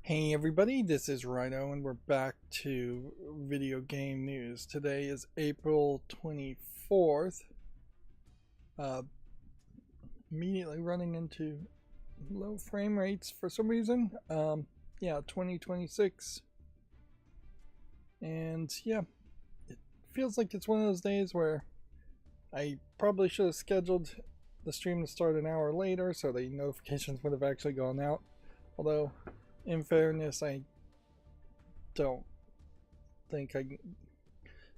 Hey everybody, this is Rydo and we're back to video game news. Today is April 24th. Uh, Immediately running into low frame rates for some reason. 2026. And yeah, it feels like it's one of those days where I probably should have scheduled the stream to start an hour later so the notifications would have actually gone out. Although, in fairness, I don't think I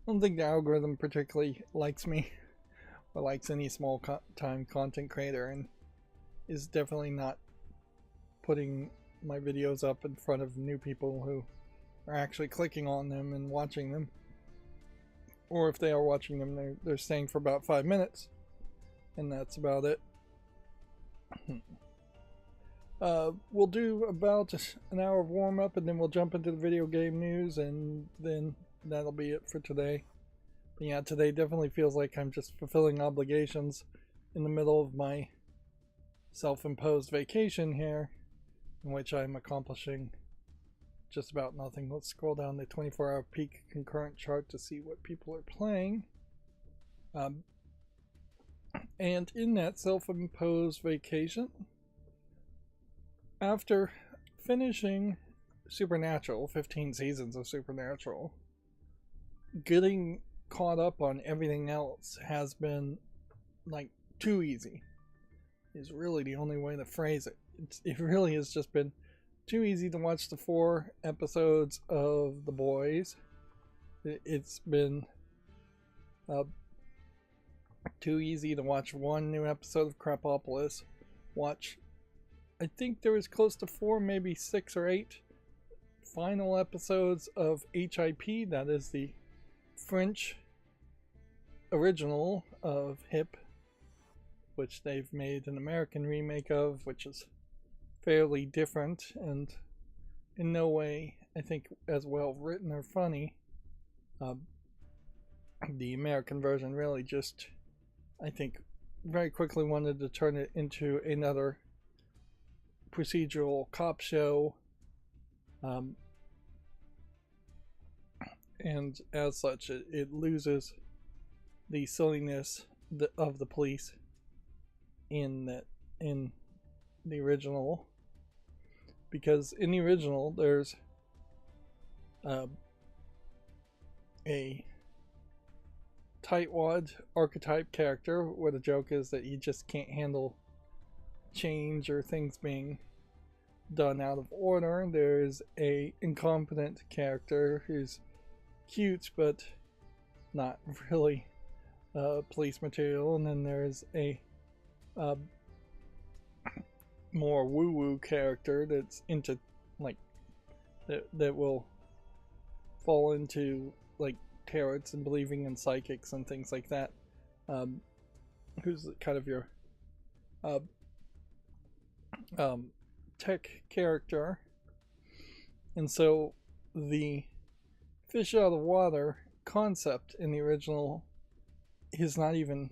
don't think the algorithm particularly likes me or likes any small time content creator, and is definitely not putting my videos up in front of new people who are actually clicking on them and watching them, or if they are watching them, they're staying for about 5 minutes, and that's about it. We'll do about an hour of warm-up and then we'll jump into the video game news, and then that'll be it for today. But yeah, today definitely feels like I'm just fulfilling obligations in the middle of my self-imposed vacation here, in which I'm accomplishing just about nothing. Let's scroll down the 24-hour peak concurrent chart to see what people are playing. And in that self-imposed vacation, after finishing Supernatural, 15 seasons of Supernatural, getting caught up on everything else has been like too easy, is really the only way to phrase it. It really has just been too easy to watch the 4 episodes of The Boys. It's been too easy to watch 1 new episode of Crapopolis, watch, I think there was close to 4, maybe 6 or 8 final episodes of HIP, that is the French original of HIP, which they've made an American remake of, which is fairly different and in no way, I think, as well written or funny. The American version really just, I think, very quickly wanted to turn it into another procedural cop show, and as such it loses the silliness of the police in the original, because in the original there's a tightwad archetype character where the joke is that he just can't handle change or things being done out of order. There's a incompetent character who's cute but not really police material, and then there's a more woo-woo character that's into like that will fall into like tarots and believing in psychics and things like that, who's kind of your tech character. And so the fish out of water concept in the original is not even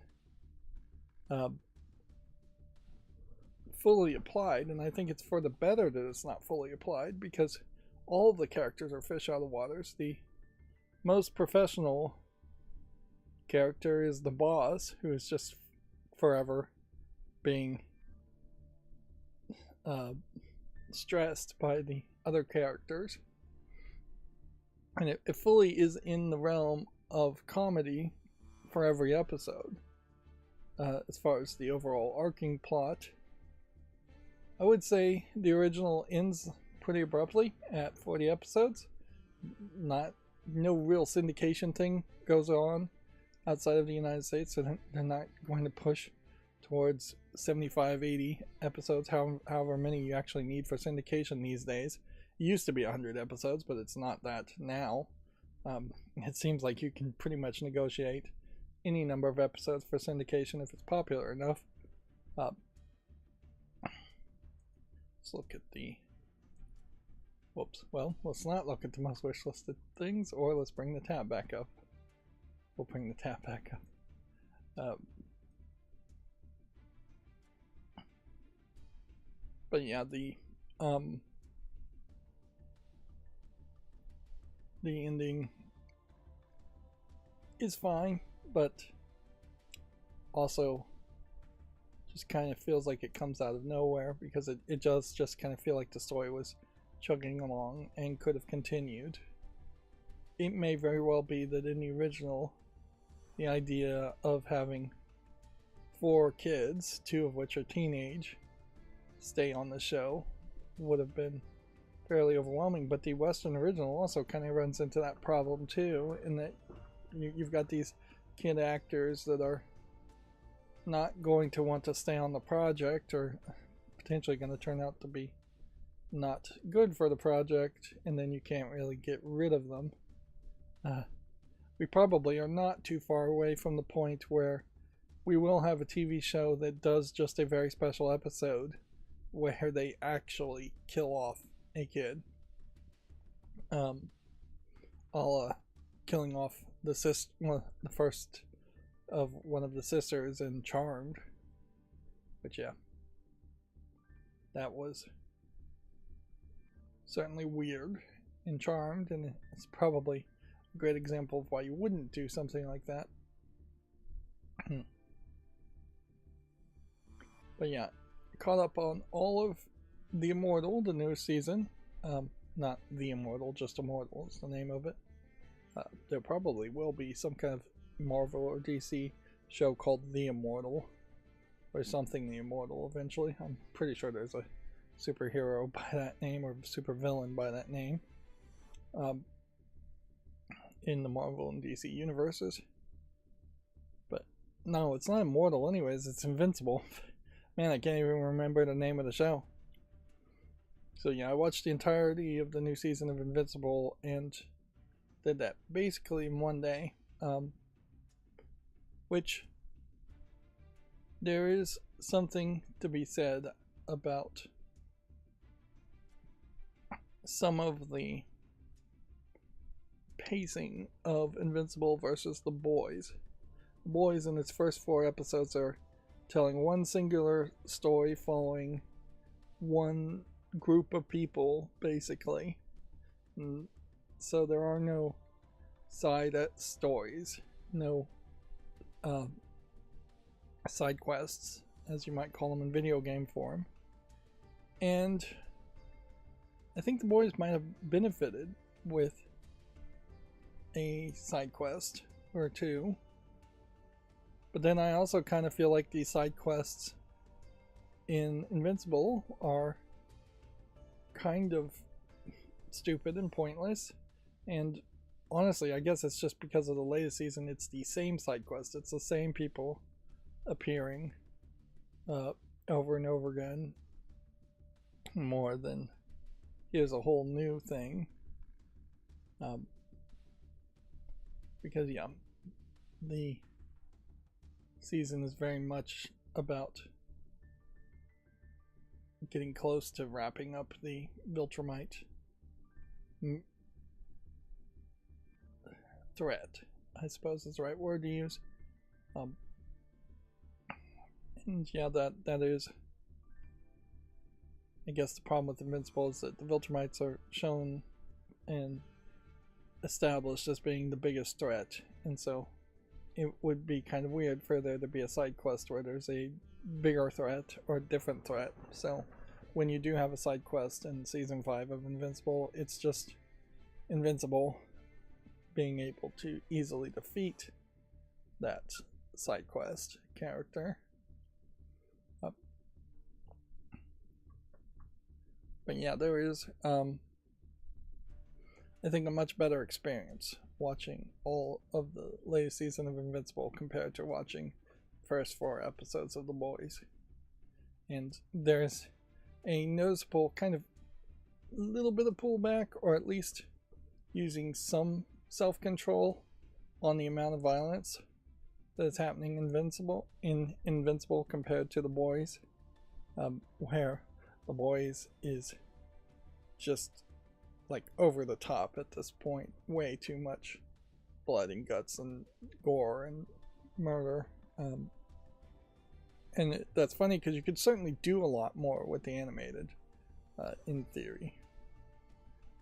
fully applied, and I think it's for the better that it's not fully applied, because all of the characters are fish out of waters. The most professional character is the boss, who is just forever being stressed by the other characters, and it fully is in the realm of comedy for every episode. As far as the overall arcing plot, I would say the original ends pretty abruptly at 40 episodes. No real syndication thing goes on outside of the United States, so they're not going to push towards 75, 80 episodes, however many you actually need for syndication these days. It used to be 100 episodes, but it's not that now. It seems like you can pretty much negotiate any number of episodes for syndication if it's popular enough. Let's look at the... Whoops. Well, let's not look at the most wishlisted things, or let's bring the tab back up. We'll bring the tab back up. But yeah, the the ending is fine, but also just kind of feels like it comes out of nowhere, because it does just kind of feel like the story was chugging along and could have continued. It may very well be that in the original, the idea of having 4 kids, 2 of which are teenage, stay on the show would have been fairly overwhelming, but the Western original also kind of runs into that problem too, in that you've got these kid actors that are not going to want to stay on the project, or potentially going to turn out to be not good for the project, and then you can't really get rid of them. We probably are not too far away from the point where we will have a TV show that does just a very special episode where they actually kill off a kid. A la killing off the first of one of the sisters in Charmed. But yeah, that was certainly weird in Charmed, and it's probably a great example of why you wouldn't do something like that. But yeah, caught up on all of The Immortal, the newest season. Not The Immortal, just Immortal is the name of it. There probably will be some kind of Marvel or DC show called The Immortal, or something The Immortal eventually. I'm pretty sure there's a superhero by that name, or supervillain by that name, in the Marvel and DC universes. But no, it's not Immortal anyways, it's Invincible. Man, I can't even remember the name of the show. So yeah, I watched the entirety of the new season of Invincible and did that basically in one day. Which there is something to be said about some of the pacing of Invincible versus The Boys. The Boys in its first 4 episodes are telling one singular story following one group of people, basically. And so there are no side stories, no side quests, as you might call them in video game form. And I think The Boys might have benefited with a side quest or 2. But then I also kind of feel like the side quests in Invincible are kind of stupid and pointless. And honestly, I guess it's just because of the latest season, it's the same side quest. It's the same people appearing over and over again, more than here's a whole new thing. Because yeah, the season is very much about getting close to wrapping up the Viltrumite threat, I suppose is the right word to use. And yeah, that is, I guess, the problem with Invincible is that the Viltrumites are shown and established as being the biggest threat, and so it would be kind of weird for there to be a side quest where there's a bigger threat or a different threat. So when you do have a side quest in season 5 of Invincible, it's just Invincible being able to easily defeat that side quest character. But yeah, there is I think a much better experience watching all of the latest season of Invincible compared to watching the first 4 episodes of The Boys. And there's a noticeable kind of little bit of pullback, or at least using some self-control on the amount of violence that is happening in Invincible compared to The Boys, where The Boys is just like over the top at this point. Way too much blood and guts and gore and murder. And that's funny because you could certainly do a lot more with the animated, in theory.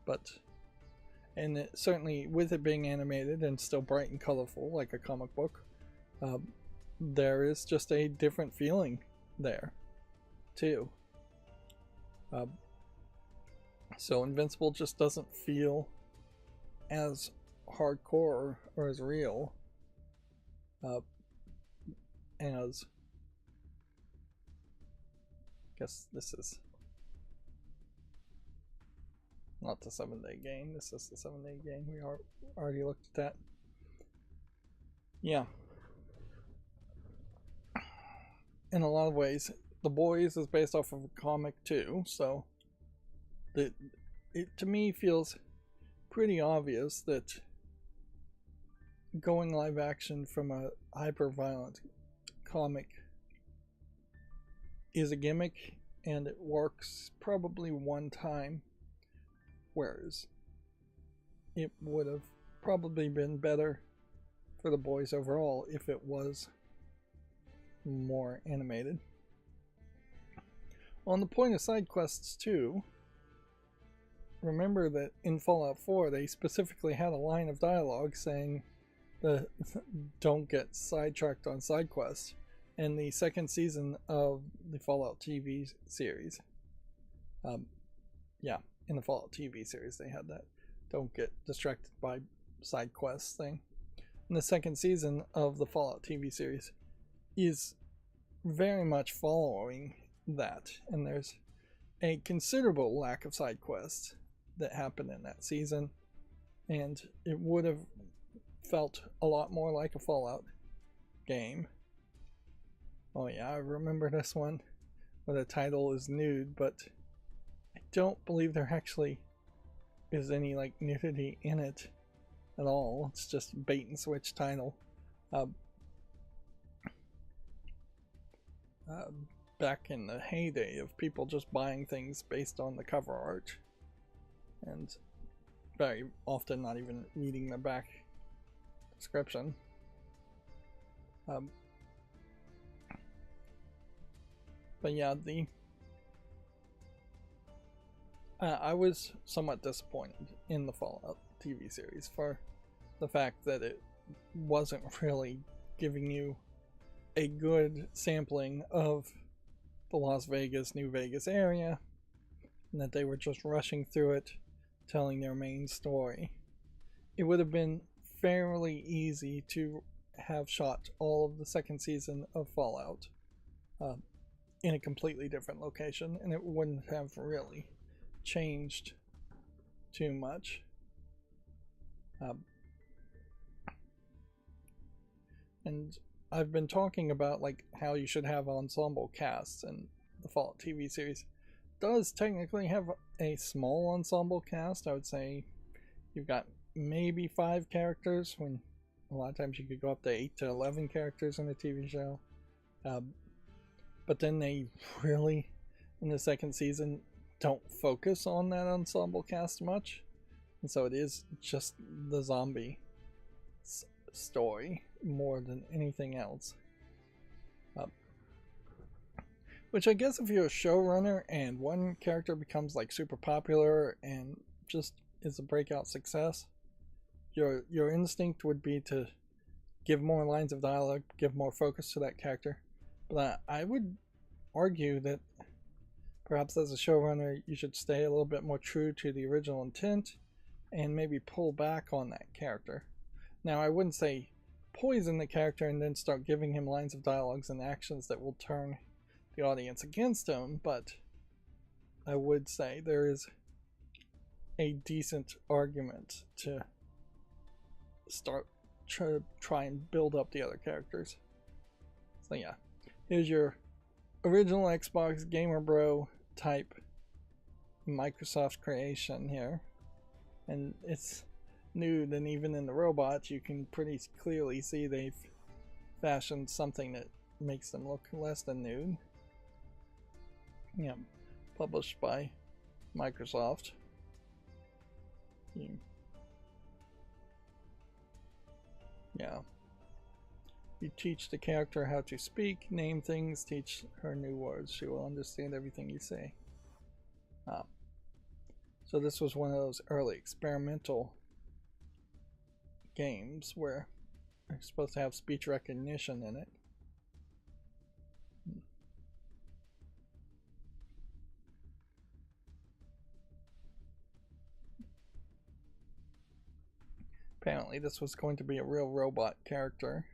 But And certainly with it being animated and still bright and colorful like a comic book, there is just a different feeling there too. So Invincible just doesn't feel as hardcore or as real as, I guess this is not the 7-day game, this is the 7-day game. We already looked at that. Yeah. In a lot of ways, The Boys is based off of a comic too, so it to me feels pretty obvious that going live action from a hyper-violent comic is a gimmick and it works probably one time, whereas it would have probably been better for The Boys overall if it was more animated. On the point of side quests too, remember that in Fallout 4 they specifically had a line of dialogue saying don't get sidetracked on side quests. In the second season of the Fallout TV series, in the Fallout TV series they had that don't get distracted by side quests thing. And the second season of the Fallout TV series is very much following that, and there's a considerable lack of side quests that happened in that season, and it would have felt a lot more like a Fallout game. Oh yeah, I remember this one where the title is nude, but I don't believe there actually is any like nudity in it at all. It's just bait and switch title. Back in the heyday of people just buying things based on the cover art and very often not even reading the back description. But yeah, I was somewhat disappointed in the Fallout TV series for the fact that it wasn't really giving you a good sampling of the Las Vegas, New Vegas area, and that they were just rushing through it, telling their main story. It would have been fairly easy to have shot all of the second season of Fallout in a completely different location, and it wouldn't have really changed too much. And I've been talking about like how you should have ensemble casts, and the Fallout TV series does technically have a small ensemble cast. I would say you've got maybe 5 characters, when a lot of times you could go up to 8 to 11 characters in a TV show. But then they really, in the second season, don't focus on that ensemble cast much. And so it is just the zombie story more than anything else. Which I guess if you're a showrunner and one character becomes like super popular and just is a breakout success, your instinct would be to give more lines of dialogue, give more focus to that character. But I would argue that perhaps as a showrunner you should stay a little bit more true to the original intent and maybe pull back on that character. Now I wouldn't say poison the character and then start giving him lines of dialogues and actions that will turn the audience against him, but I would say there is a decent argument to start try and build up the other characters. So yeah, here's your original Xbox Gamer Bro type Microsoft creation here, and it's nude, and even in the robots you can pretty clearly see they've fashioned something that makes them look less than nude. Yeah, published by Microsoft. Yeah. You teach the character how to speak, name things, teach her new words. She will understand everything you say. So this was one of those early experimental games where they're supposed to have speech recognition in it. Apparently this was going to be a real robot character.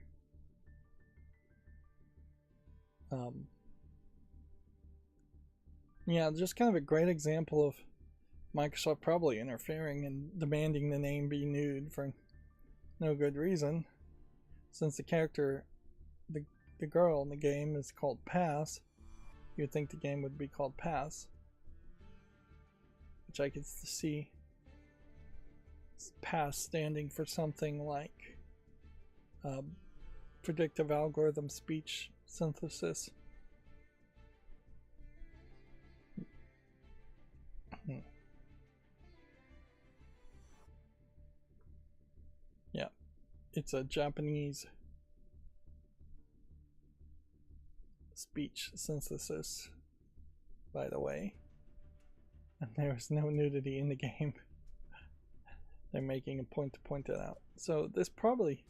Yeah, just kind of a great example of Microsoft probably interfering and demanding the name be nude for no good reason. Since the character, the girl in the game is called Pass, you'd think the game would be called Pass. Which I could see Pass standing for something like predictive algorithm speech synthesis. Yeah, it's a Japanese speech synthesis, by the way. And there's no nudity in the game. They're making a point to point that out. So this probably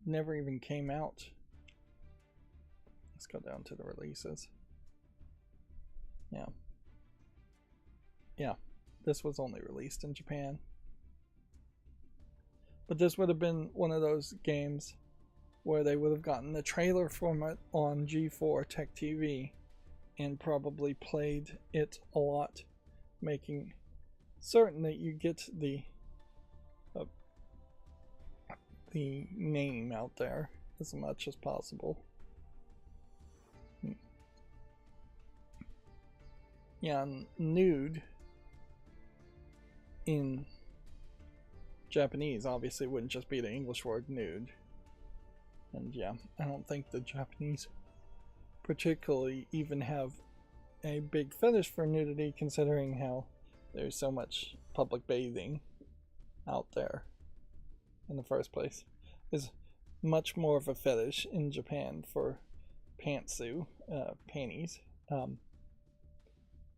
never even came out. Let's go down to the releases. Yeah, this was only released in Japan. But this would have been one of those games where they would have gotten the trailer from it on G4 Tech TV and probably played it a lot, making certain that you get the name out there as much as possible. Yeah, nude in Japanese obviously wouldn't just be the English word nude. And yeah, I don't think the Japanese particularly even have a big fetish for nudity, considering how there's so much public bathing out there in the first place. There's much more of a fetish in Japan for pantsu, panties,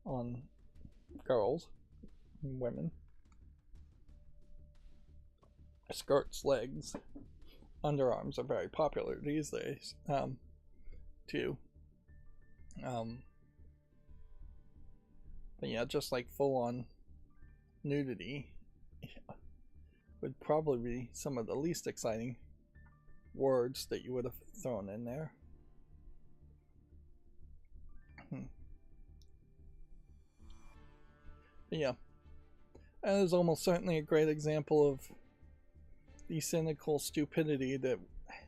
on girls and women. Skirts, legs, underarms are very popular these days, too. But yeah, just like full-on nudity would probably be some of the least exciting words that you would have thrown in there. But yeah, that is almost certainly a great example of the cynical stupidity that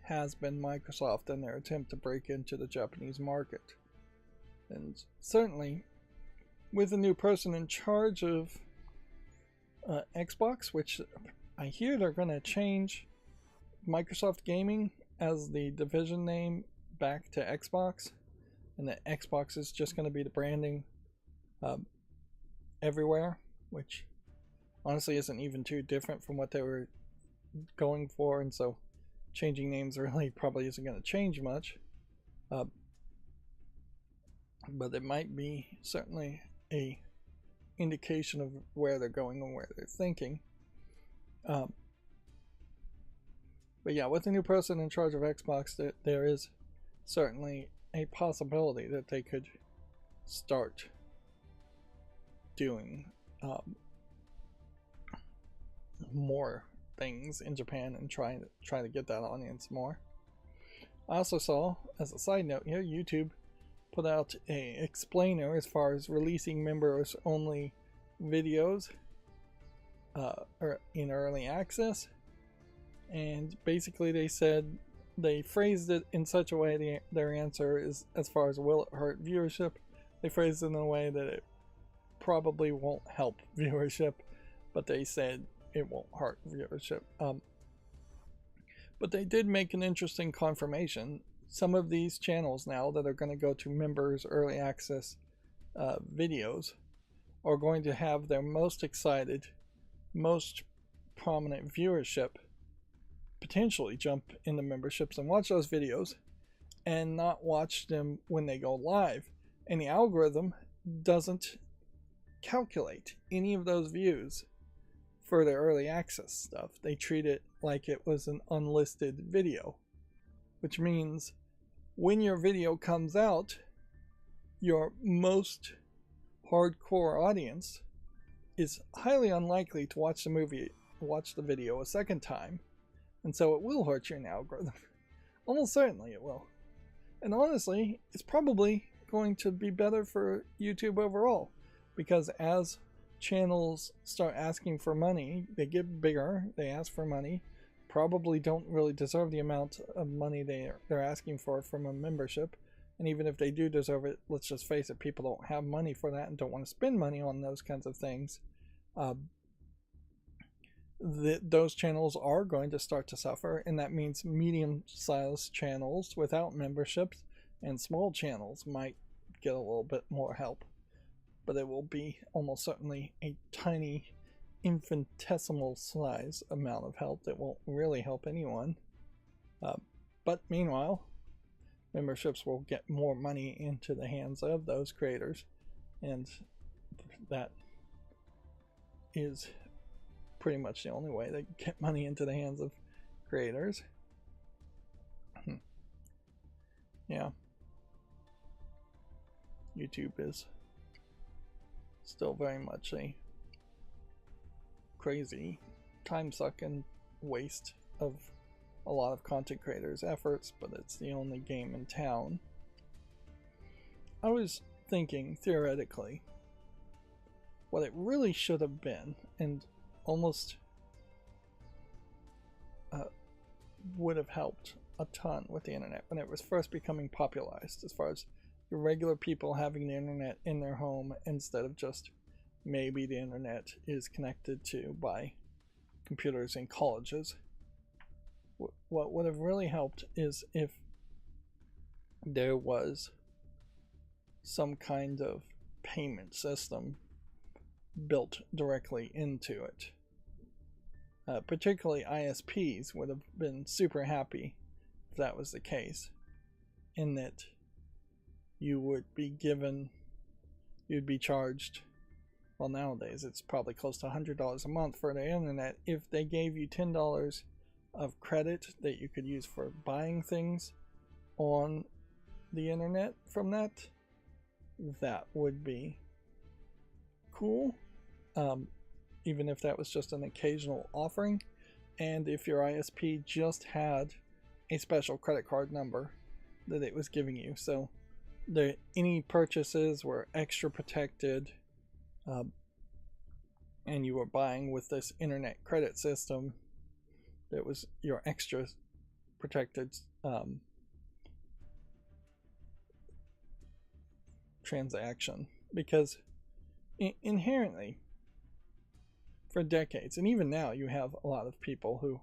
has been Microsoft in their attempt to break into the Japanese market. And certainly with a new person in charge of Xbox, which I hear they're going to change Microsoft Gaming as the division name back to Xbox, and that Xbox is just going to be the branding everywhere, which honestly isn't even too different from what they were going for, and so changing names really probably isn't going to change much, but it might be certainly a indication of where they're going and where they're thinking. But yeah, with the new person in charge of Xbox, there is certainly a possibility that they could start doing more things in Japan and try to get that audience more. I also saw, as a side note here, YouTube put out a explainer as far as releasing members only videos in early access, and basically they said, they phrased it in such a way, their answer is, as far as will it hurt viewership, they phrased it in a way that it probably won't help viewership, but they said it won't hurt viewership. But they did make an interesting confirmation. Some of these channels now that are going to go to members early access videos are going to have their most excited, most prominent viewership potentially jump into memberships and watch those videos and not watch them when they go live. And the algorithm doesn't calculate any of those views for the early access stuff. They treat it like it was an unlisted video, which means when your video comes out, your most hardcore audience is highly unlikely to watch the video a second time, and so it will hurt your algorithm. Almost certainly it will. And honestly, it's probably going to be better for YouTube overall, because as channels start asking for money, they get bigger, they ask for money, probably don't really deserve the amount of money they're asking for from a membership. And even if they do deserve it, let's just face it, people don't have money for that and don't want to spend money on those kinds of things. Those channels are going to start to suffer, and that means medium-sized channels without memberships and small channels might get a little bit more help. But it will be almost certainly a tiny, infinitesimal size amount of help that won't really help anyone. But meanwhile, memberships will get more money into the hands of those creators, and that is pretty much the only way they get money into the hands of creators. Yeah. YouTube is still very much a crazy, time-sucking waste of a lot of content creators' efforts, but it's the only game in town. I was thinking, theoretically, what it really should have been, and almost would have helped a ton with the internet when it was first becoming popularized, as far as the regular people having the internet in their home instead of just maybe the internet is connected to by computers in colleges. What would have really helped is if there was some kind of payment system built directly into it. Particularly ISPs would have been super happy if that was the case, in that you'd be charged, well, nowadays it's probably close to $100 a month for the internet. If they gave you $10 of credit that you could use for buying things on the internet from that would be cool. Even if that was just an occasional offering, and if your ISP just had a special credit card number that it was giving you, so any purchases were extra protected, and you were buying with this internet credit system that was your extra protected transaction. Because inherently, for decades, and even now, you have a lot of people who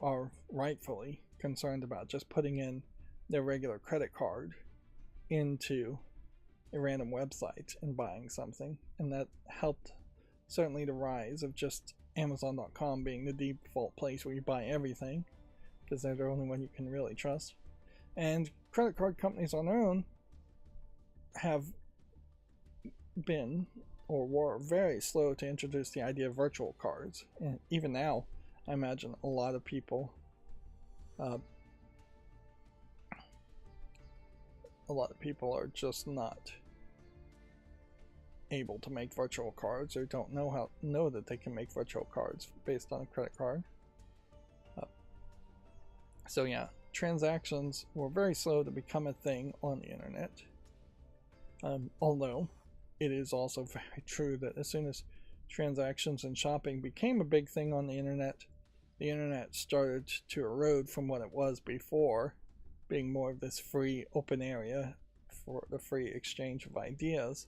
are rightfully concerned about just putting in their regular credit card into a random website and buying something, and that helped certainly the rise of just Amazon.com being the default place where you buy everything, because they're the only one you can really trust. And credit card companies on their own have been or were very slow to introduce the idea of virtual cards, and even now I imagine a lot of people are just not able to make virtual cards, or don't know that they can make virtual cards based on a credit card. So yeah, transactions were very slow to become a thing on the internet. Although it is also very true that as soon as transactions and shopping became a big thing on the internet started to erode from what it was before, being more of this free open area for the free exchange of ideas.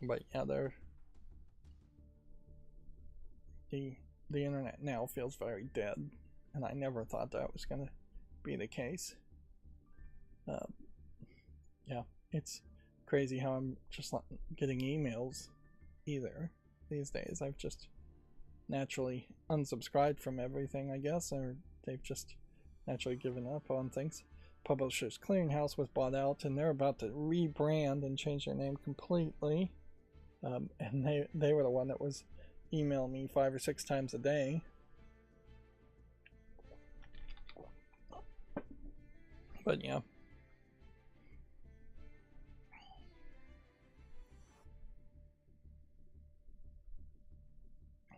But yeah, the internet now feels very dead, and I never thought that was going to be the case. Yeah, it's crazy how I'm just not getting emails either these days. I've just naturally unsubscribed from everything, I guess, or they've just naturally given up on things. Publishers Clearinghouse was bought out, and they're about to rebrand and change their name completely. And they were the one that was emailing me 5 or 6 times a day. But yeah.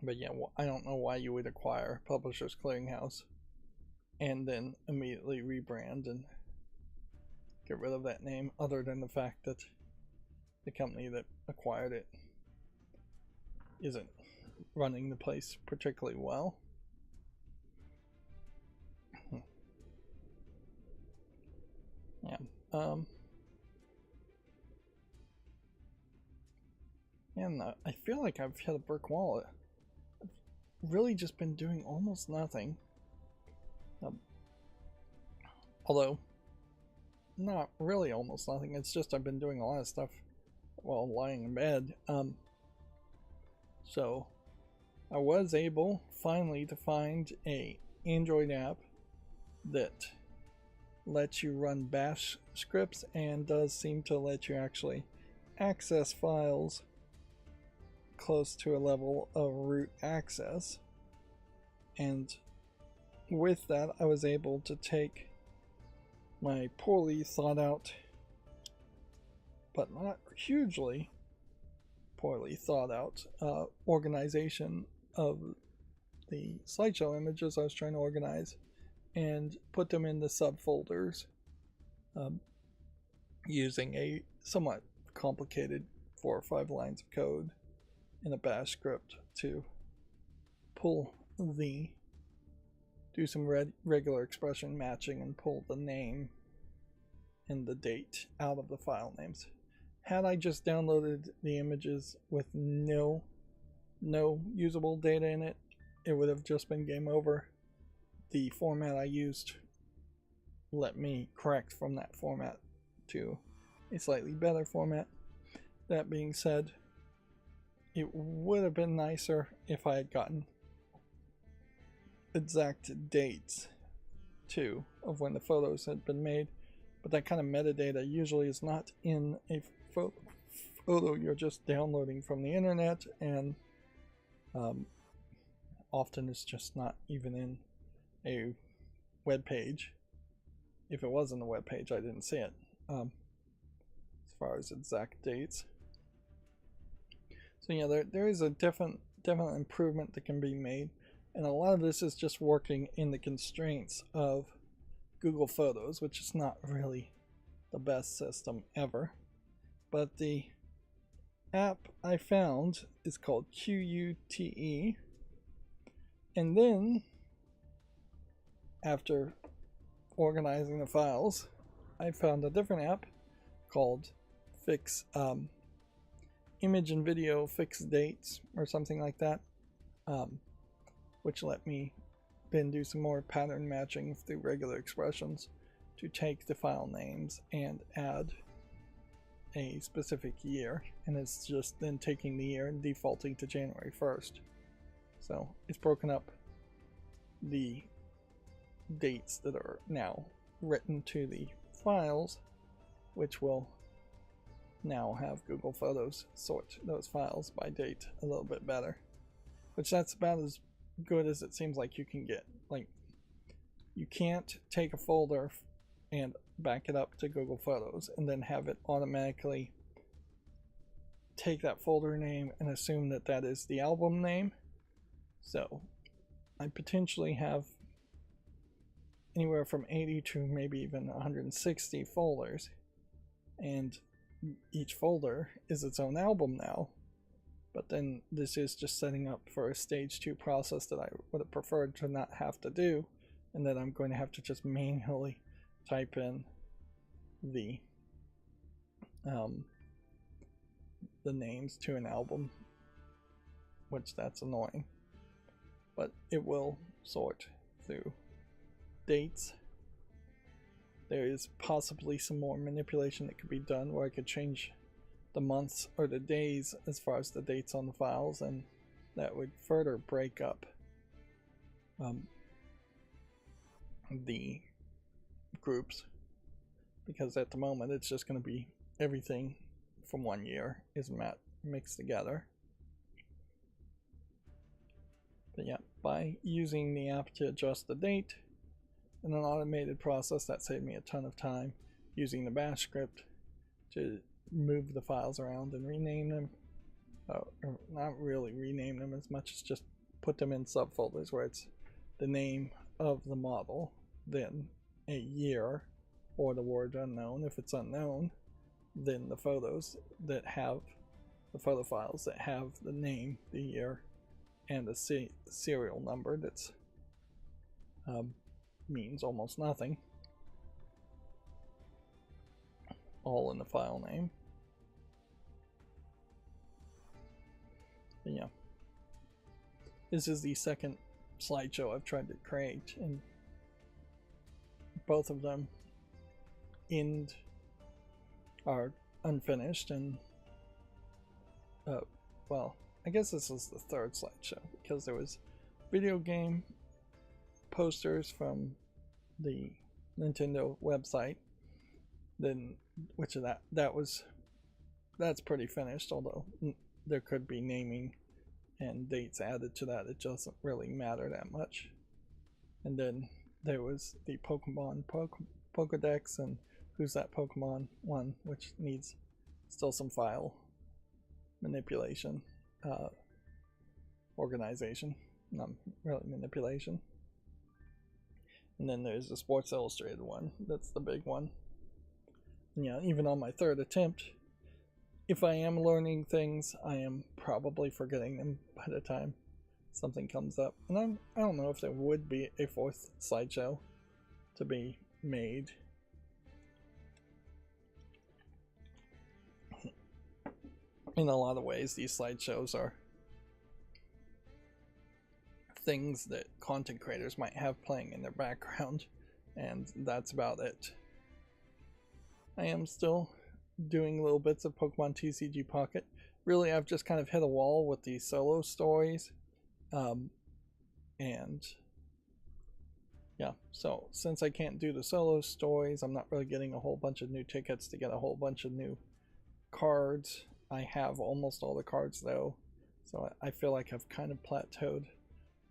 But yeah, well, I don't know why you would acquire Publishers Clearinghouse and then immediately rebrand and get rid of that name, other than the fact that the company that acquired it isn't running the place particularly well. Yeah. And I feel like I've hit a brick wall. I've really just been doing almost nothing. Although, not really almost nothing. It's just I've been doing a lot of stuff while lying in bed. So I was able finally to find a Android app that lets you run bash scripts and does seem to let you actually access files close to a level of root access. And with that, I was able to take my poorly thought out, but not hugely poorly thought out, organization of the slideshow images I was trying to organize and put them in the subfolders, using a somewhat complicated 4 or 5 lines of code in a bash script to do some regular expression matching and pull the name and the date out of the file names. Had I just downloaded the images with no usable data in it, it would have just been game over. The format I used let me correct from that format to a slightly better format. That being said, it would have been nicer if I had gotten exact dates too of when the photos had been made, but that kind of metadata usually is not in a photo you're just downloading from the internet, and often it's just not even in a web page. If it was in the web page, I didn't see it, as far as exact dates. So yeah, there is a definite improvement that can be made, and a lot of this is just working in the constraints of Google Photos, which is not really the best system ever. But the app I found is called QUTE, and then after organizing the files, I found a different app called Fix Image and Video Fix Dates or something like that, which let me then do some more pattern matching through regular expressions to take the file names and add a specific year, and it's just then taking the year and defaulting to January 1st. So it's broken up the dates that are now written to the files, which will now have Google Photos sort those files by date a little bit better, which that's about as good as it seems like you can get. Like, you can't take a folder and back it up to Google Photos and then have it automatically take that folder name and assume that that is the album name. So I potentially have anywhere from 80 to maybe even 160 folders, and each folder is its own album now. But then this is just setting up for a stage 2 process that I would have preferred to not have to do, and then I'm going to have to just manually type in the names to an album, which that's annoying, but it will sort through dates. There is possibly some more manipulation that could be done where I could change the months or the days as far as the dates on the files, and that would further break up the groups, because at the moment it's just going to be everything from 1 year is mixed together. But yeah, by using the app to adjust the date in an automated process, that saved me a ton of time using the bash script to move the files around and rename them. Or not really rename them as much as just put them in subfolders where it's the name of the model, then a year, or the word unknown. If it's unknown, then the photos that have the photo files that have the name, the year, and the serial number that's means almost nothing, all in the file name. But yeah, this is the second slideshow I've tried to create, and both of them are unfinished, and well, I guess this is the third slideshow because there was video game posters from the Nintendo website, then which of that's pretty finished, although there could be naming and dates added to that. It doesn't really matter that much. And then there was the Pokemon Pokedex and Who's That Pokemon one, which needs still some file manipulation, organization, not really manipulation. And then there's the Sports Illustrated one. That's the big one. And yeah, even on my third attempt, if I am learning things, I am probably forgetting them by the time something comes up. And I don't know if there would be a fourth slideshow to be made. In a lot of ways, these slideshows are things that content creators might have playing in their background, and that's about it. I am still doing little bits of Pokemon TCG Pocket. Really, I've just kind of hit a wall with the solo stories, and yeah, so since I can't do the solo stories, I'm not really getting a whole bunch of new tickets to get a whole bunch of new cards. I have almost all the cards though, so I feel like I've kind of plateaued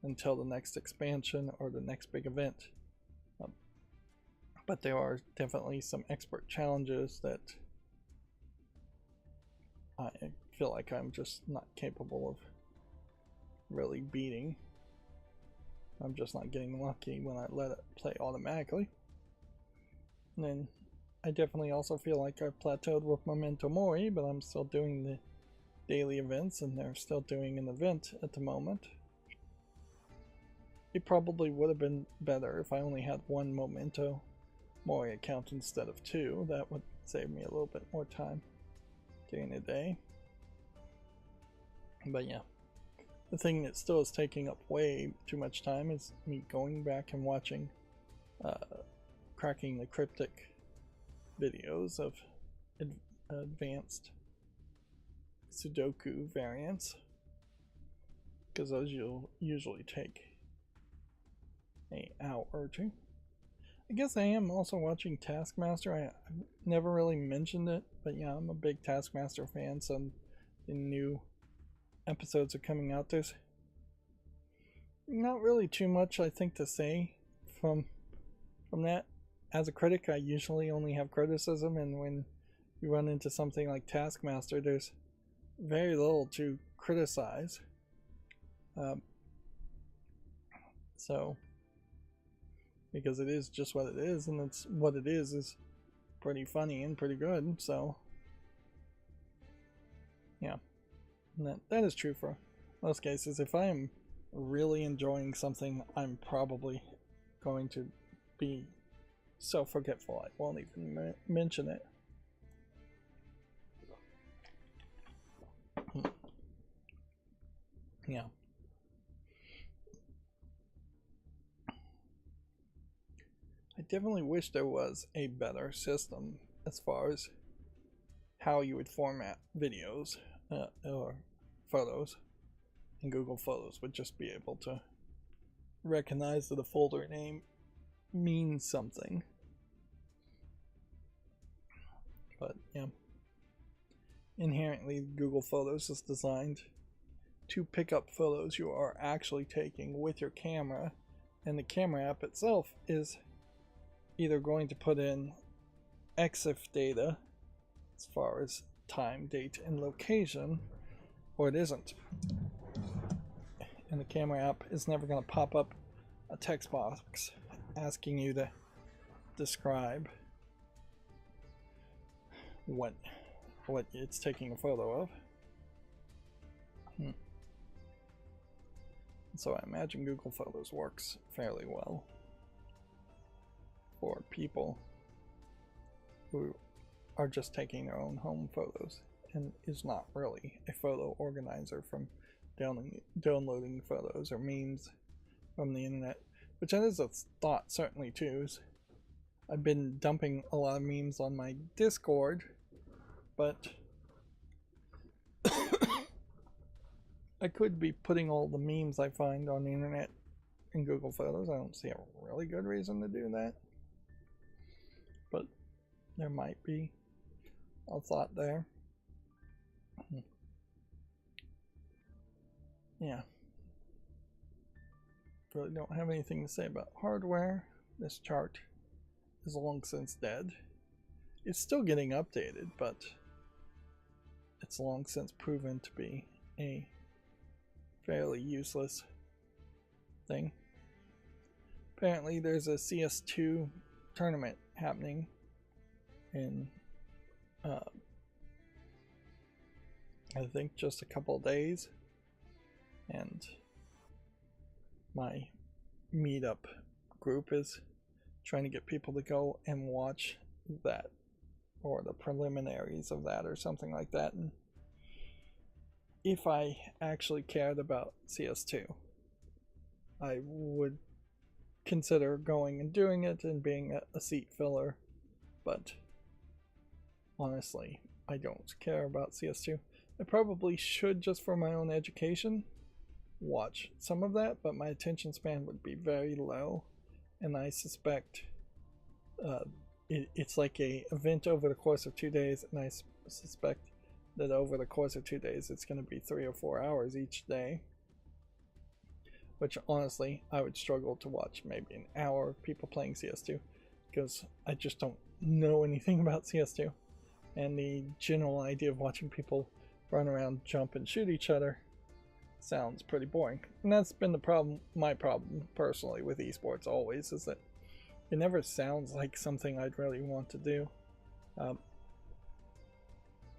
until the next expansion or the next big event. But there are definitely some expert challenges that I feel like I'm just not capable of really beating. I'm just not getting lucky when I let it play automatically. And then I definitely also feel like I've plateaued with Memento Mori, but I'm still doing the daily events, and they're still doing an event at the moment. It probably would have been better if I only had one Memento Mori account instead of two. That would save me a little bit more time during the day. But yeah, the thing that still is taking up way too much time is me going back and watching Cracking the Cryptic videos of advanced Sudoku variants, because those you'll usually take an hour or two. I guess I am also watching Taskmaster. I've never really mentioned it, but yeah, I'm a big Taskmaster fan, so the new episodes are coming out. There's not really too much I think to say from that. As a critic, I usually only have criticism, and when you run into something like Taskmaster, there's very little to criticize. So, because it is just what it is, and it's what it is pretty funny and pretty good, so yeah. And that is true for most cases. If I am really enjoying something, I'm probably going to be so forgetful I won't even mention it. Yeah. I definitely wish there was a better system as far as how you would format videos or photos, and Google Photos would just be able to recognize that a folder name means something. But yeah, inherently Google Photos is designed to pick up photos you are actually taking with your camera, and the camera app itself is either going to put in EXIF data as far as time, date, and location, or it isn't. And the camera app is never going to pop up a text box asking you to describe what it's taking a photo of. So I imagine Google Photos works fairly well for people who are just taking their own home photos and is not really a photo organizer from downloading photos or memes from the internet, which that is a thought certainly too. I've been dumping a lot of memes on my Discord, but I could be putting all the memes I find on the internet in Google Photos. I don't see a really good reason to do that, but there might be a thought there. Yeah. Really don't have anything to say about hardware. This chart is long since dead. It's still getting updated, but it's long since proven to be a fairly useless thing. Apparently there's a CS2 tournament happening in I think just a couple of days, and my meetup group is trying to get people to go and watch that, or the preliminaries of that, or something like that. And if I actually cared about CS2, I would consider going and doing it and being a seat filler, but honestly, I don't care about CS2. I probably should, just for my own education, watch some of that, but my attention span would be very low, and I suspect it's like a event over the course of 2 days, and I suspect that over the course of 2 days it's going to be 3 or 4 hours each day, which honestly I would struggle to watch maybe an hour of people playing CS2, because I just don't know anything about CS2, and the general idea of watching people run around, jump, and shoot each other sounds pretty boring. And that's been the problem, my problem personally with esports always, is that it never sounds like something I'd really want to do.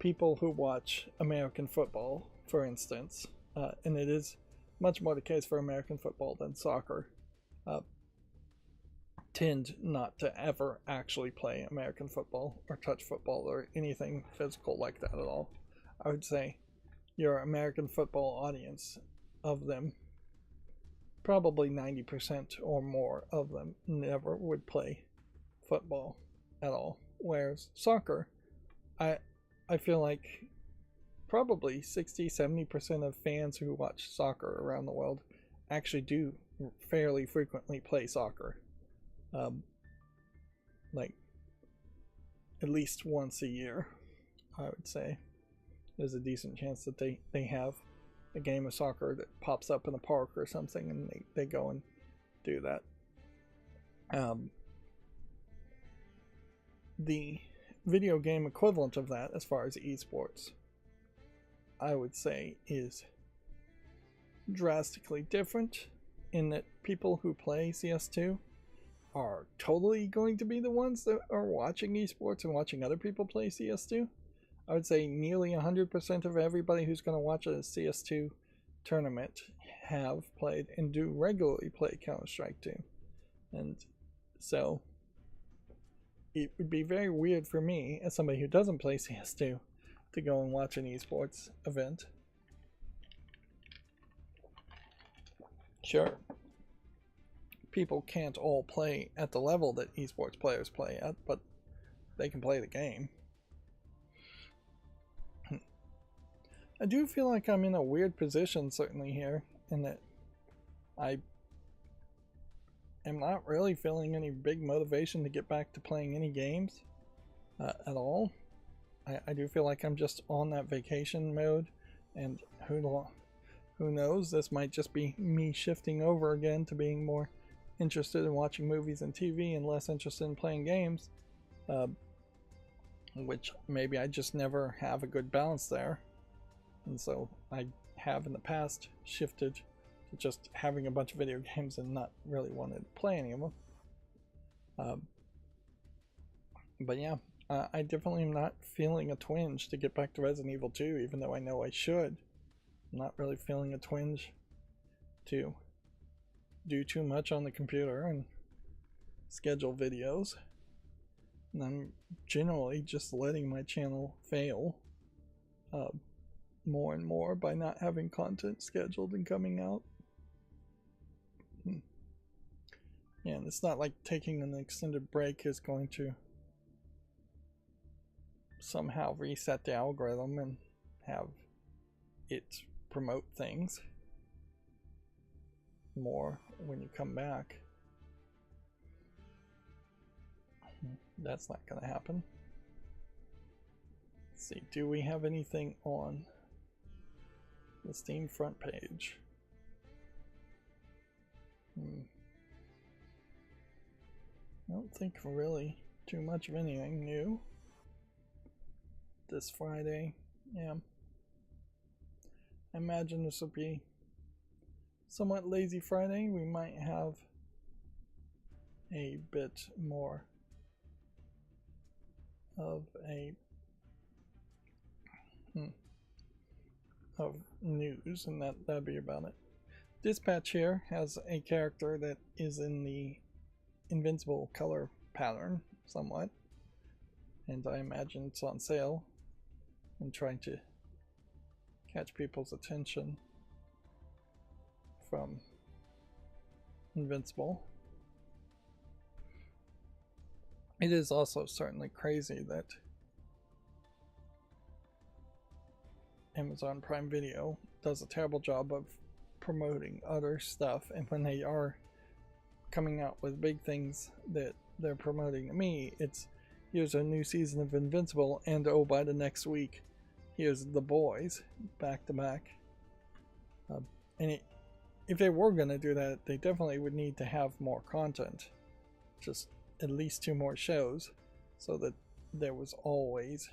People who watch American football, for instance, and it is much more the case for American football than soccer, tend not to ever actually play American football or touch football or anything physical like that at all. I would say your American football audience, of them, probably 90% or more of them never would play football at all. Whereas soccer, I feel like probably 60-70% of fans who watch soccer around the world actually do fairly frequently play soccer. Like at least once a year, I would say. There's a decent chance that they have a game of soccer that pops up in a park or something, and they go and do that. The video game equivalent of that, as far as esports, I would say is drastically different, in that people who play CS2 are totally going to be the ones that are watching esports and watching other people play CS2. I would say nearly 100% of everybody who's going to watch a CS2 tournament have played and do regularly play Counter-Strike 2. And so it would be very weird for me, as somebody who doesn't play CS2, to go and watch an esports event. Sure, people can't all play at the level that esports players play at, but they can play the game. I do feel like I'm in a weird position certainly here, in that I am not really feeling any big motivation to get back to playing any games at all. I do feel like I'm just on that vacation mode, and who knows, this might just be me shifting over again to being more interested in watching movies and TV and less interested in playing games, which maybe I just never have a good balance there. And so I have in the past shifted to just having a bunch of video games and not really wanting to play any of them. But yeah, I definitely am not feeling a twinge to get back to Resident Evil 2, even though I know I should. I'm not really feeling a twinge to do too much on the computer and schedule videos. And I'm generally just letting my channel fail more and more by not having content scheduled and coming out. Yeah, and it's not like taking an extended break is going to somehow reset the algorithm and have it promote things more when you come back. That's not going to happen. Let's see, do we have anything on the Steam front page? I don't think really too much of anything new this Friday. Yeah, I imagine this will be somewhat lazy Friday. We might have a bit more of a of news, and that'd be about it. Dispatch here has a character that is in the Invincible color pattern somewhat, and I imagine it's on sale and trying to catch people's attention from Invincible. It is also certainly crazy that Amazon Prime Video does a terrible job of promoting other stuff, and when they are coming out with big things that they're promoting to me, it's here's a new season of Invincible, and oh, by the next week here's The Boys back to back. And if they were going to do that, they definitely would need to have more content, just at least 2 more shows, so that there was always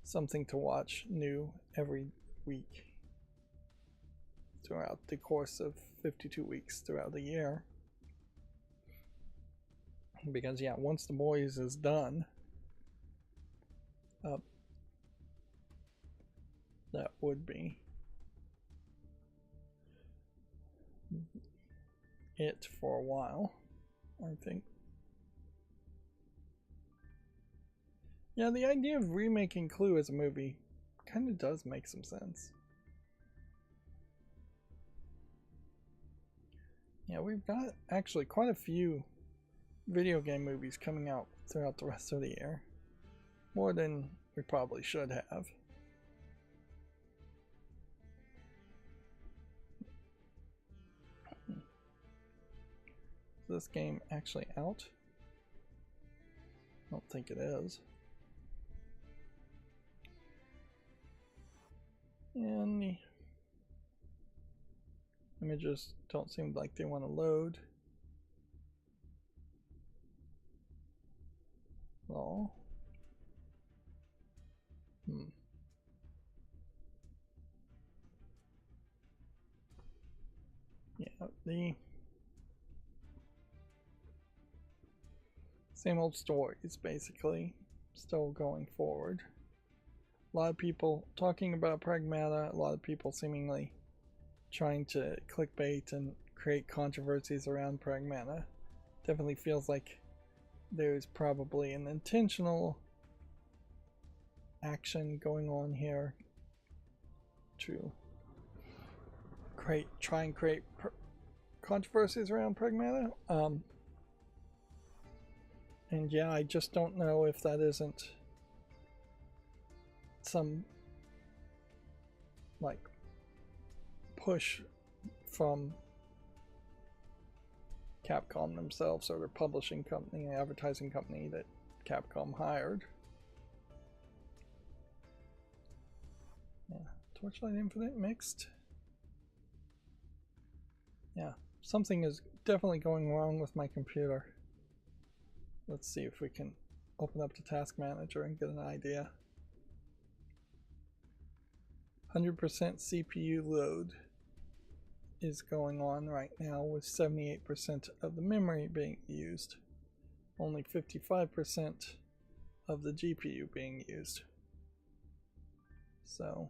something to watch new every week throughout the course of 52 weeks throughout the year. Because yeah, once The Boys is done, that would be it for a while, I think. Yeah, the idea of remaking Clue as a movie kind of does make some sense. Yeah, we've got actually quite a few video game movies coming out throughout the rest of the year. More than we probably should have. Is this game actually out? I don't think it is. And the images don't seem like they want to load. Oh. Yeah, the same old stories basically still going forward. A lot of people talking about Pragmata, a lot of people seemingly trying to clickbait and create controversies around Pragmata. Definitely feels like there's probably an intentional action going on here to try and create controversies around Pragmata. And yeah, I just don't know if that isn't some like push from Capcom themselves, or their publishing company and advertising company that Capcom hired. Torchlight Infinite mixed. Yeah, something is definitely going wrong with my computer. Let's see if we can open up the Task Manager and get an idea. 100% CPU load is going on right now with 78% of the memory being used. Only 55% of the GPU being used. So,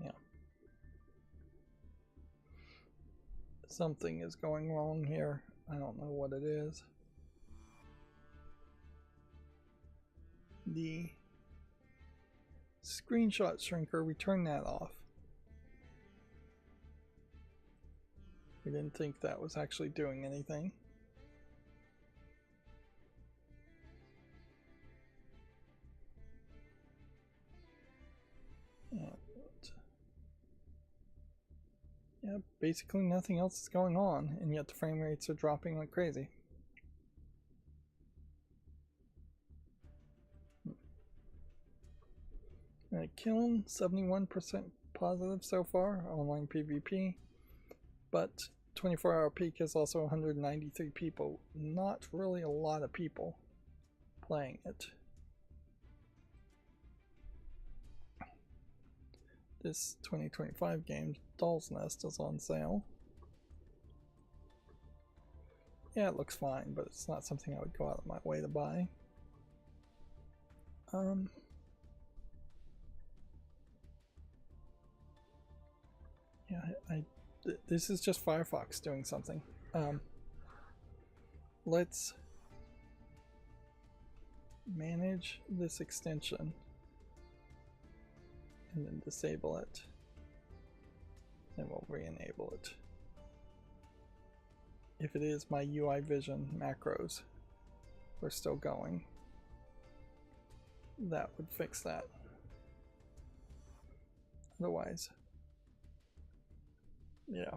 yeah. Something is going wrong here. I don't know what it is. The screenshot shrinker, we turned that off. We didn't think that was actually doing anything. Yeah, basically nothing else is going on, and yet the frame rates are dropping like crazy. Kiln, 71% positive so far, online PvP, but 24-hour peak is also 193 people. Not really a lot of people playing it. This 2025 game, Doll's Nest, is on sale. Yeah, it looks fine, but it's not something I would go out of my way to buy. Yeah, this is just Firefox doing something. Let's manage this extension and then disable it, and we'll re-enable it. If it is my UI Vision macros we're still going, that would fix that. Otherwise, yeah.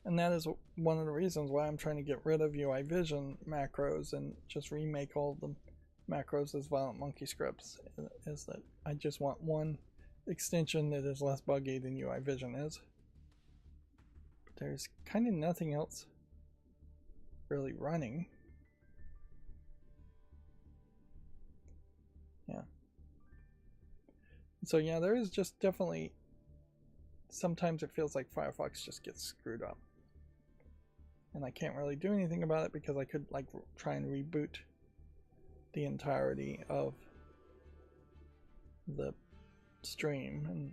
And that is one of the reasons why I'm trying to get rid of UI Vision macros and just remake all the macros as Violent Monkey scripts, is that I just want one extension that is less buggy than UI Vision is. But there's kind of nothing else really running. Yeah. So yeah, there is just definitely, sometimes it feels like Firefox just gets screwed up. And I can't really do anything about it because I could like try and reboot the entirety of the stream, and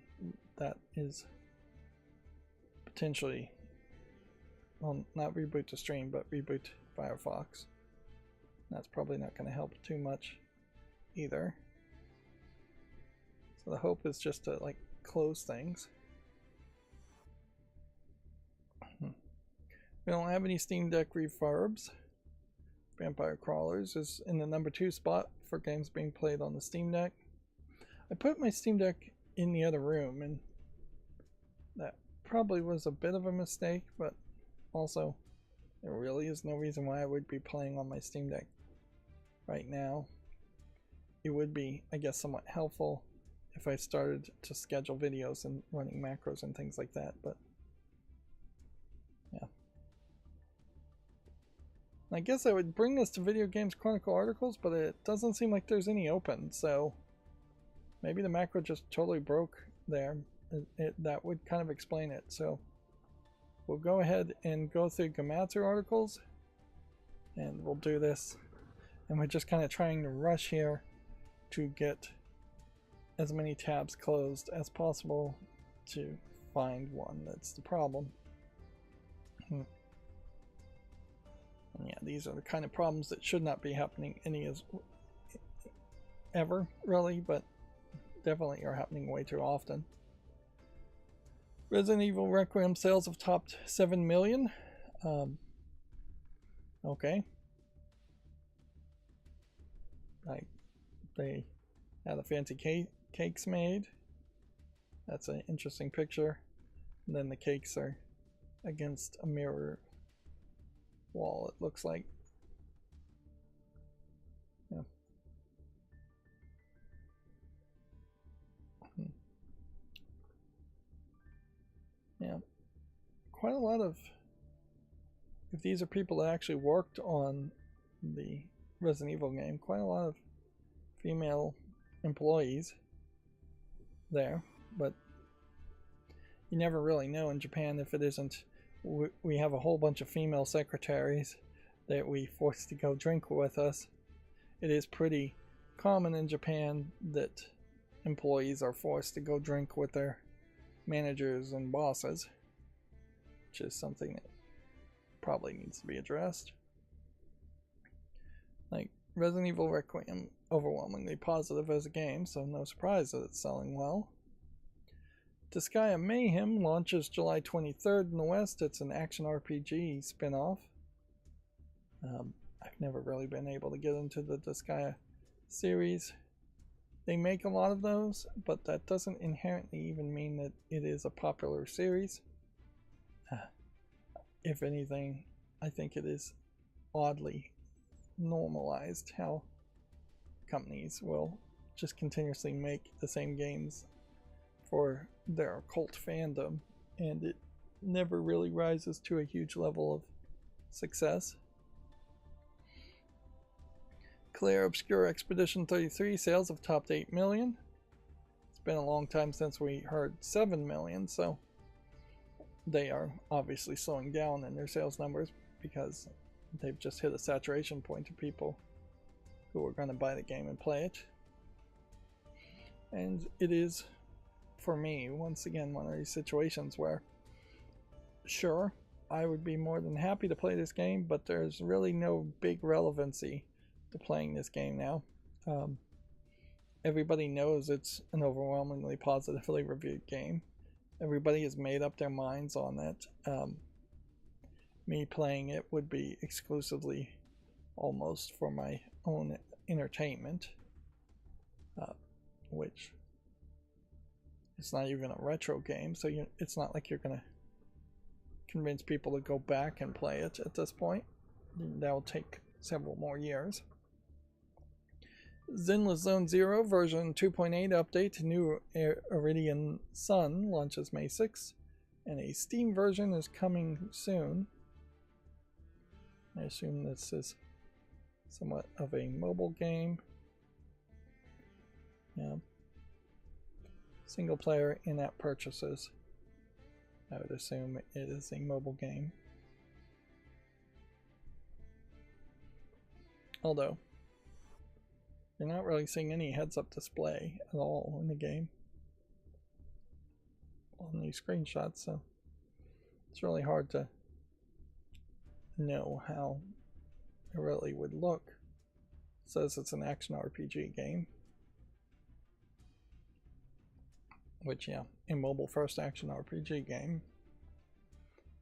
that is potentially, well, not reboot the stream, but reboot Firefox. That's probably not going to help too much either. So the hope is just to like close things. We don't have any Steam Deck refurbs. Vampire Crawlers is in the #2 spot for games being played on the Steam Deck. I put my Steam Deck in the other room, and that probably was a bit of a mistake, but also there really is no reason why I would be playing on my Steam Deck right now. It would be, I guess, somewhat helpful if I started to schedule videos and running macros and things like that, but yeah. I guess I would bring this to Video Games Chronicle articles, but it doesn't seem like there's any open, so maybe the macro just totally broke there. That would kind of explain it. So we'll go ahead and go through Gematsu articles, and we'll do this. And we're just kind of trying to rush here to get as many tabs closed as possible to find one that's the problem. And yeah, these are the kind of problems that should not be happening ever, really, but definitely are happening way too often. Resident Evil Requiem sales have topped 7 million. Okay. They had the fancy cakes made. That's an interesting picture. And then the cakes are against a mirror wall, it looks like. Yeah. quite a lot of, if these are people that actually worked on the Resident Evil game, quite a lot of female employees there, but you never really know in Japan if it isn't. We have a whole bunch of female secretaries that we force to go drink with us. It is pretty common in Japan that employees are forced to go drink with their managers and bosses, which is something that probably needs to be addressed. Like, Resident Evil Requiem, overwhelmingly positive as a game, so no surprise that it's selling well. Disgaea Mayhem launches July 23rd in the West. It's an action RPG spin-off. I've never really been able to get into the Disgaea series. They make a lot of those, but that doesn't inherently even mean that it is a popular series. If anything, I think it is oddly normalized how companies will just continuously make the same games for their cult fandom, and it never really rises to a huge level of success. Claire Obscure Expedition 33 sales have topped 8 million. It's been a long time since we heard 7 million, so they are obviously slowing down in their sales numbers because they've just hit a saturation point of people who are going to buy the game and play it. And it is, for me, once again, one of these situations where, sure, I would be more than happy to play this game, but there's really no big relevancy to playing this game now. Everybody knows it's an overwhelmingly positively reviewed game. Everybody has made up their minds on it. Me playing it would be exclusively almost for my own entertainment, which it's not even a retro game, so it's not like you're gonna convince people to go back and play it at this point. That'll take several more years. Zenless Zone Zero version 2.8 update to new Iridian Sun launches May 6th, and a Steam version is coming soon. I assume this is somewhat of a mobile game. Yeah. Single player in-app purchases. I would assume it is a mobile game. Although, you're not really seeing any heads-up display at all in the game on these screenshots, so it's really hard to know how it really would look. It says it's an action RPG game, which, yeah, a mobile-first action RPG game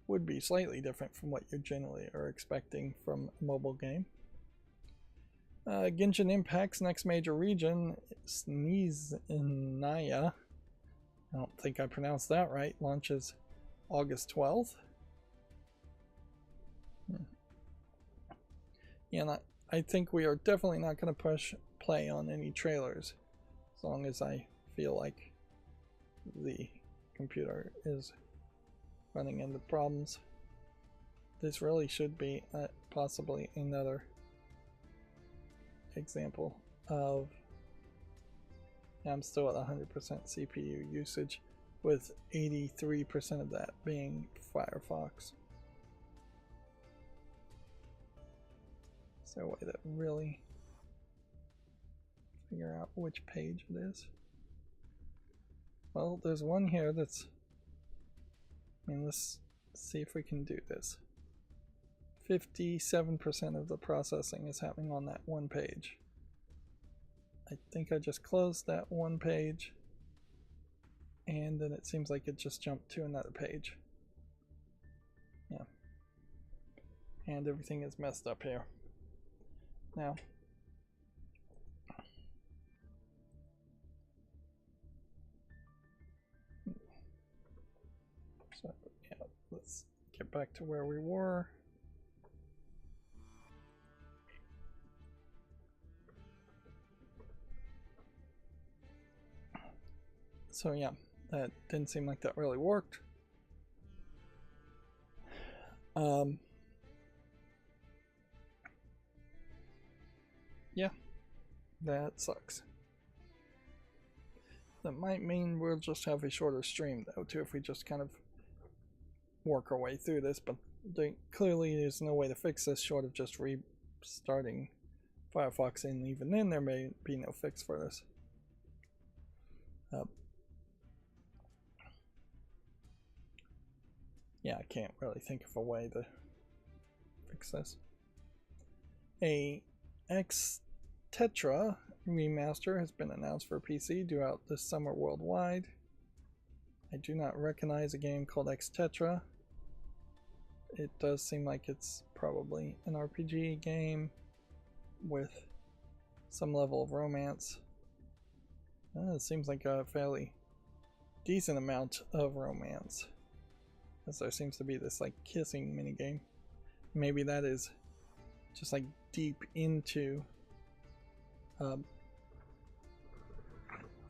would be slightly different from what you generally are expecting from a mobile game. Genshin Impact's next major region, Snezhnaya, I don't think I pronounced that right, launches August 12th. Yeah, and I think we are definitely not going to push play on any trailers as long as I feel like the computer is running into problems. This really should be possibly another example of, I'm still at 100% CPU usage with 83% of that being Firefox. Is there a way to really figure out which page it is? Well, there's one here that's, let's see if we can do this. 57% of the processing is happening on that one page. I think I just closed that one page, and then it seems like it just jumped to another page. Yeah. And everything is messed up here. Now, so yeah, let's get back to where we were. So yeah, that didn't seem like that really worked. Yeah, that sucks. That might mean we'll just have a shorter stream though too if we just kind of work our way through this, but clearly there's no way to fix this short of just restarting Firefox, and even then there may be no fix for this. Yeah, I can't really think of a way to fix this. A X Tetra remaster has been announced for PC due out this summer worldwide. I do not recognize a game called X Tetra. It does seem like it's probably an RPG game with some level of romance. It seems like a fairly decent amount of romance, as there seems to be this like kissing minigame. Maybe that is just like deep into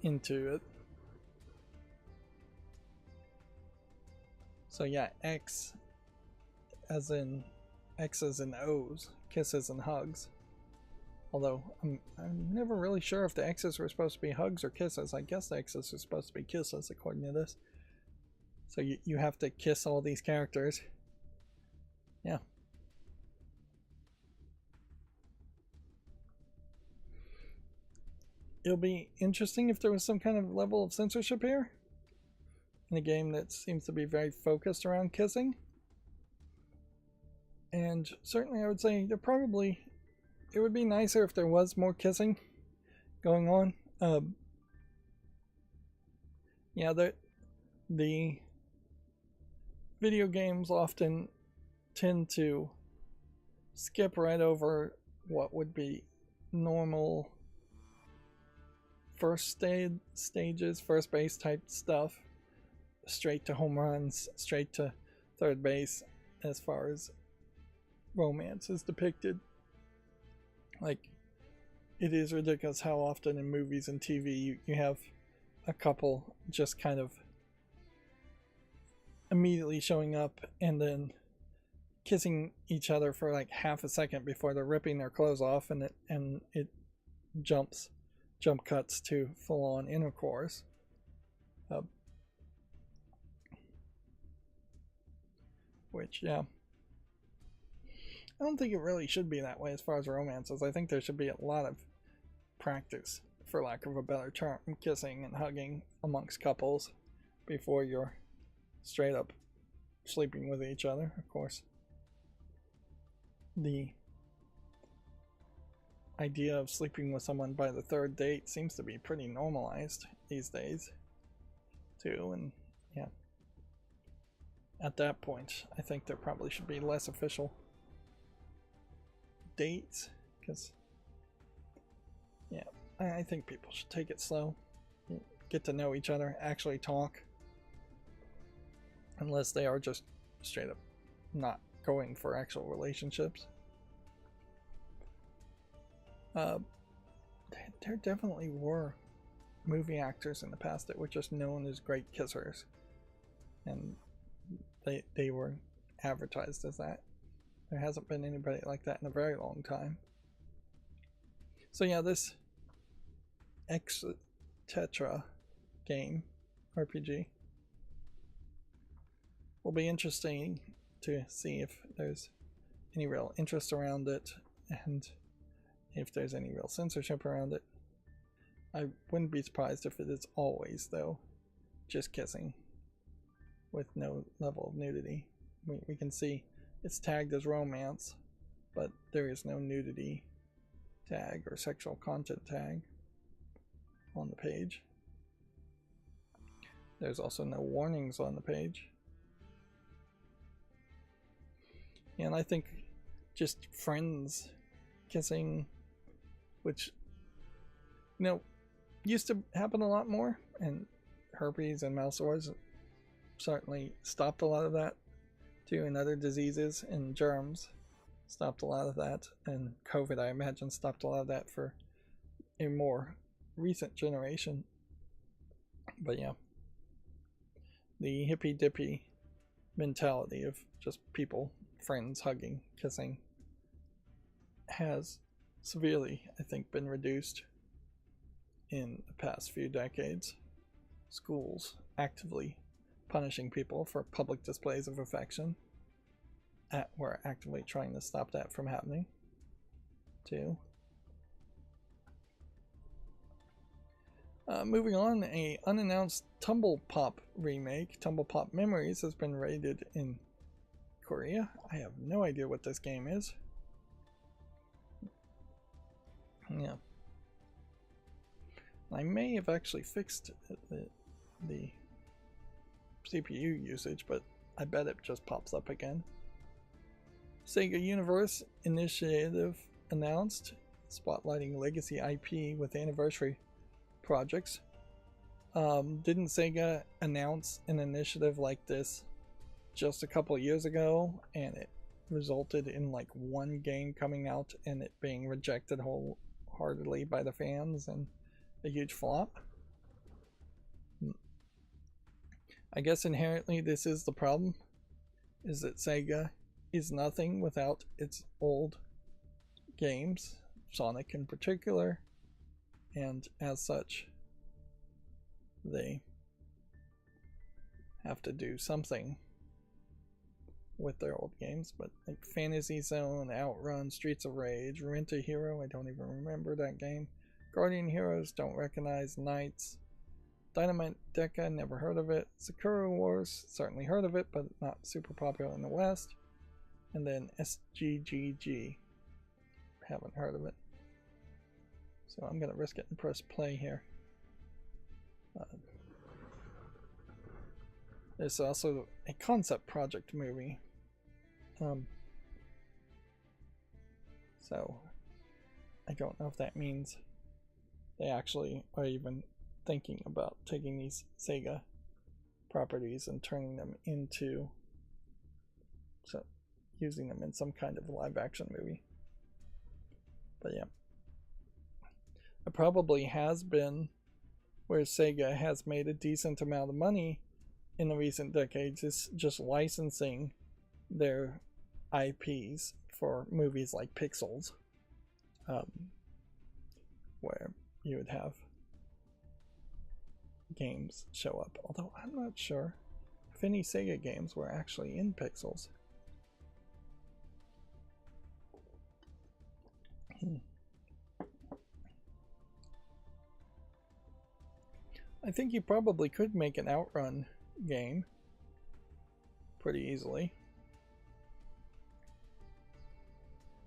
it. So yeah, X as in X's and O's, kisses and hugs. Although I'm never really sure if the X's were supposed to be hugs or kisses. I guess the X's are supposed to be kisses according to this. So you have to kiss all these characters. Yeah. It'll be interesting if there was some kind of level of censorship here in a game that seems to be very focused around kissing. And certainly I would say it would be nicer if there was more kissing going on. Yeah, the video games often tend to skip right over what would be normal first stages, first base type stuff, straight to home runs, straight to third base as far as romance is depicted. Like, it is ridiculous how often in movies and TV you have a couple just kind of immediately showing up and then kissing each other for like half a second before they're ripping their clothes off, and it jump cuts to full-on intercourse. Which, yeah, I don't think it really should be that way as far as romances. I think there should be a lot of practice, for lack of a better term, kissing and hugging amongst couples before you're straight up sleeping with each other. Of course, the idea of sleeping with someone by the third date seems to be pretty normalized these days too, and yeah, at that point I think there probably should be less official dates, because yeah, I think people should take it slow, get to know each other, actually talk, unless they are just straight up not going for actual relationships. There definitely were movie actors in the past that were just known as great kissers, and they were advertised as that. There hasn't been anybody like that in a very long time. So yeah, this X Tetra game, RPG, will be interesting to see if there's any real interest around it, and if there's any real censorship around it. I wouldn't be surprised if it is always, though, just kissing with no level of nudity. We can see it's tagged as romance, but there is no nudity tag or sexual content tag on the page. There's also no warnings on the page. And I think just friends kissing, which, you know, used to happen a lot more, and herpes and mouth sores certainly stopped a lot of that too, and other diseases and germs stopped a lot of that, and COVID, I imagine, stopped a lot of that for a more recent generation. But yeah, the hippy dippy mentality of just people friends hugging, kissing, has severely, I think, been reduced in the past few decades. Schools actively punishing people for public displays of affection. We're actively trying to stop that from happening, too. Moving on, a unannounced Tumble Pop remake, Tumble Pop Memories, has been rated in Korea. I have no idea what this game is. Yeah. I may have actually fixed the CPU usage, but I bet it just pops up again. Sega Universe Initiative announced, spotlighting legacy IP with anniversary projects. Didn't Sega announce an initiative like this just a couple years ago, and it resulted in like one game coming out and it being rejected wholeheartedly by the fans and a huge flop? I guess inherently this is the problem, is that Sega is nothing without its old games, Sonic in particular, and as such they have to do something with their old games. But like Fantasy Zone, Outrun, Streets of Rage, Rent a Hero, I don't even remember that game, Guardian Heroes, don't recognize, Knights, Dynamite Deca, never heard of it, Sakura Wars, certainly heard of it but not super popular in the West, and then SGGG, haven't heard of it. So I'm gonna risk it and press play here. There's also a concept project movie. So I don't know if that means they actually are even thinking about taking these Sega properties and turning them into, so using them in some kind of live action movie. But yeah, it probably has been where Sega has made a decent amount of money in the recent decades, is just licensing their IPs for movies like Pixels, where you would have games show up, although I'm not sure if any Sega games were actually in Pixels. I think you probably could make an Outrun game pretty easily.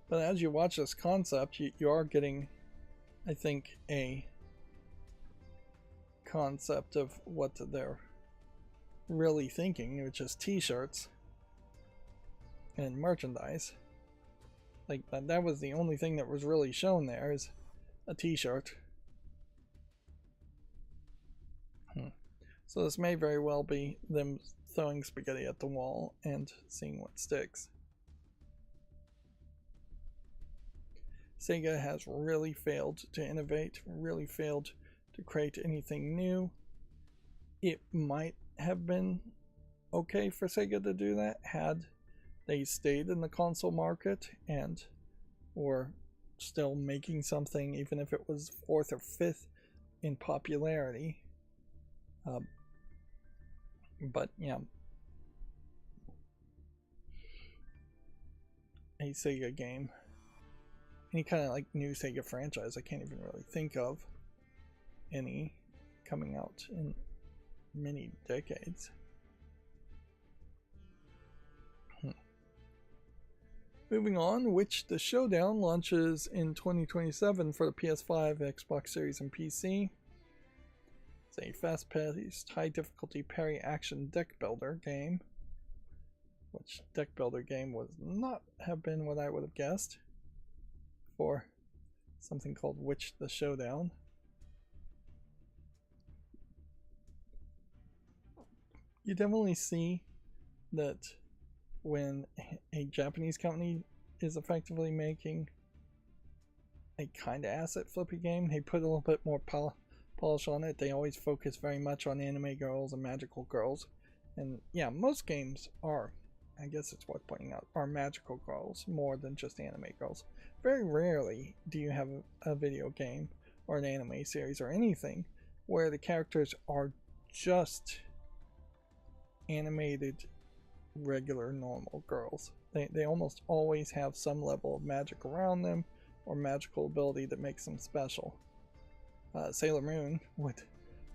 But as you watch this concept, you are getting, I think, a concept of what they're really thinking, which is t-shirts and merchandise. Like that was the only thing that was really shown there, is a t-shirt. So this may very well be them throwing spaghetti at the wall and seeing what sticks. Sega has really failed to innovate, really failed to create anything new. It might have been okay for Sega to do that had they stayed in the console market and were still making something, even if it was 4th or 5th in popularity. But yeah, a Sega game, any kind of like new Sega franchise, I can't even really think of any coming out in many decades. Moving on, Which the Showdown launches in 2027 for the PS5, Xbox Series, and PC. It's a fast-paced, high-difficulty parry action deck builder game, which deck builder game would not have been what I would have guessed for something called Which the Showdown. You definitely see that when a Japanese company is effectively making a kind of asset flippy game, they put a little bit more polish on it. They always focus very much on anime girls and magical girls, and yeah, most games are I guess it's worth pointing out, are magical girls more than just anime girls. Very rarely do you have a video game or an anime series or anything where the characters are just animated, regular, normal girls. They almost always have some level of magic around them or magical ability that makes them special. Sailor Moon would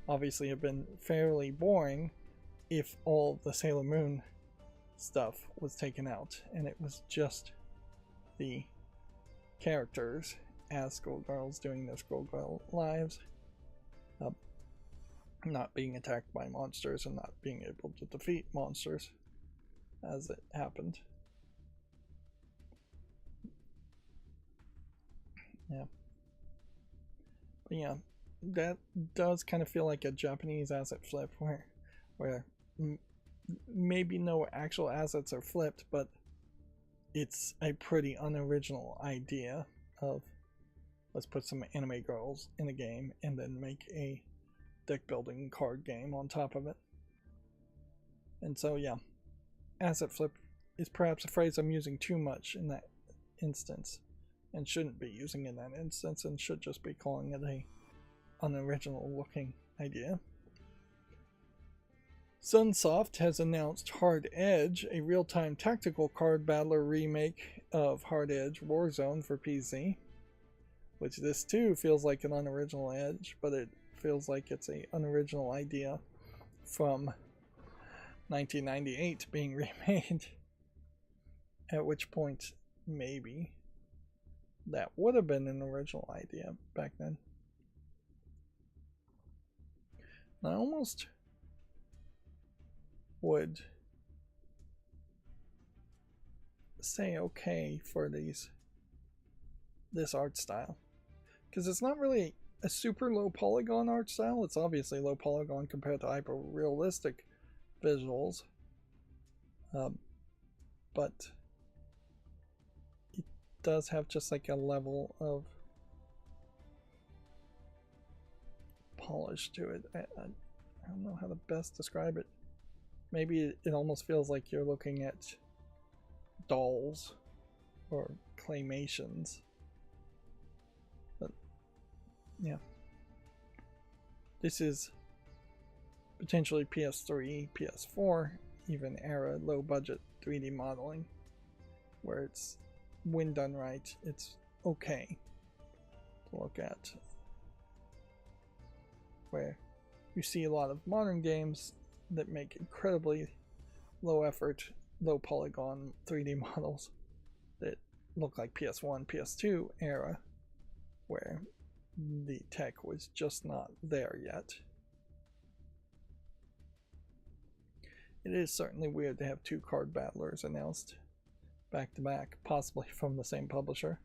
obviously have been fairly boring if all the Sailor Moon stuff was taken out and it was just the characters as schoolgirls doing their schoolgirl lives, not being attacked by monsters and not being able to defeat monsters as it happened. Yeah. But yeah, that does kind of feel like a Japanese asset flip where maybe no actual assets are flipped, but it's a pretty unoriginal idea of let's put some anime girls in a game and then make a deck building card game on top of it. And so yeah, asset flip is perhaps a phrase I'm using too much in that instance and shouldn't be using in that instance and should just be calling it a unoriginal looking idea. Sunsoft has announced Hard Edge, a real-time tactical card battler remake of Hard Edge Warzone for PC, which this too feels like an unoriginal edge, but it feels like it's an unoriginal idea from 1998 being remade, at which point maybe that would have been an original idea back then. I almost would say okay for this art style, because it's not really a super low polygon art style. It's obviously low polygon compared to hyper realistic visuals, but it does have just like a level of polish to it. I don't know how to best describe it. Maybe it almost feels like you're looking at dolls or claymations. But yeah, this is potentially PS3, PS4, even era low budget 3D modeling, where it's, when done right, it's okay to look at. Where you see a lot of modern games that make incredibly low effort, low polygon 3D models that look like PS1, PS2 era, where the tech was just not there yet. It is certainly weird to have two card battlers announced back to back, possibly from the same publisher.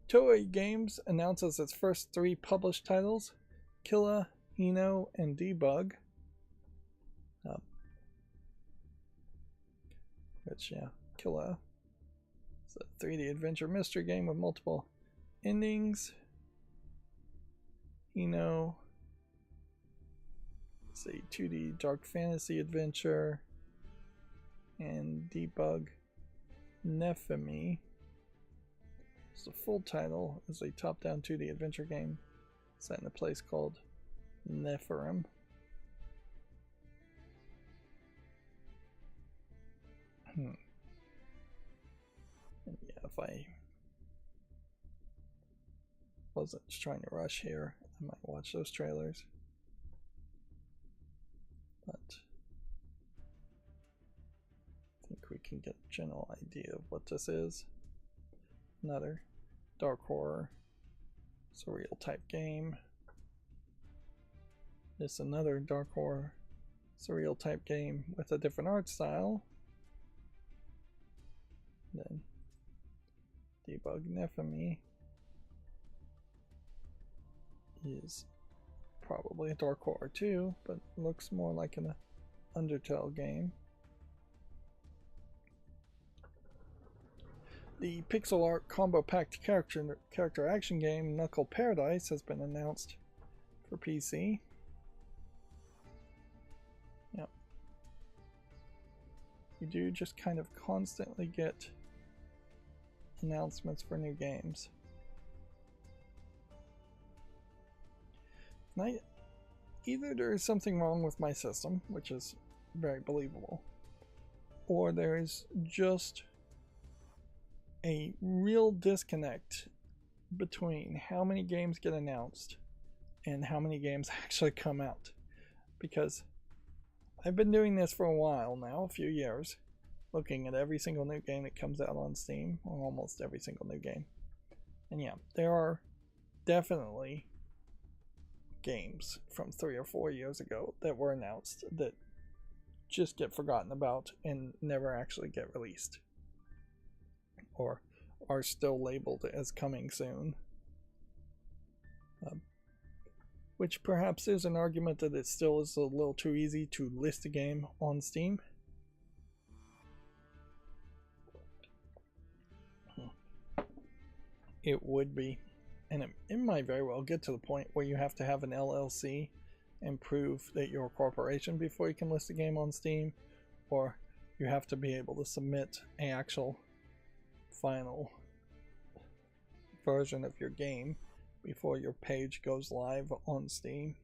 Toei Games announces its first 3 published titles, Killa, Ino, and Debug. Which, yeah, Killa. It's a 3D adventure mystery game with multiple endings. Ino. It's a 2D dark fantasy adventure. And Debug, Nephemi. The full title is a top-down 2D adventure game set in a place called Nephirim. And yeah, if I wasn't just trying to rush here, I might watch those trailers. But I think we can get a general idea of what this is. Another dark horror, surreal type game. This another dark horror, surreal type game with a different art style. Then Debug Nephemi is probably a dark horror too, but looks more like an Undertale game. The pixel art combo packed character action game Knuckle Paradise has been announced for PC. Yep. you do just kind of constantly get announcements for new games. And either there is something wrong with my system, which is very believable, or there is just a real disconnect between how many games get announced and how many games actually come out. Because I've been doing this for a while now, a few years, looking at every single new game that comes out on Steam, or almost every single new game. And yeah, there are definitely games from 3 or 4 years ago that were announced that just get forgotten about and never actually get released, or are still labeled as coming soon. Which perhaps is an argument that it still is a little too easy to list a game on Steam. It would be, and it might very well get to the point where you have to have an LLC and prove that you're a corporation before you can list a game on Steam, or you have to be able to submit an actual final version of your game before your page goes live on Steam.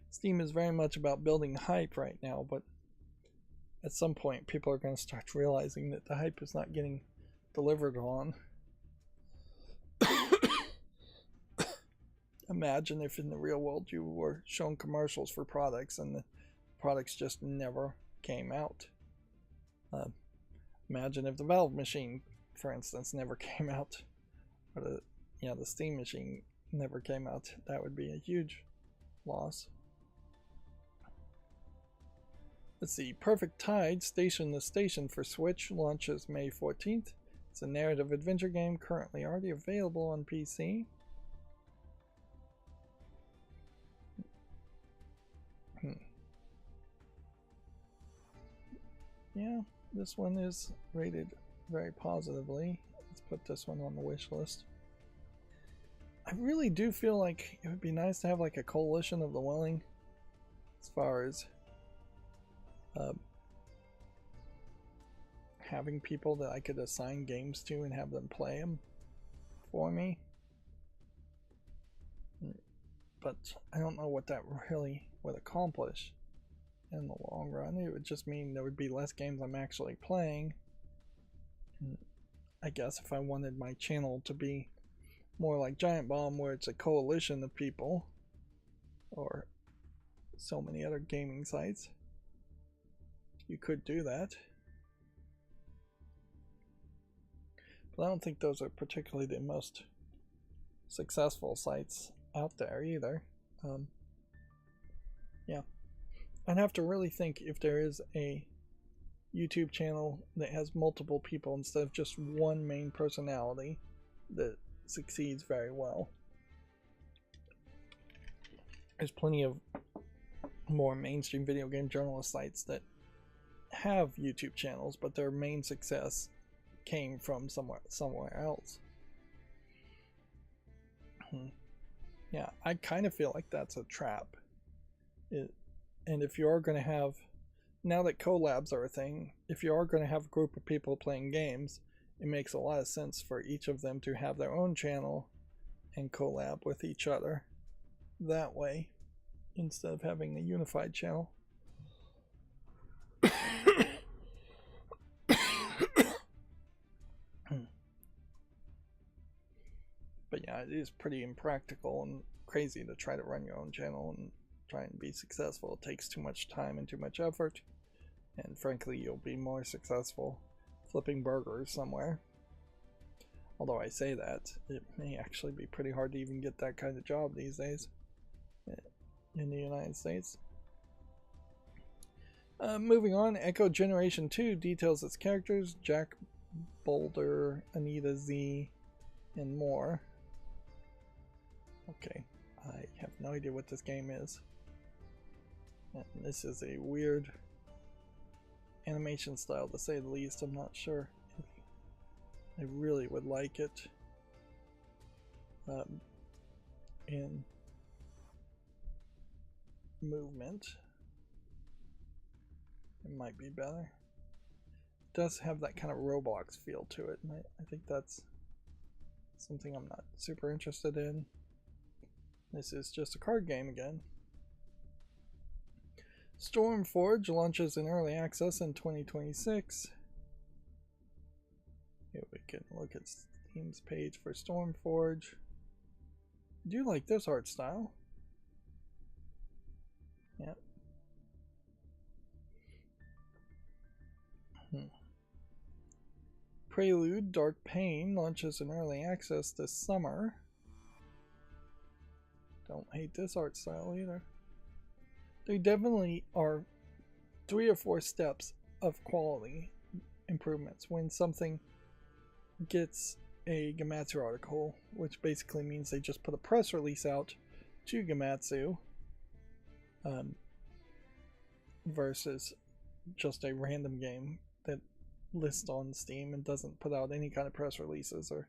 Steam is very much about building hype right now, but at some point people are going to start realizing that the hype is not getting delivered on. Imagine if in the real world you were shown commercials for products and the products just never came out. Imagine if the Valve machine, for instance, never came out, or the Steam machine never came out. That would be a huge loss. Let's see. Perfect Tide: Station to Station for Switch launches May 14th. It's a narrative adventure game currently already available on PC. Yeah, this one is rated very positively. Let's put this one on the wish list. I really do feel like it would be nice to have like a coalition of the willing as far as having people that I could assign games to and have them play them for me. But I don't know what that really would accomplish in the long run. It would just mean there would be less games I'm actually playing. And I guess if I wanted my channel to be more like Giant Bomb, where it's a coalition of people, or so many other gaming sites, you could do that. But I don't think those are particularly the most successful sites out there either. Yeah, I'd have to really think if there is a YouTube channel that has multiple people instead of just one main personality that succeeds very well. There's plenty of more mainstream video game journalist sites that have YouTube channels, but their main success came from somewhere else. Yeah, I kind of feel like that's a trap. And if you are going to have, now that collabs are a thing, if you are going to have a group of people playing games, it makes a lot of sense for each of them to have their own channel and collab with each other that way, instead of having a unified channel. But yeah, it is pretty impractical and crazy to try to run your own channel and try and be successful. It takes too much time and too much effort, and frankly you'll be more successful flipping burgers somewhere. Although I say that, it may actually be pretty hard to even get that kind of job these days in the United States. Moving on, Echo Generation 2 details its characters: Jack, Boulder, Anita Z, and more. Okay, I have no idea what this game is. And this is a weird animation style, to say the least. I'm not sure if I really would like it in movement. It might be better. It does have that kind of Roblox feel to it, and I think that's something I'm not super interested in. This is just a card game again. Stormforge launches in early access in 2026. Here we can look at Steam's page for Stormforge. I do like this art style. Yeah. Prelude Dark Pain launches in early access this summer. Don't hate this art style either. There definitely are 3 or 4 steps of quality improvements when something gets a Gematsu article, which basically means they just put a press release out to Gematsu versus just a random game that lists on Steam and doesn't put out any kind of press releases or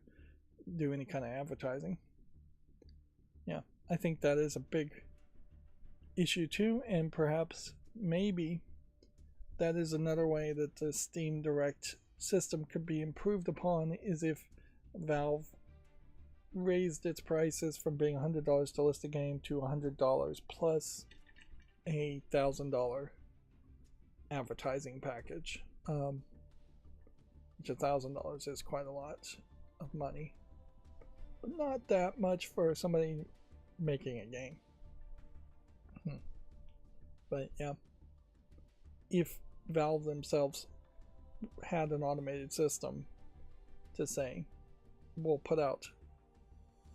do any kind of advertising. Yeah, I think that is a big issue too, and perhaps maybe that is another way that the Steam Direct system could be improved upon, is if Valve raised its prices from being $100 to list a game to $100 plus a $1,000 advertising package, which $1,000 is quite a lot of money, but not that much for somebody making a game. But yeah, if Valve themselves had an automated system to say, we'll put out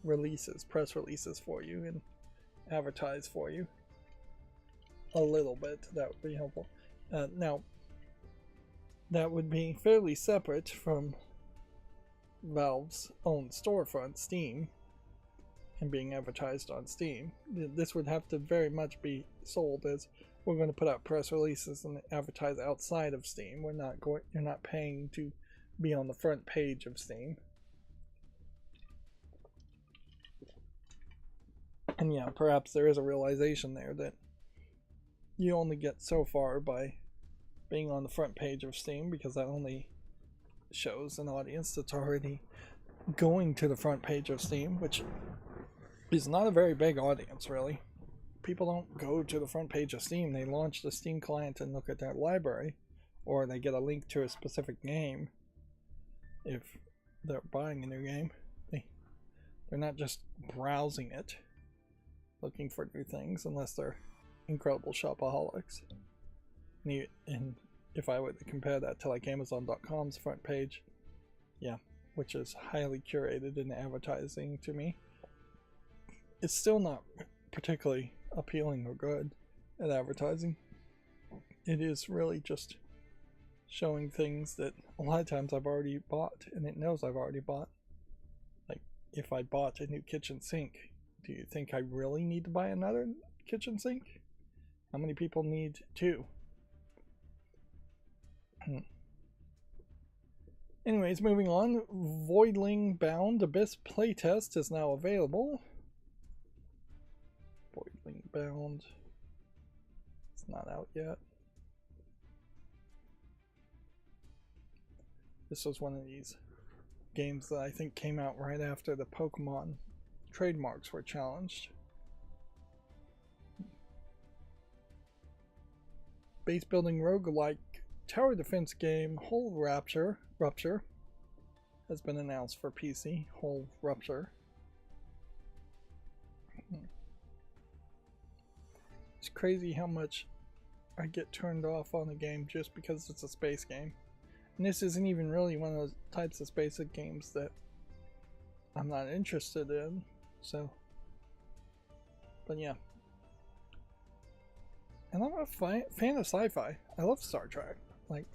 releases, press releases for you and advertise for you a little bit, that would be helpful. Now, that would be fairly separate from Valve's own storefront, Steam, and being advertised on Steam. This would have to very much be sold as, we're going to put out press releases and advertise outside of Steam. You're not paying to be on the front page of Steam. And yeah, perhaps there is a realization there that you only get so far by being on the front page of Steam, because that only shows an audience that's already going to the front page of Steam, which is not a very big audience, really. People don't go to the front page of Steam. They launch the Steam client and look at their library, or they get a link to a specific game if they're buying a new game. They're not just browsing it looking for new things, unless they're incredible shopaholics. And if I were to compare that to like Amazon.com's front page, yeah, which is highly curated in advertising to me, it's still not particularly appealing or good at advertising. It is really just showing things that a lot of times I've already bought, and it knows I've already bought. Like, if I bought a new kitchen sink, do you think I really need to buy another kitchen sink? How many people need 2? Anyways, moving on. Voidling Bound Abyss playtest is now available. Voidling Bound. It's not out yet. This was one of these games that I think came out right after the Pokemon trademarks were challenged. Base building roguelike tower defense game Hull Rupture has been announced for PC. Hull Rupture. It's crazy how much I get turned off on a game just because it's a space game. And this isn't even really one of those types of space games that I'm not interested in. So, but yeah. And I'm a fan of sci-fi. I love Star Trek. Like,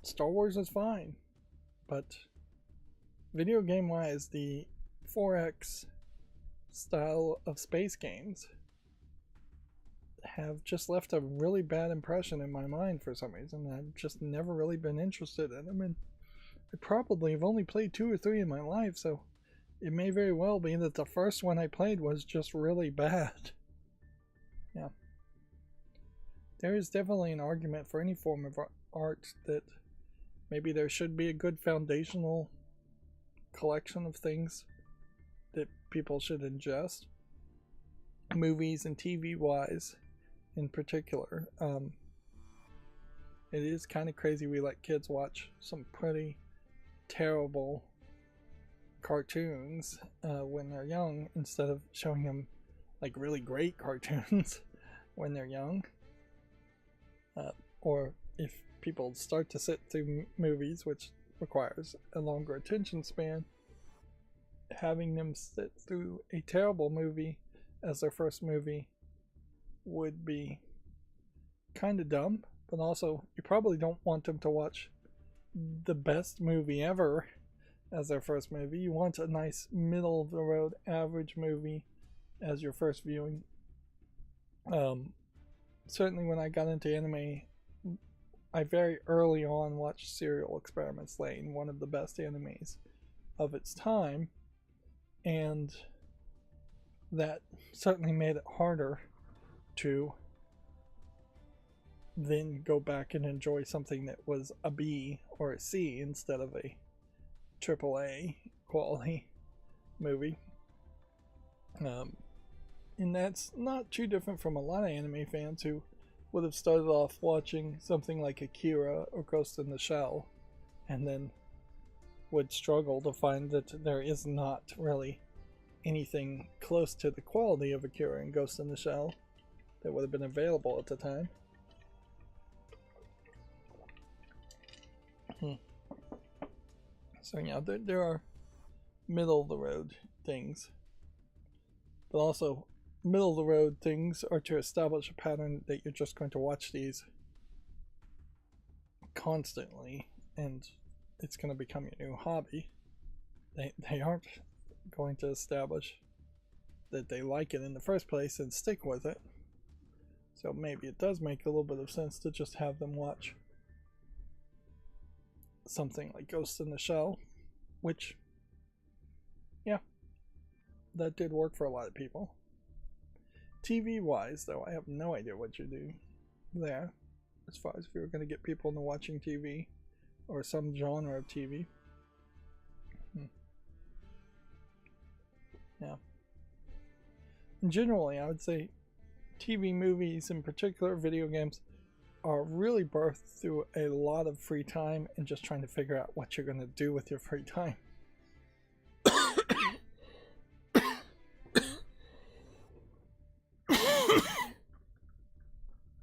Star Wars is fine, but video game wise, the 4X style of space games have just left a really bad impression in my mind for some reason. I've just never really been interested in them, and I probably have only played 2 or 3 in my life, so it may very well be that the first one I played was just really bad. Yeah. there is definitely an argument for any form of art that maybe there should be a good foundational collection of things that people should ingest, movies and TV wise in particular. It is kind of crazy we let kids watch some pretty terrible cartoons when they're young instead of showing them like really great cartoons when they're young. Or if people start to sit through movies, which requires a longer attention span, having them sit through a terrible movie as their first movie would be kind of dumb. But also, you probably don't want them to watch the best movie ever as their first movie. You want a nice middle of the road average movie as your first viewing. Certainly when I got into anime, I very early on watched Serial Experiments Lain, one of the best animes of its time, and that certainly made it harder to then go back and enjoy something that was a B or a C instead of a AAA quality movie. And that's not too different from a lot of anime fans who would have started off watching something like Akira or Ghost in the Shell and then would struggle to find that there is not really anything close to the quality of Akira and Ghost in the Shell that would have been available at the time. So yeah, there are middle of the road things, but also middle of the road things are to establish a pattern that you're just going to watch these constantly and it's going to become your new hobby. They aren't going to establish that they like it in the first place and stick with it. So maybe it does make a little bit of sense to just have them watch something like Ghost in the Shell, which, yeah, that did work for a lot of people. TV wise, though, I have no idea what you do there as far as if you're going to get people into watching TV or some genre of TV. Yeah. And generally, I would say TV, movies, in particular, video games, are really birthed through a lot of free time and just trying to figure out what you're going to do with your free time.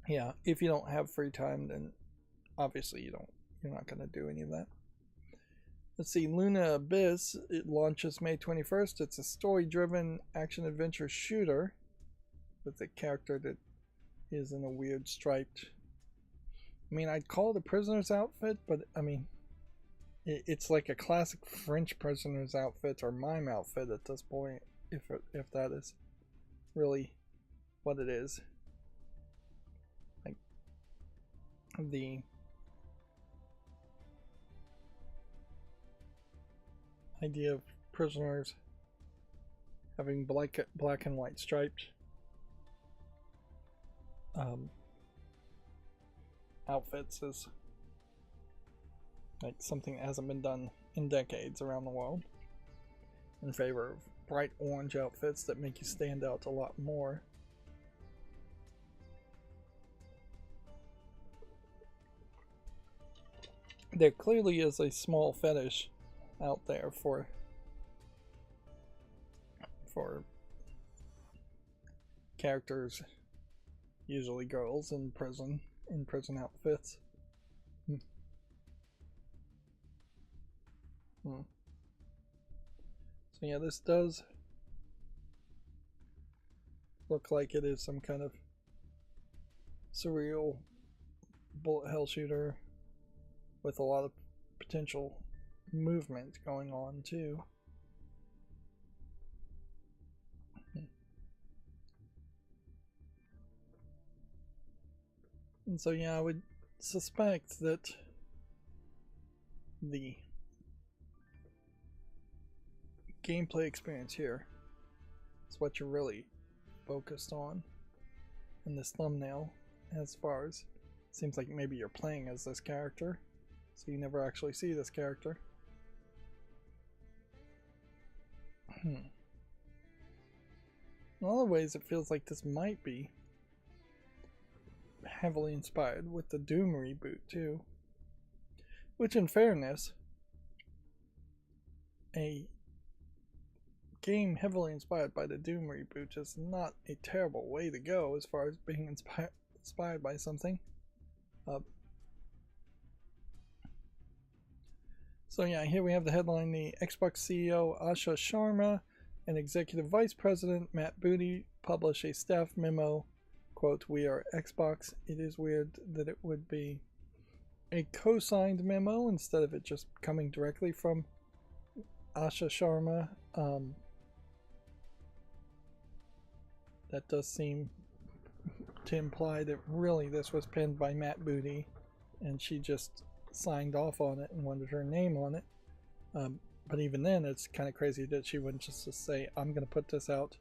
Yeah, if you don't have free time, then obviously you're not going to do any of that. Let's see, Luna Abyss, it launches May 21st. It's a story-driven action-adventure shooter with a character that is in a weird striped... I mean, I'd call it a prisoner's outfit, but I mean, it's like a classic French prisoner's outfit or mime outfit at this point, if that is really what it is. Like the idea of prisoners having black and white striped outfits is like something that hasn't been done in decades around the world, in favor of bright orange outfits that make you stand out a lot more. There clearly is a small fetish out there for characters, usually girls, in prison outfits. So yeah, this does look like it is some kind of surreal bullet hell shooter with a lot of potential movement going on too. And so yeah, I would suspect that the gameplay experience here is what you're really focused on in this thumbnail, as far as seems like maybe you're playing as this character, so you never actually see this character. In a lot of ways it feels like this might be heavily inspired with the Doom reboot too, which in fairness, a game heavily inspired by the Doom reboot is not a terrible way to go as far as being inspired by something. So yeah, here we have the headline: the Xbox CEO Asha Sharma and Executive Vice President Matt Booty publish a staff memo, quote, "We are Xbox." It is weird that it would be a co-signed memo instead of it just coming directly from Asha Sharma. That does seem to imply that really this was penned by Matt Booty and she just signed off on it and wanted her name on it. But even then, it's kind of crazy that she wouldn't just say, I'm going to put this out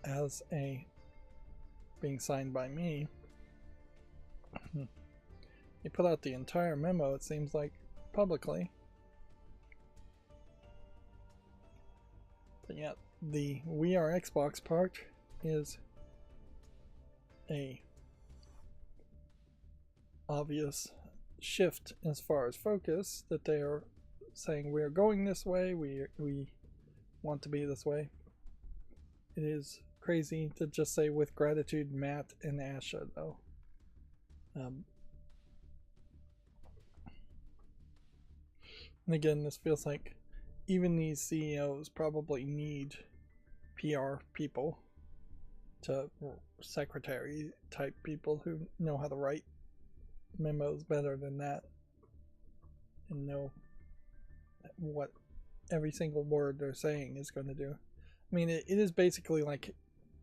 as a being signed by me. They put out the entire memo, it seems like, publicly. But yeah, the We Are Xbox part is a obvious shift as far as focus, that they are saying we're going this way, we want to be this way. It is crazy to just say with gratitude Matt and Asha though. And again, this feels like even these CEOs probably need PR people, to secretary type people who know how to write memos better than that and know what every single word they're saying is going to do. I mean, it is basically like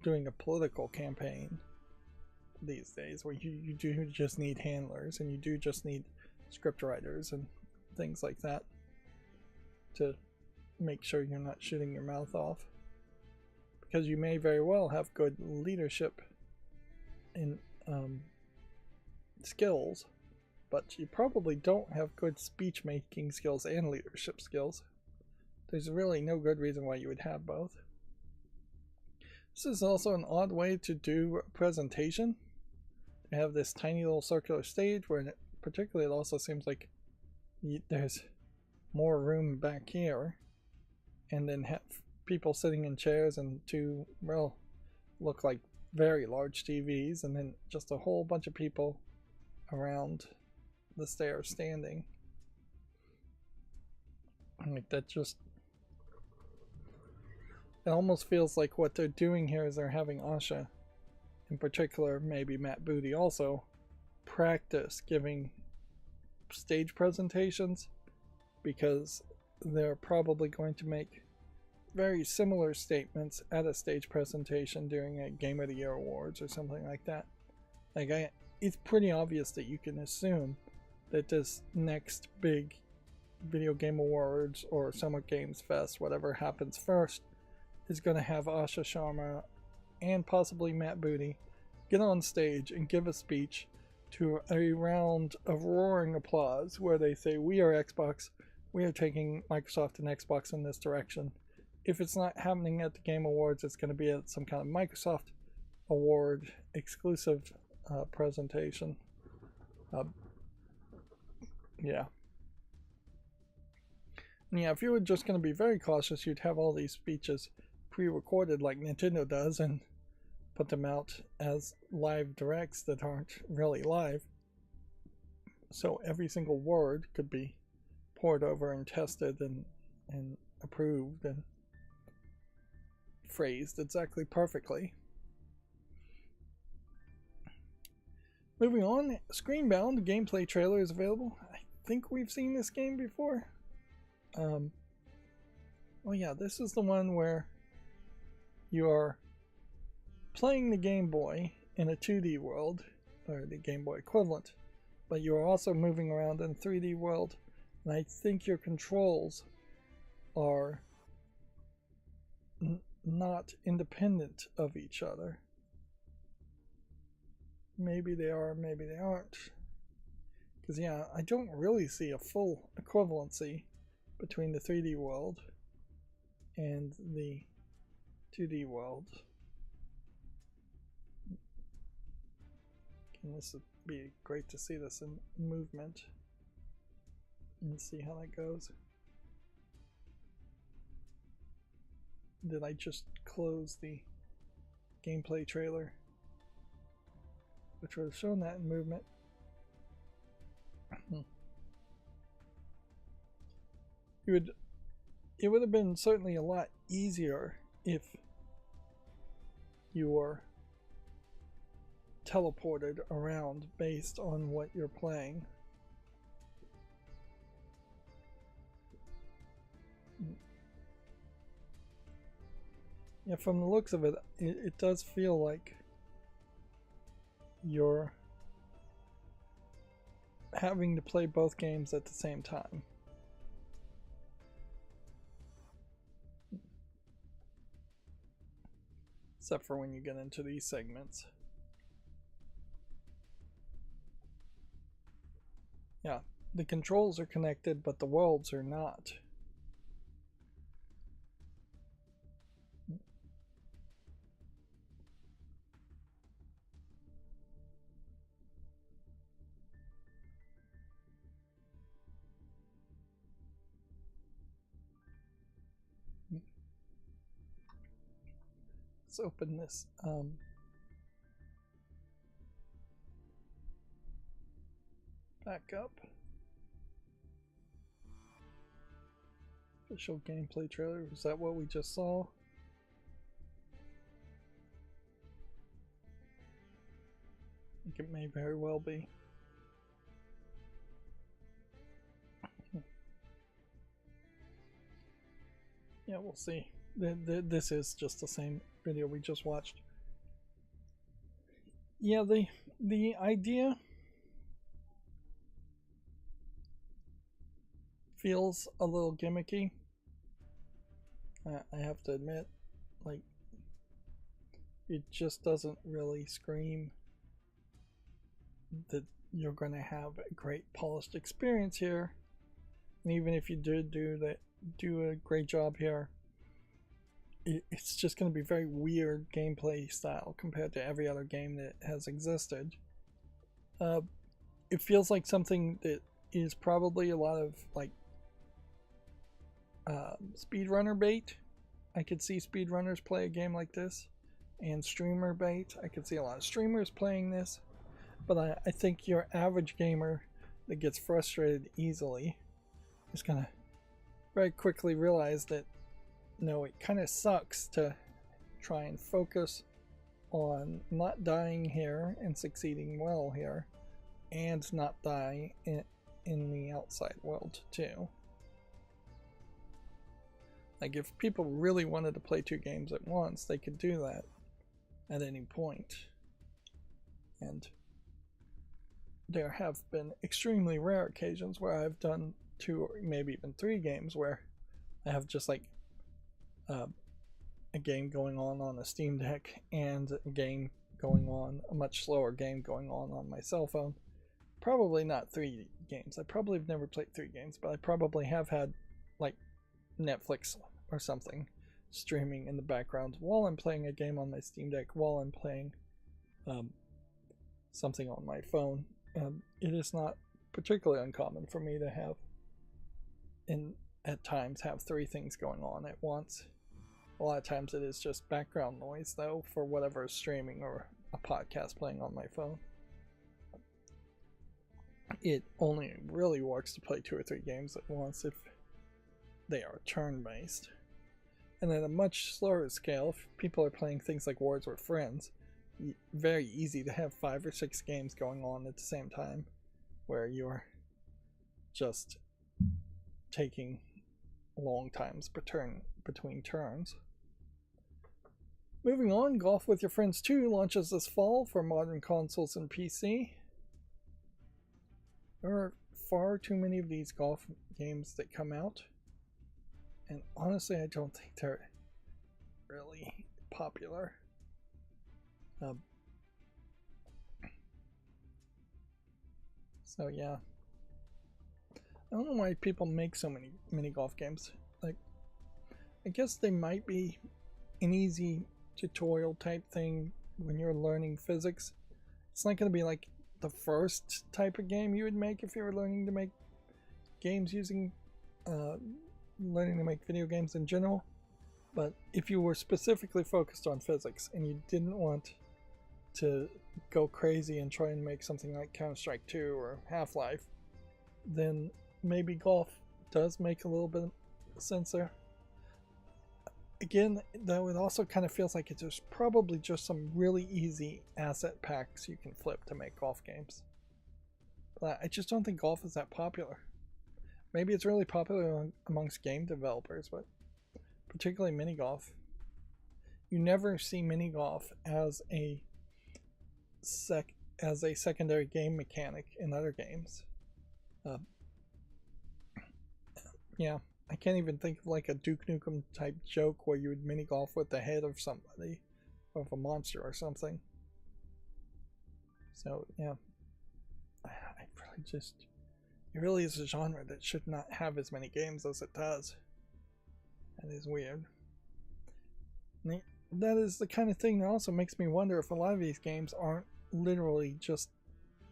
doing a political campaign these days, where you do just need handlers and you do just need script writers and things like that to make sure you're not shooting your mouth off, because you may very well have good leadership in skills, but you probably don't have good speech making skills and leadership skills. There's really no good reason why you would have both. This is also an odd way to do a presentation. They have this tiny little circular stage where particularly it also seems like there's more room back here, and then have people sitting in chairs and two, well, look like very large TVs, and then just a whole bunch of people around the stairs standing. Like that just, it almost feels like what they're doing here is they're having Asha, in particular, maybe Matt Booty also, practice giving stage presentations, because they're probably going to make very similar statements at a stage presentation during a Game of the Year Awards or something like that. Like it's pretty obvious that you can assume that this next big Video Game Awards or Summer Games Fest, whatever happens first, is going to have Asha Sharma and possibly Matt Booty get on stage and give a speech to a round of roaring applause where they say, "We are Xbox, we are taking Microsoft and Xbox in this direction." If it's not happening at the Game Awards, it's going to be at some kind of Microsoft Award exclusive presentation. Yeah. And yeah, if you were just going to be very cautious, you'd have all these speeches pre-recorded like Nintendo does and put them out as live directs that aren't really live. So every single word could be poured over and tested and approved and phrased exactly perfectly. Moving on, Screenbound gameplay trailer is available. I think we've seen this game before. Oh yeah, this is the one where you are playing the Game Boy in a 2D world, or the Game Boy equivalent, but you are also moving around in a 3D world, and I think your controls are not independent of each other. maybe they are, maybe they aren't. Because, yeah, I don't really see a full equivalency between the 3D world and the 2D world. And this would be great to see this in movement and see how that goes. Did I just close the gameplay trailer, which would have shown that in movement? It would have been certainly a lot easier if you were teleported around based on what you're playing. Yeah, from the looks of it, it does feel like you're having to play both games at the same time. Except for when you get into these segments. Yeah, the controls are connected, but the worlds are not. Let's open this back up. Official gameplay trailer. Was that what we just saw? I think it may very well be. Yeah, we'll see. This is just the same video we just watched. Yeah, the idea feels a little gimmicky. I have to admit, like, it just doesn't really scream that you're going to have a great polished experience here. And even if you did do a great job here, it's just going to be very weird gameplay style compared to every other game that has existed. It feels like something that is probably a lot of like speedrunner bait. I could see speedrunners play a game like this, and streamer bait. I could see a lot of streamers playing this, but I think your average gamer that gets frustrated easily is gonna very quickly realize that no, it kind of sucks to try and focus on not dying here and succeeding well here, and not die in the outside world too. Like, if people really wanted to play two games at once, they could do that at any point. And there have been extremely rare occasions where I've done 2 or maybe even 3 games where I have just like a game going on a Steam Deck and a game going on, a much slower game going on my cell phone. Probably not 3 games. I probably have never played 3 games, but I probably have had like Netflix or something streaming in the background while I'm playing a game on my Steam Deck, while I'm playing something on my phone. It is not particularly uncommon for me to have, at times, have 3 things going on at once. A lot of times it is just background noise, though, for whatever is streaming or a podcast playing on my phone. It only really works to play 2 or 3 games at once if they are turn-based. And at a much slower scale, if people are playing things like Wars with Friends, very easy to have 5 or 6 games going on at the same time, where you're just taking long times between turns. Moving on, Golf with Your Friends 2 launches this fall for modern consoles and PC. There are far too many of these golf games that come out, and honestly I don't think they're really popular. So yeah, I don't know why people make so many mini golf games. Like, I guess they might be an easy tutorial type thing when you're learning physics. It's not going to be like the first type of game you would make if you were learning to make games using learning to make video games in general. But if you were specifically focused on physics and you didn't want to go crazy and try and make something like Counter-Strike 2 or Half-Life, then maybe golf does make a little bit of sense there. Again, though, it also kind of feels like there's probably just some really easy asset packs you can flip to make golf games. But I just don't think golf is that popular. Maybe it's really popular amongst game developers, but particularly mini golf. You never see mini golf as a secondary game mechanic in other games. Yeah, I can't even think of like a Duke Nukem type joke where you would mini golf with the head of somebody, of a monster or something. So yeah, it really is a genre that should not have as many games as it does. That is weird. That is the kind of thing that also makes me wonder if a lot of these games aren't literally just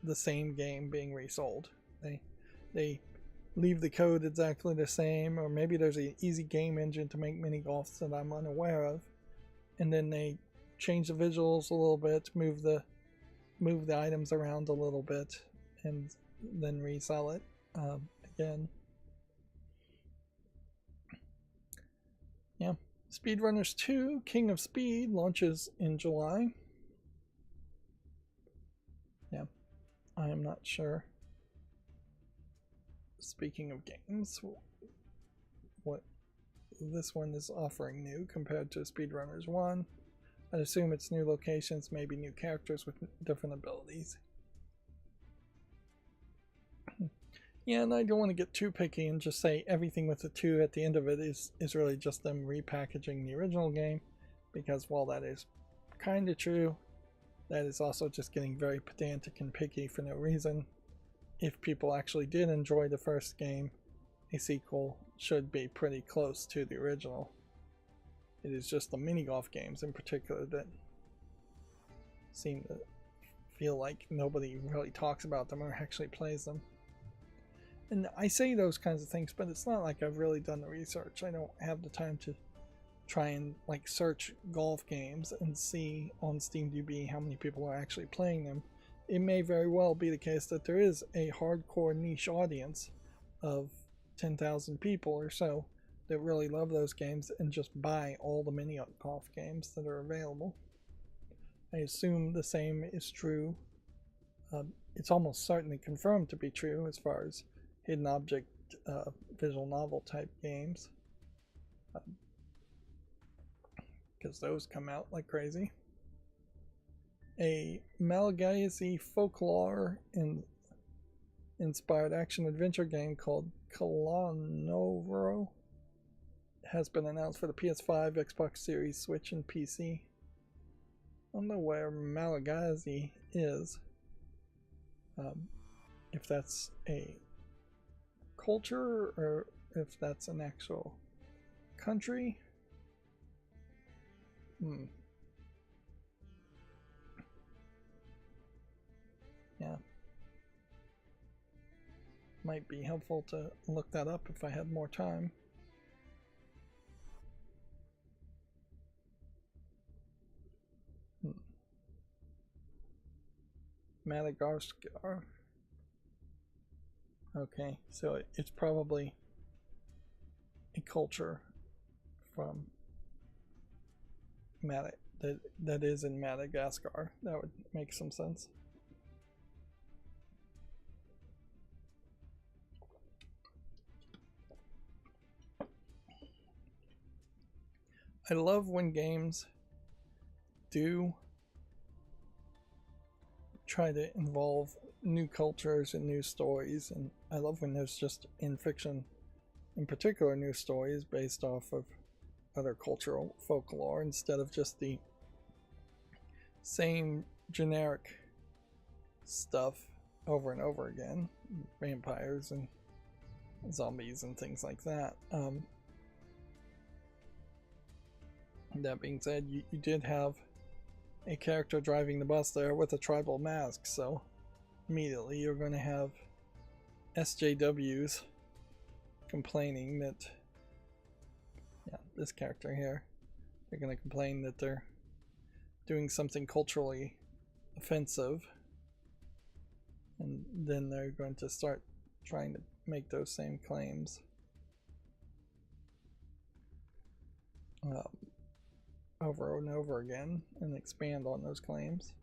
the same game being resold. They leave the code exactly the same, or maybe there's an easy game engine to make mini golfs that I'm unaware of, and then they change the visuals a little bit, move the items around a little bit, and then resell it again. Yeah. Speedrunners 2 King of Speed launches in July. Yeah, I am not sure. Speaking of games, what this one is offering new compared to Speedrunners 1. I'd assume it's new locations, maybe new characters with different abilities. Yeah, and I don't want to get too picky and just say everything with the 2 at the end of it is really just them repackaging the original game, because while that is kind of true, that is also just getting very pedantic and picky for no reason. If people actually did enjoy the first game, a sequel should be pretty close to the original. It is just the mini golf games in particular that seem to feel like nobody really talks about them or actually plays them. And I say those kinds of things, but it's not like I've really done the research. I don't have the time to try and like search golf games and see on SteamDB how many people are actually playing them. It may very well be the case that there is a hardcore niche audience of 10,000 people or so that really love those games and just buy all the mini golf games that are available. I assume the same is true. It's almost certainly confirmed to be true as far as hidden object visual novel type games, because those come out like crazy. A Malagasy folklore inspired action adventure game called Kalanovro has been announced for the PS5, Xbox Series, Switch, and PC. I don't know where Malagasy is. If that's a culture or if that's an actual country. Yeah. Might be helpful to look that up if I had more time. Madagascar. Okay, so it's probably a culture from that is in Madagascar. That would make some sense. I love when games do try to involve new cultures and new stories, and I love when there's just in fiction in particular new stories based off of other cultural folklore instead of just the same generic stuff over and over again. Vampires and zombies and things like that. That being said, you did have a character driving the bus there with a tribal mask, so immediately you're going to have SJWs complaining that, yeah, this character here, they're going to complain that they're doing something culturally offensive, and then they're going to start trying to make those same claims over and over again and expand on those claims.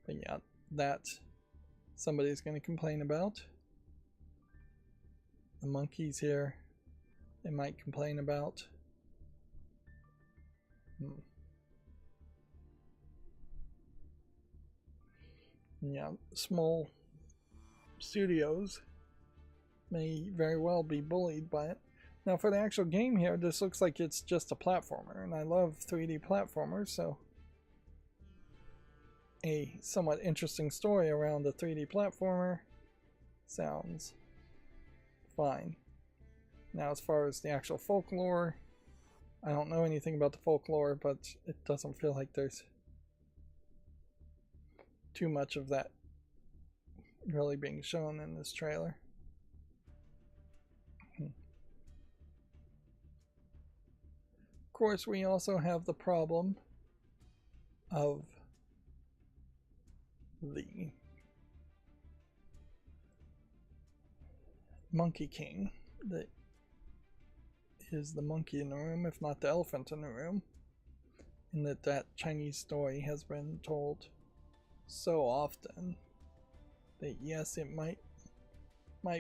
But yeah, that somebody's going to complain about. The monkeys here, they might complain about. Yeah, small studios may very well be bullied by it. Now for the actual game here, this looks like it's just a platformer, and I love 3D platformers, so a somewhat interesting story around a 3D platformer sounds fine. Now as far as the actual folklore, I don't know anything about the folklore, but it doesn't feel like there's too much of that really being shown in this trailer. Of course, we also have the problem of the Monkey King that is the monkey in the room, if not the elephant in the room, and that Chinese story has been told so often that yes, it might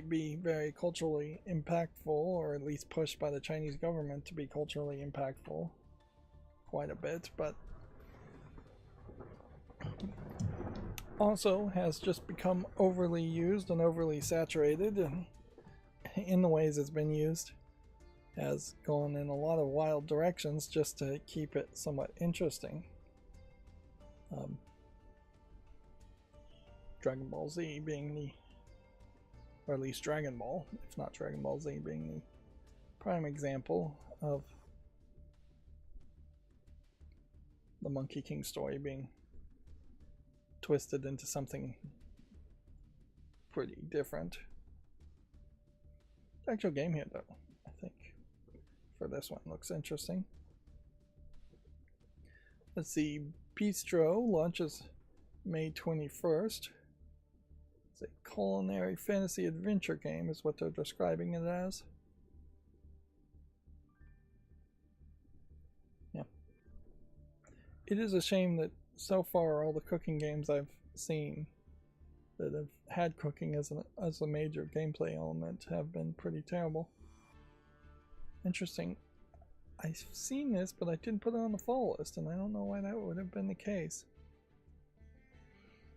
be very culturally impactful, or at least pushed by the Chinese government to be culturally impactful quite a bit, but also has just become overly used and overly saturated, and in the ways it's been used has gone in a lot of wild directions just to keep it somewhat interesting. Dragon Ball Z being the, or at least Dragon Ball, if not Dragon Ball Z, being the prime example of the Monkey King story being twisted into something pretty different. The actual game here, though, I think, for this one looks interesting. Let's see, Bistro launches May 21st. It's a culinary fantasy adventure game is what they're describing it as. Yeah. It is a shame that so far all the cooking games I've seen that have had cooking as a major gameplay element have been pretty terrible. Interesting. I've seen this, but I didn't put it on the fall list, and I don't know why that would have been the case.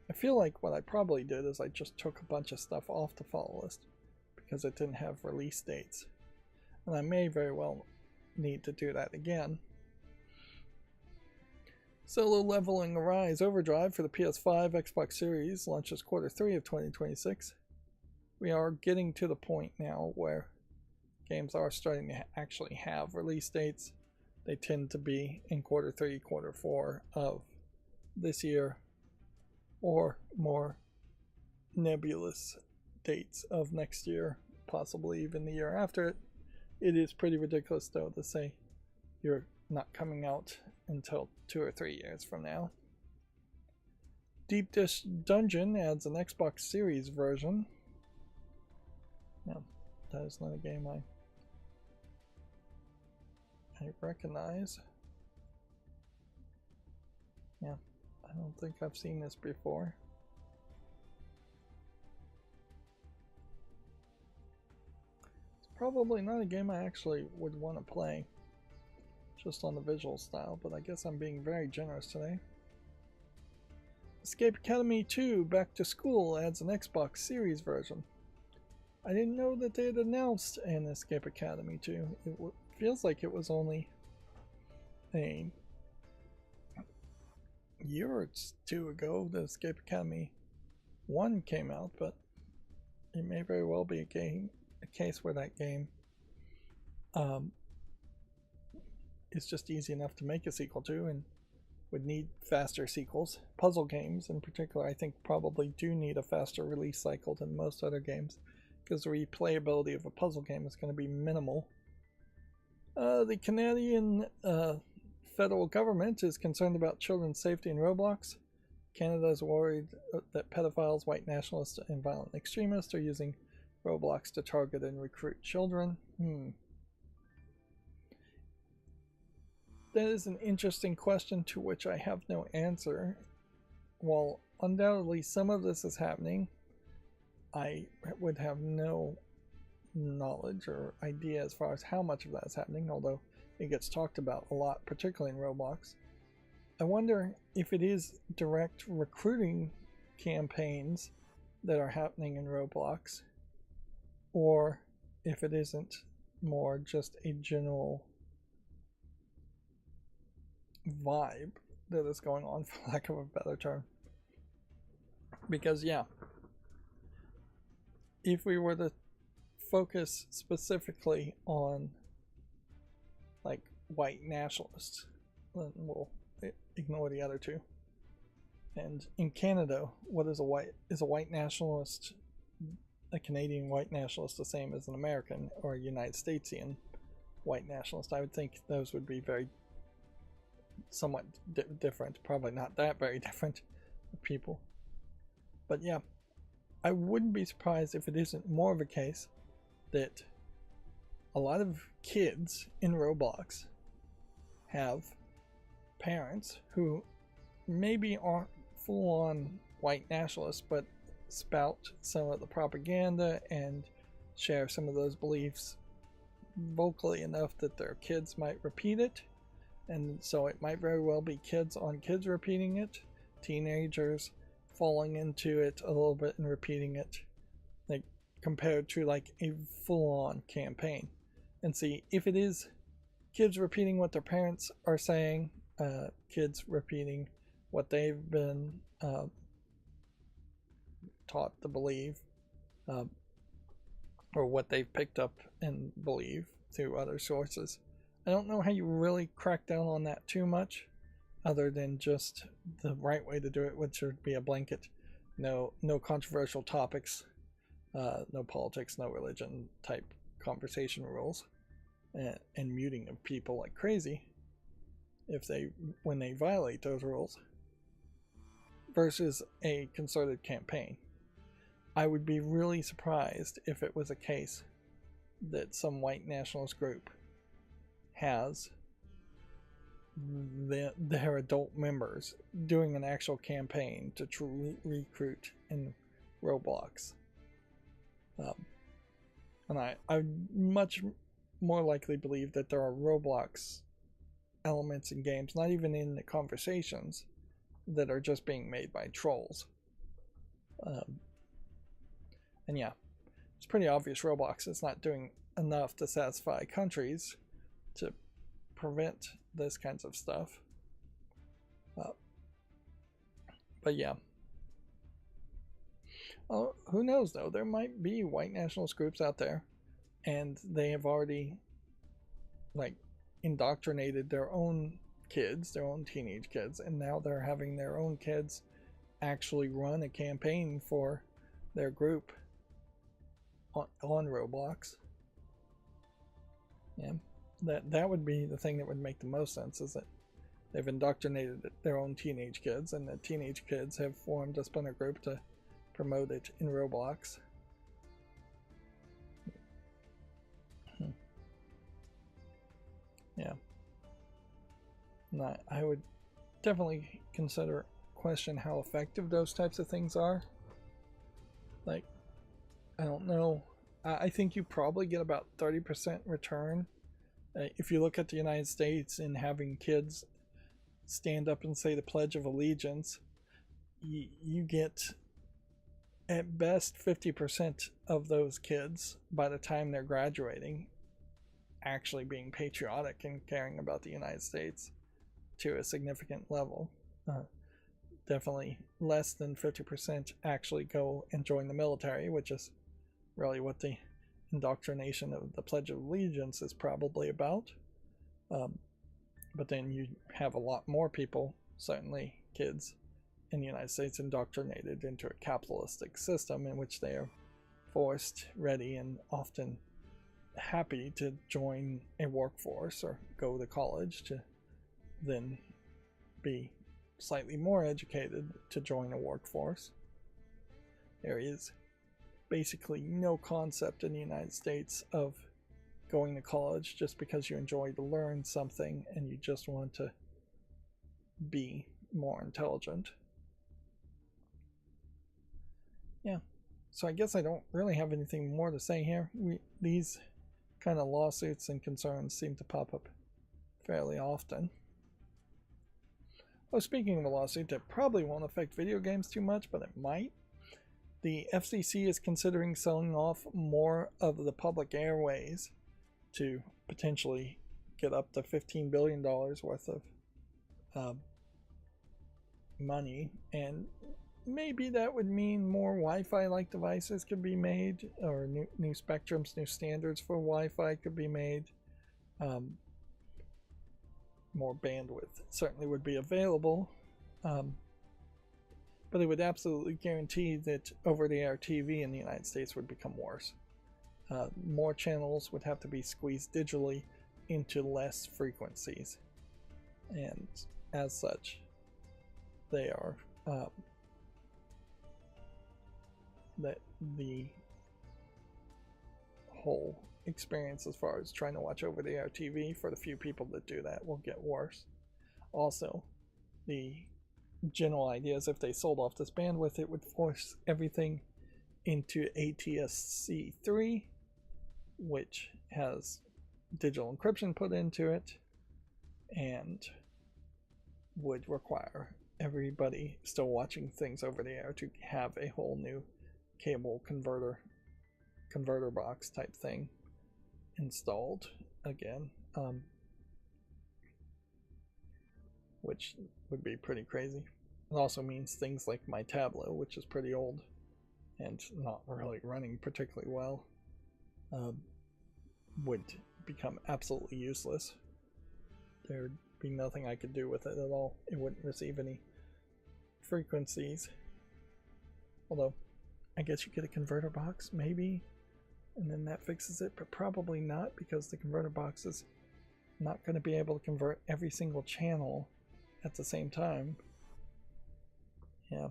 I feel like what I probably did is I just took a bunch of stuff off the fall list because it didn't have release dates. And I may very well need to do that again. Solo Leveling Arise Overdrive for the PS5, Xbox Series launches Q3 of 2026. We are getting to the point now where games are starting to actually have release dates. They tend to be in Q3, Q4 of this year, or more nebulous dates of next year, possibly even the year after it. It is pretty ridiculous, though, to say you're not coming out until 2 or 3 years from now. Deep Dish Dungeon adds an Xbox Series version. No, that is not a game I recognize. Yeah, I don't think I've seen this before. It's probably not a game I actually would want to play, just on the visual style, but I guess I'm being very generous today. Escape Academy 2 Back to School adds an Xbox Series version. I didn't know that they had announced an Escape Academy 2. It feels like it was only a year or two ago, the Escape Academy 1 came out, but it may very well be a case where that game is just easy enough to make a sequel to and would need faster sequels. Puzzle games in particular, I think, probably do need a faster release cycle than most other games, because the replayability of a puzzle game is going to be minimal. The Canadian federal government is concerned about children's safety in Roblox. Canada is worried that pedophiles, white nationalists, and violent extremists are using Roblox to target and recruit children. That is an interesting question to which I have no answer. While undoubtedly some of this is happening, I would have no knowledge or idea as far as how much of that is happening, although it gets talked about a lot, particularly in Roblox. I wonder if it is direct recruiting campaigns that are happening in Roblox, or if it isn't more just a general vibe that is going on, for lack of a better term. Because yeah, if we were to focus specifically on like white nationalists, then we'll ignore the other two. And in Canada, what is a white nationalist, a Canadian white nationalist, the same as an American or a United Statesian white nationalist? I would think those would be very somewhat different, probably not that very different people. But yeah, I wouldn't be surprised if it isn't more of a case that a lot of kids in Roblox have parents who maybe aren't full-on white nationalists, but spout some of the propaganda and share some of those beliefs vocally enough that their kids might repeat it. And so it might very well be kids on kids repeating it, teenagers falling into it a little bit and repeating it, like compared to like a full-on campaign. And see, if it is kids repeating what their parents are saying, kids repeating what they've been taught to believe, or what they've picked up and believe through other sources, I don't know how you really crack down on that too much, other than just the right way to do it, which would be a blanket, no controversial topics, no politics, no religion type conversation rules, and muting of people like crazy when they violate those rules, versus a concerted campaign. I would be really surprised if it was a case that some white nationalist group has their adult members doing an actual campaign to recruit in Roblox. And I much more likely believe that there are Roblox elements in games, not even in the conversations, that are just being made by trolls. And yeah, it's pretty obvious Roblox is not doing enough to satisfy countries to prevent this kinds of stuff. But yeah. Who knows though, there might be white nationalist groups out there and they have already like indoctrinated their own kids, their own teenage kids, and now they're having their own kids actually run a campaign for their group on Roblox. Yeah, that would be the thing that would make the most sense, is that they've indoctrinated their own teenage kids, and the teenage kids have formed a splinter group to promote it in Roblox. Yeah. I would definitely question how effective those types of things are. Like, I don't know. I think you probably get about 30% return. If you look at the United States and having kids stand up and say the Pledge of Allegiance, you get at best 50% of those kids by the time they're graduating actually being patriotic and caring about the United States to a significant level. definitely less than 50% actually go and join the military, which is really what the indoctrination of the Pledge of Allegiance is probably about. But then you have a lot more people, certainly kids in the United States, indoctrinated into a capitalistic system in which they are forced, ready, and often happy to join a workforce or go to college to then be slightly more educated to join a workforce. There is basically no concept in the United States of going to college just because you enjoy to learn something and you just want to be more intelligent. Yeah, so I guess I don't really have anything more to say here. These kind of lawsuits and concerns seem to pop up fairly often. Oh, speaking of a lawsuit that probably won't affect video games too much, but it might. The FCC is considering selling off more of the public airways to potentially get up to $15 billion worth of money, and maybe that would mean more Wi-Fi like devices could be made, or new spectrums, new standards for Wi-Fi could be made. More bandwidth certainly would be available, but it would absolutely guarantee that over-the-air TV in the United States would become worse. More channels would have to be squeezed digitally into less frequencies, and as such they are that the whole experience as far as trying to watch over-the-air TV for the few people that do that will get worse. Also, the general idea is if they sold off this bandwidth, it would force everything into ATSC 3, which has digital encryption put into it and would require everybody still watching things over the air to have a whole new cable converter box type thing installed again, which would be pretty crazy. It also means things like my tablet, which is pretty old and not really running particularly well, would become absolutely useless. There'd be nothing I could do with it at all. It wouldn't receive any frequencies. Although, I guess you get a converter box, maybe, and then that fixes it, but probably not, because the converter box is not going to be able to convert every single channel at the same time. Yeah.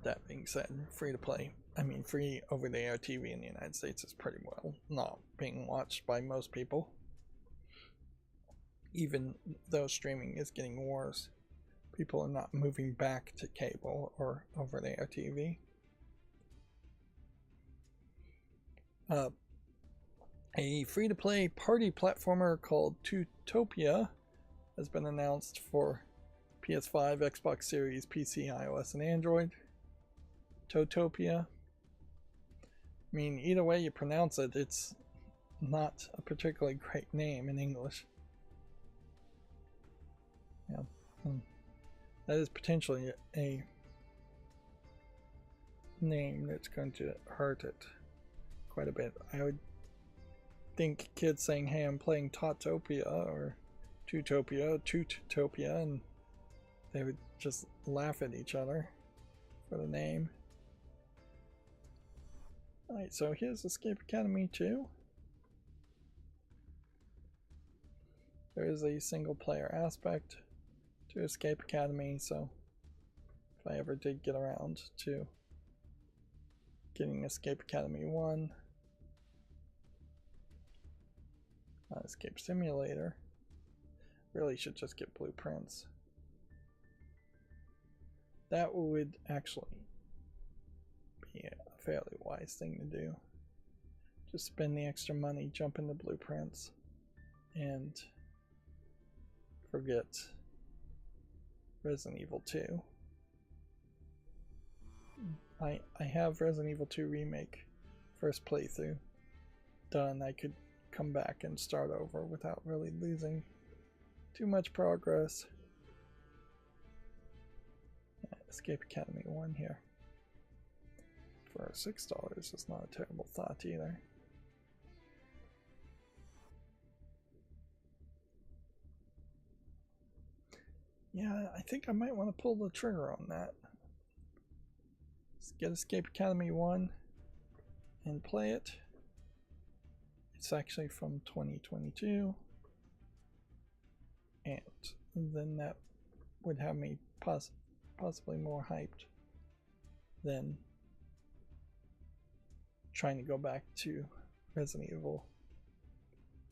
That being said, free to play, free over-the-air TV in the United States is pretty well not being watched by most people, even though streaming is getting worse. People are not moving back to cable or over-the-air TV. A free-to-play party platformer called Tutopia has been announced for PS5, Xbox Series, PC, iOS, and Android. Tutopia. Either way you pronounce it, it's not a particularly great name in English. Yeah. That is potentially a name that's going to hurt it quite a bit. I would think kids saying, hey, I'm playing Tautopia or Tutopia, and they would just laugh at each other for the name. Alright, so here's Escape Academy 2. There is a single player aspect to Escape Academy, so if I ever did get around to getting Escape Academy 1, Escape Simulator, really should just get blueprints. That would actually be a fairly wise thing to do. Just spend the extra money, jump into blueprints, and forget Resident Evil 2. I have Resident Evil 2 Remake first playthrough done, I could come back and start over without really losing too much progress. Escape Academy 1 here. For $6 is not a terrible thought either. Yeah, I think I might want to pull the trigger on that. Let's get Escape Academy 1 and play it. It's actually from 2022. And then that would have me possibly more hyped than trying to go back to Resident Evil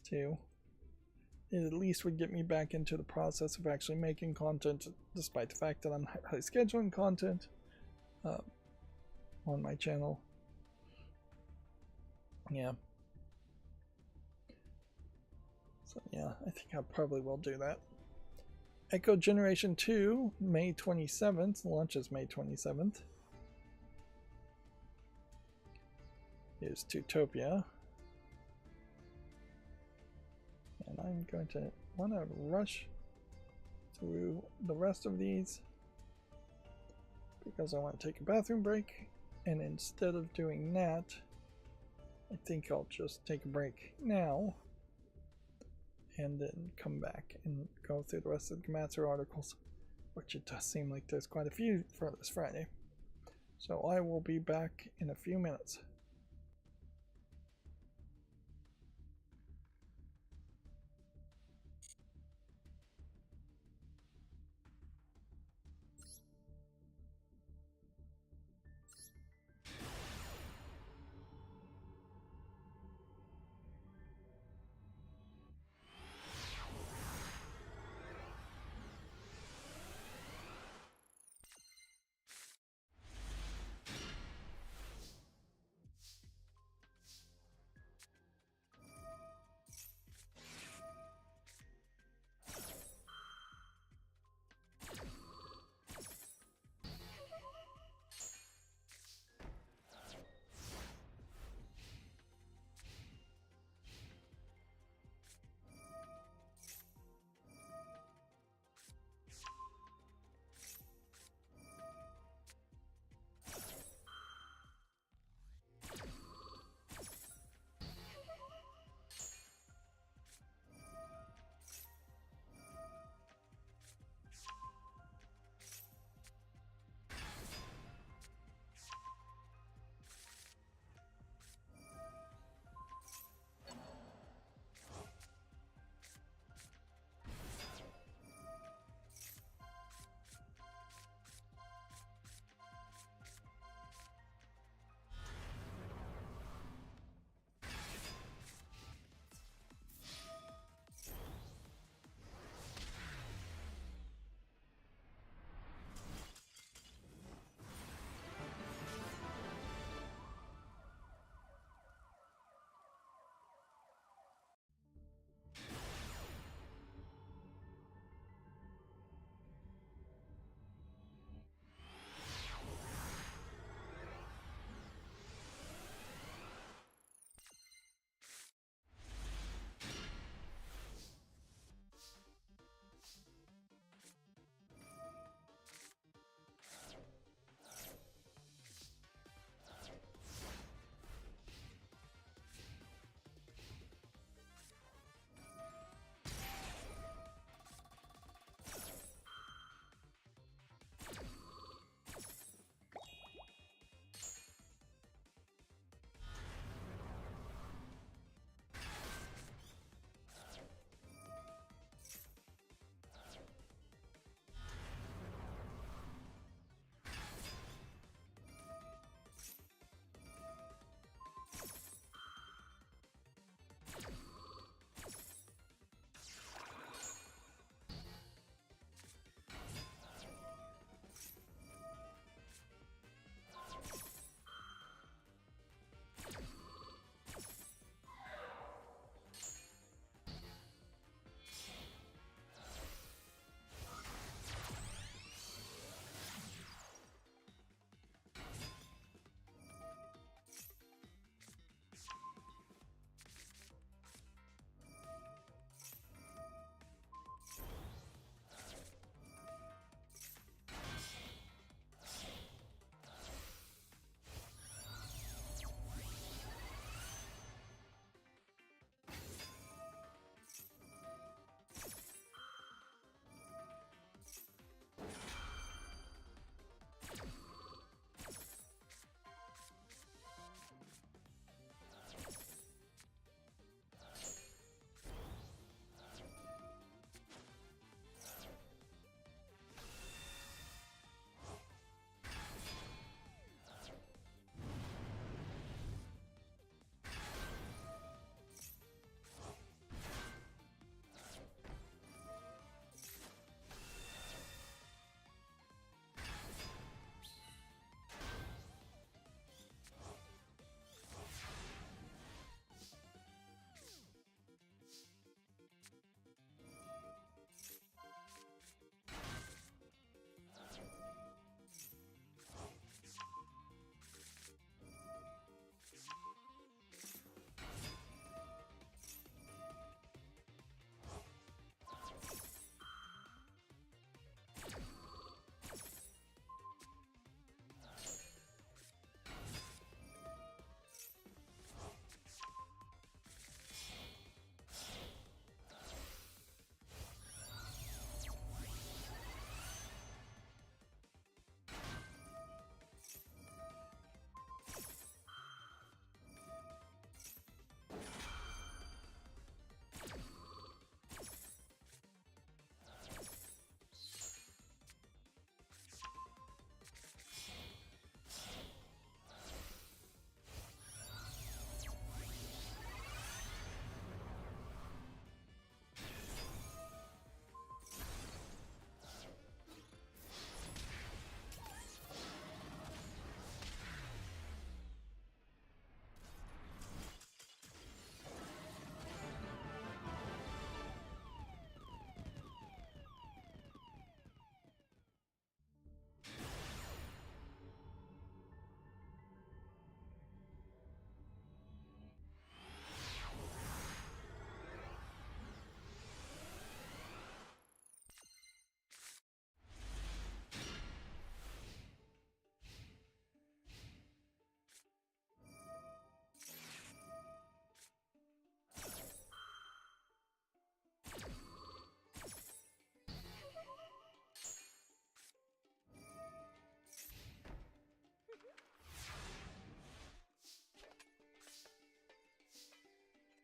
2. It at least would get me back into the process of actually making content, despite the fact that I'm scheduling content on my channel. Yeah. So yeah, I think I probably will do that. Echo Generation 2, May 27th, launches May 27th. Is Tutopia. And I'm going to want to rush through the rest of these because I want to take a bathroom break, and instead of doing that, I think I'll just take a break now and then come back and go through the rest of the Gamatsu articles, which it does seem like there's quite a few for this Friday. So I will be back in a few minutes.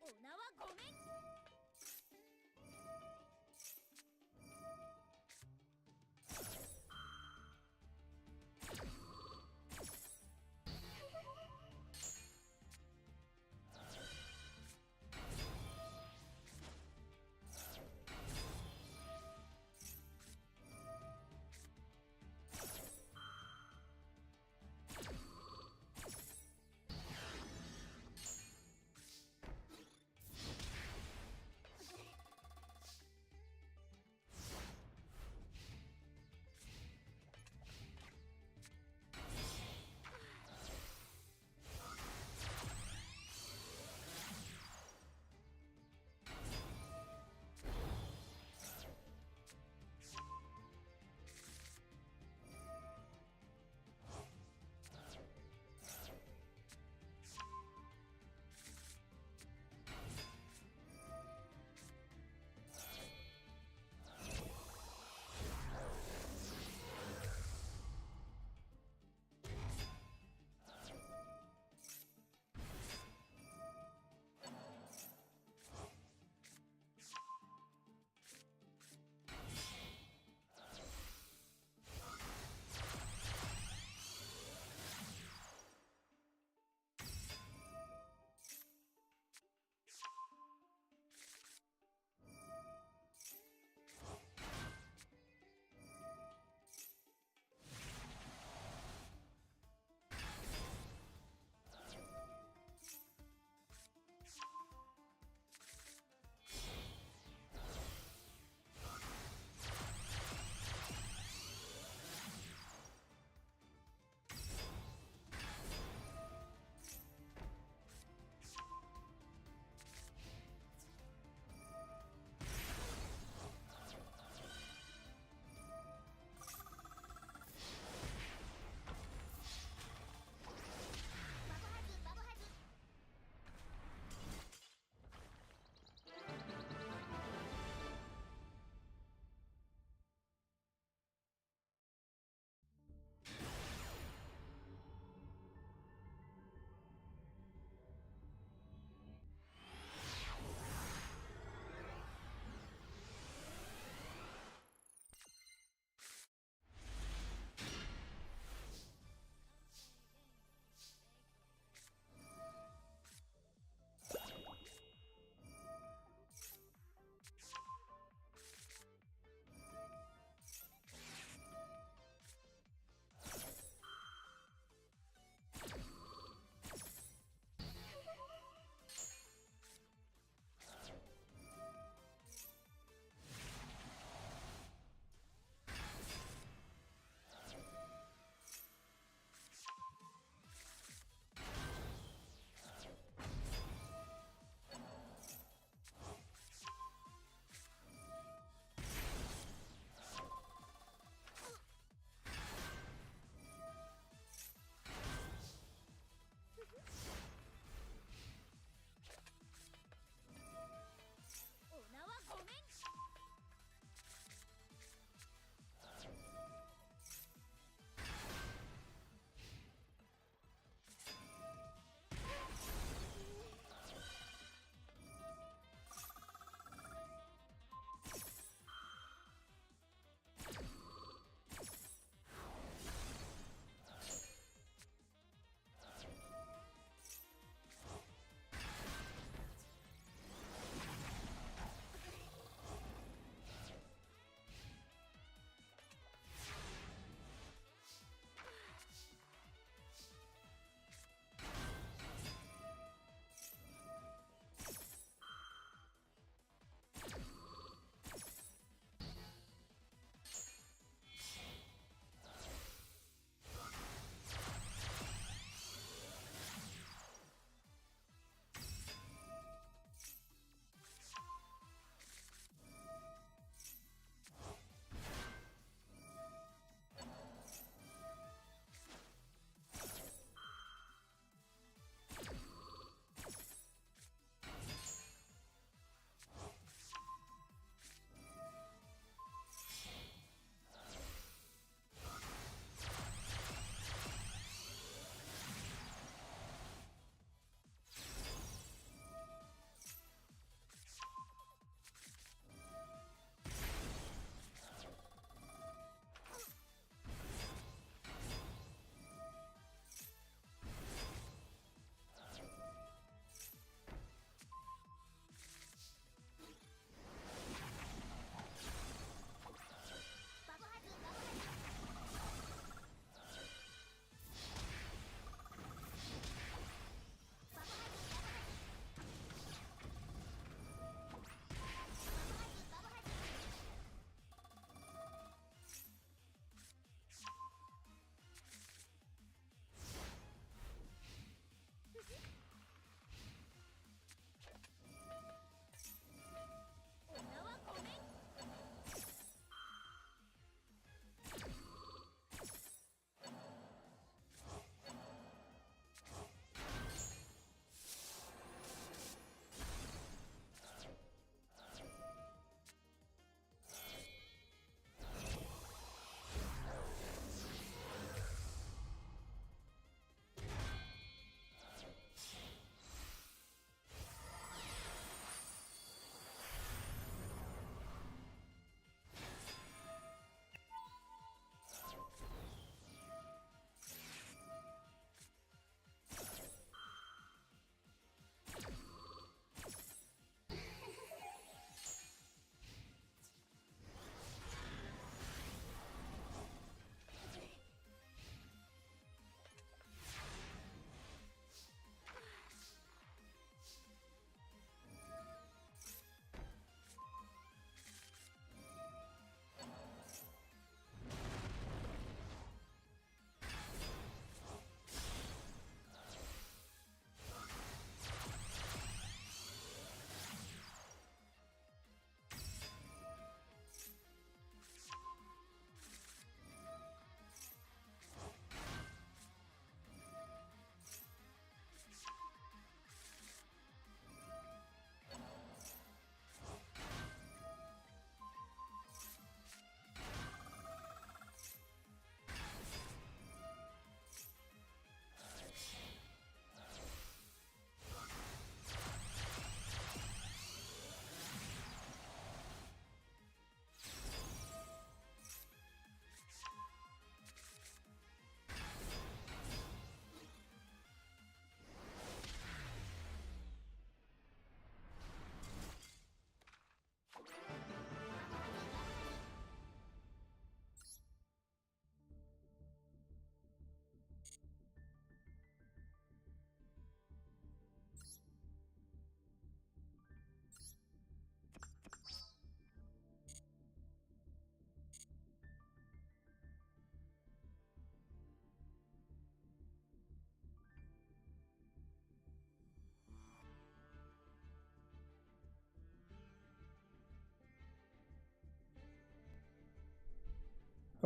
お名はごめん。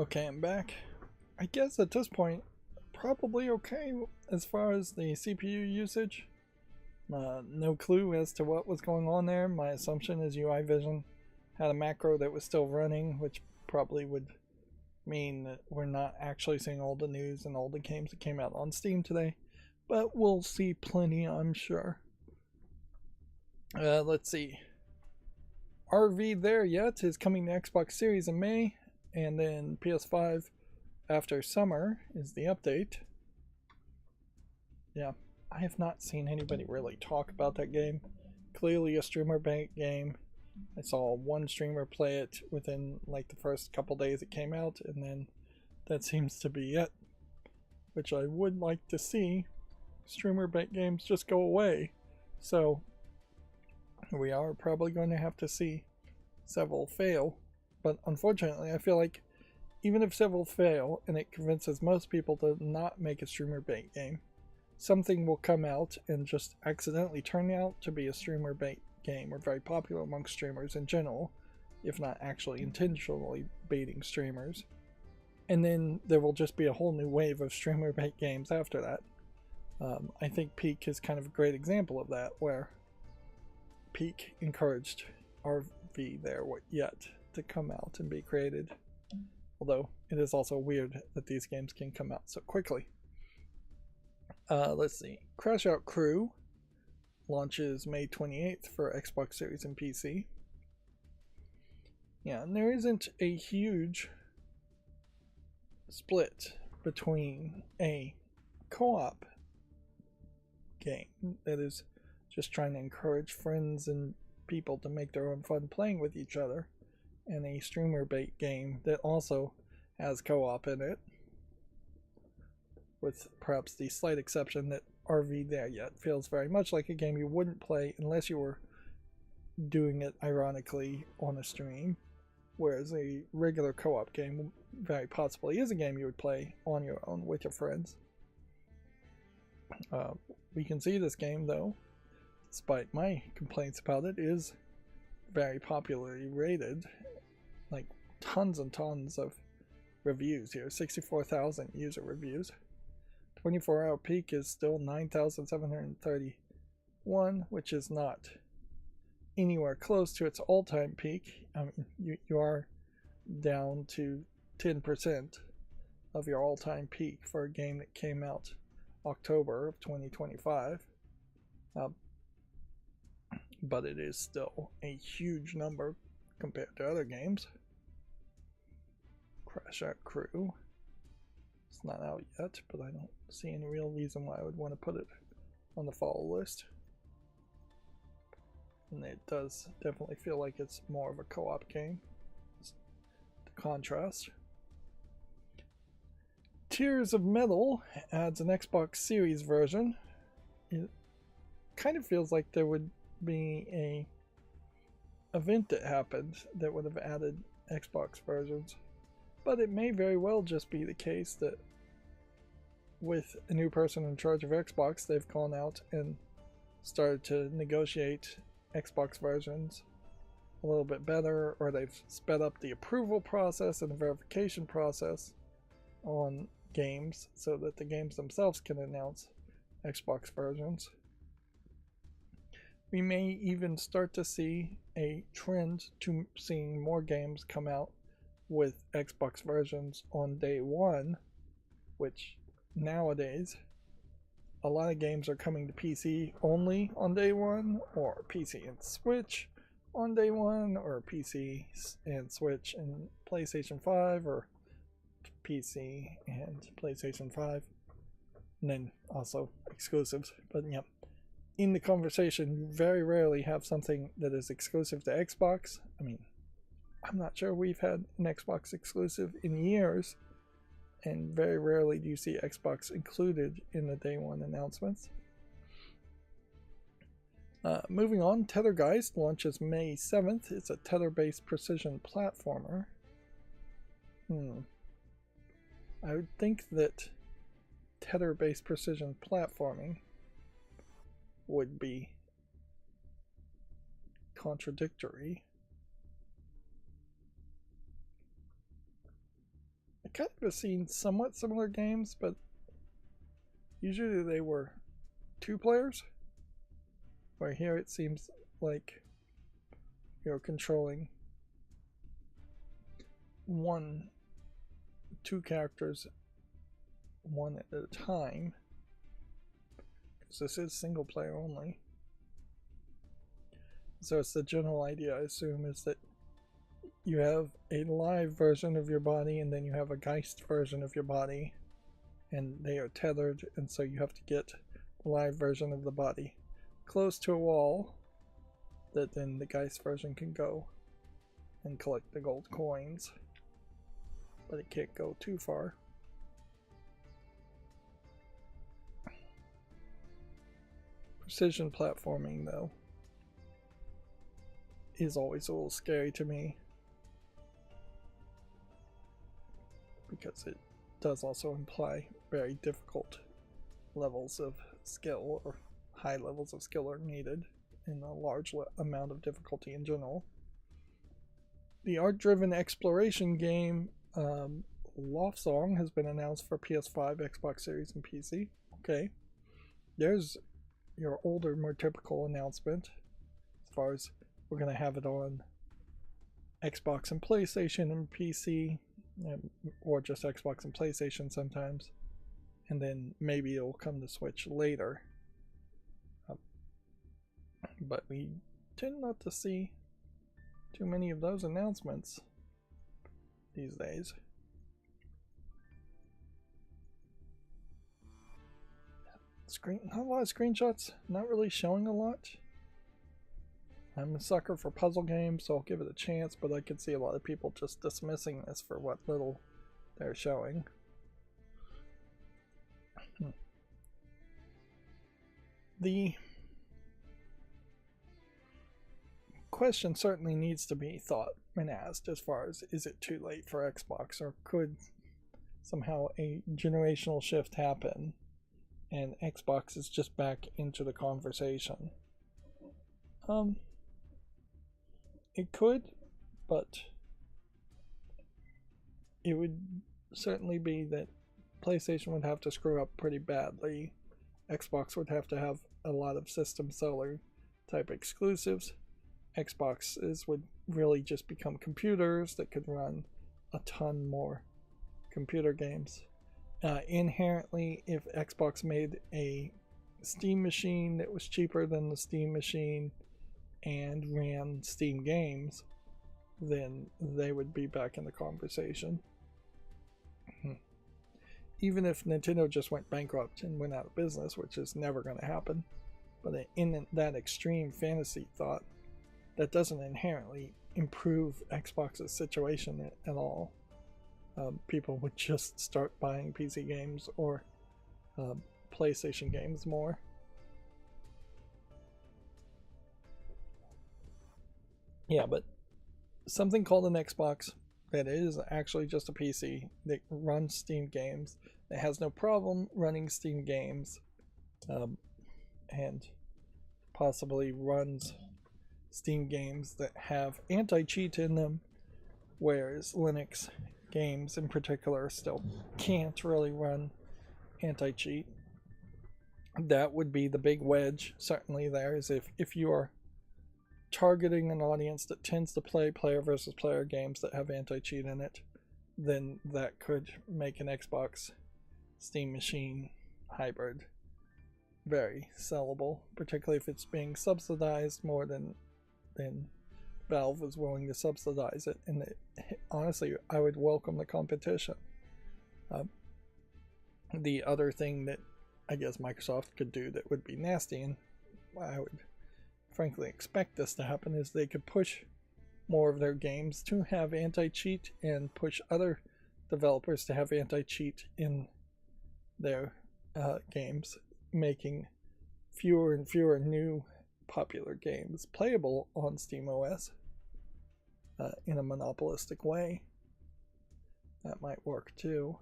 Okay, I'm back. I guess at this point, probably okay as far as the CPU usage. No clue as to what was going on there. My assumption is UI Vision had a macro that was still running, which probably would mean that we're not actually seeing all the news and all the games that came out on Steam today. But we'll see plenty, I'm sure. Let's see. RV There Yet is coming to Xbox Series in May, and then PS5 after summer is the update. Yeah, I have not seen anybody really talk about that game. Clearly a streamer-based game. I saw one streamer play it within like the first couple days it came out, and then that seems to be it. Which I would like to see streamer-based games just go away. So we are probably going to have to see several fail. But unfortunately, I feel like even if several fail and it convinces most people to not make a streamer-based game, something will come out and just accidentally turn out to be a streamer-based game, or very popular amongst streamers in general, if not actually intentionally baiting streamers. And then there will just be a whole new wave of streamer-based games after that. I think Peak is kind of a great example of that, where Peak encouraged RV There Yet to come out and be created. Although it is also weird that these games can come out so quickly. Let's see. Crash Out Crew launches May 28th for Xbox Series and PC. Yeah, and there isn't a huge split between a co-op game that is just trying to encourage friends and people to make their own fun playing with each other, and a streamer-based game that also has co-op in it, with perhaps the slight exception that RV There Yet feels very much like a game you wouldn't play unless you were doing it ironically on a stream, whereas a regular co-op game very possibly is a game you would play on your own with your friends. We can see this game, though, despite my complaints about it, is very popularly rated. Like tons and tons of reviews here, 64,000 user reviews. 24-hour peak is still 9,731, which is not anywhere close to its all-time peak. I mean, you are down to 10% of your all-time peak for a game that came out October of 2025. But it is still a huge number compared to other games. Crash Out Crew. It's not out yet, but I don't see any real reason why I would want to put it on the follow list. And it does definitely feel like it's more of a co-op game. The contrast. Tears of Metal adds an Xbox Series version. It kind of feels like there would be a event that happened that would have added Xbox versions, but it may very well just be the case that with a new person in charge of Xbox, they've gone out and started to negotiate Xbox versions a little bit better, or they've sped up the approval process and the verification process on games so that the games themselves can announce Xbox versions. We may even start to see a trend to seeing more games come out with Xbox versions on day one, which nowadays a lot of games are coming to PC only on day one, or PC and Switch on day one, or PC and Switch and PlayStation 5, or PC and PlayStation 5, and then also exclusives. But yeah, in the conversation, you very rarely have something that is exclusive to Xbox. I mean, I'm not sure we've had an Xbox exclusive in years, and very rarely do you see Xbox included in the day one announcements. Moving on, Tethergeist launches May 7th. It's a tether-based precision platformer. I would think that tether-based precision platforming would be contradictory. kind of have seen somewhat similar games, but usually they were 2 players. Where here it seems like you're controlling 2 characters, one at a time, because this is single player only. So it's the general idea, I assume, is that you have a live version of your body and then you have a Geist version of your body, and they are tethered, and so you have to get the live version of the body close to a wall that then the Geist version can go and collect the gold coins, but it can't go too far. Precision platforming, though, is always a little scary to me, because it does also imply very difficult levels of skill, or high levels of skill are needed in a large amount of difficulty in general. The art-driven exploration game Loft Song has been announced for PS5, Xbox Series, and PC. Okay, there's your older, more typical announcement as far as we're going to have it on Xbox and PlayStation and PC, or just Xbox and PlayStation sometimes, and then maybe it'll come to Switch later. But we tend not to see too many of those announcements these days. Not a lot of screenshots, not really showing a lot. I'm a sucker for puzzle games, so I'll give it a chance, but I could see a lot of people just dismissing this for what little they're showing. The question certainly needs to be thought and asked as far as, is it too late for Xbox, or could somehow a generational shift happen and Xbox is just back into the conversation? It could, but it would certainly be that PlayStation would have to screw up pretty badly. Xbox would have to have a lot of system seller type exclusives. Xboxes would really just become computers that could run a ton more computer games. Inherently, if Xbox made a Steam machine that was cheaper than the Steam machine and ran Steam games, then they would be back in the conversation. Even if Nintendo just went bankrupt and went out of business, which is never going to happen, but in that extreme fantasy thought, that doesn't inherently improve Xbox's situation at all. People would just start buying PC games or PlayStation games more. Yeah, but something called an Xbox that is actually just a PC that runs Steam games, that has no problem running Steam games, and possibly runs Steam games that have anti-cheat in them, whereas Linux games in particular still can't really run anti-cheat. That would be the big wedge, certainly there, is if you are targeting an audience that tends to play player versus player games that have anti-cheat in it, then that could make an Xbox Steam machine hybrid very sellable, particularly if it's being subsidized more than Valve is willing to subsidize it. And honestly, I would welcome the competition. The other thing that I guess Microsoft could do that would be nasty, and I would frankly expect this to happen, is they could push more of their games to have anti-cheat and push other developers to have anti-cheat in their games, making fewer and fewer new popular games playable on SteamOS in a monopolistic way. That might work too.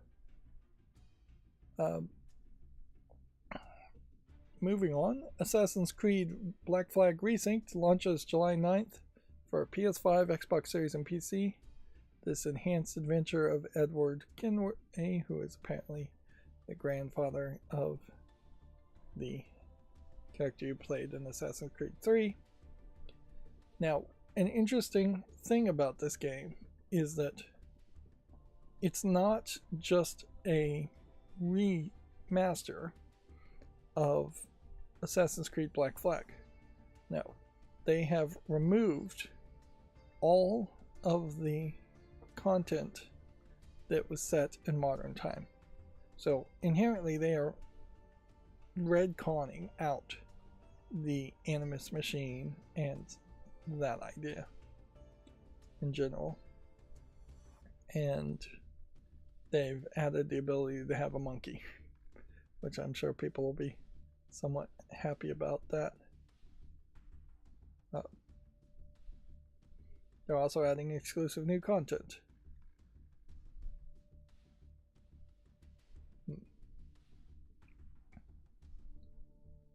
Moving on, Assassin's Creed Black Flag Resynced launches July 9th for PS5, Xbox Series, and PC. this enhanced adventure of Edward Kenway, who is apparently the grandfather of the character you played in Assassin's Creed 3. Now, an interesting thing about this game is that it's not just a remaster of Assassin's Creed Black Flag. No, they have removed all of the content that was set in modern time. So inherently they are retconning out the Animus machine and that idea in general. And they've added the ability to have a monkey, which I'm sure people will be somewhat happy about that. They're also adding exclusive new content.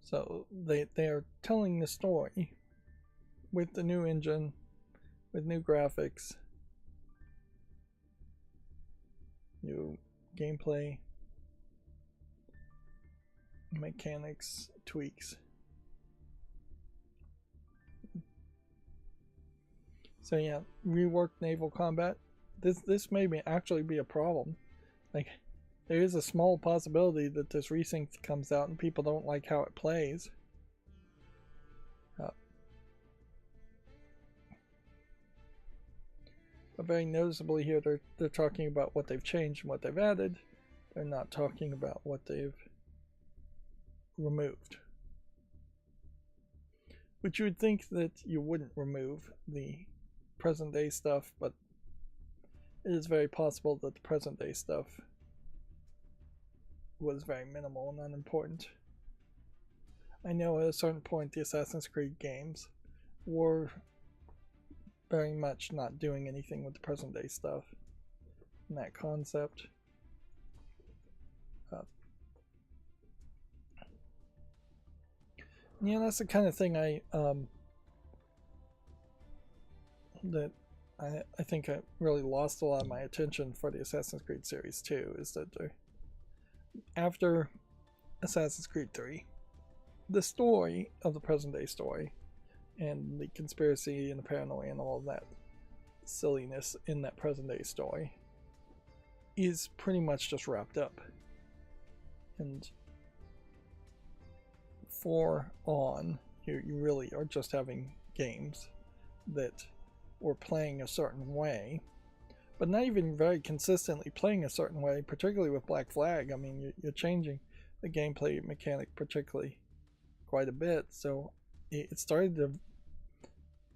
So they are telling the story with the new engine, with new graphics, new gameplay, mechanics, tweaks. So yeah, reworked naval combat. This may actually be a problem. Like, there is a small possibility that this resynced comes out and people don't like how it plays. But very noticeably here, they're talking about what they've changed and what they've added. They're not talking about what they've removed. Which you would think that you wouldn't remove the present day stuff, but it is very possible that the present day stuff was very minimal and unimportant. I know at a certain point the Assassin's Creed games were very much not doing anything with the present day stuff and that concept. Yeah, that's the kind of thing I think I really lost a lot of my attention for the Assassin's Creed series too, is that after Assassin's Creed 3, the story of the present day story and the conspiracy and the paranoia and all of that silliness in that present day story is pretty much just wrapped up. And on, you really are just having games that were playing a certain way, but not even very consistently playing a certain way, particularly with Black Flag. I mean, you're changing the gameplay mechanic particularly quite a bit, so it started to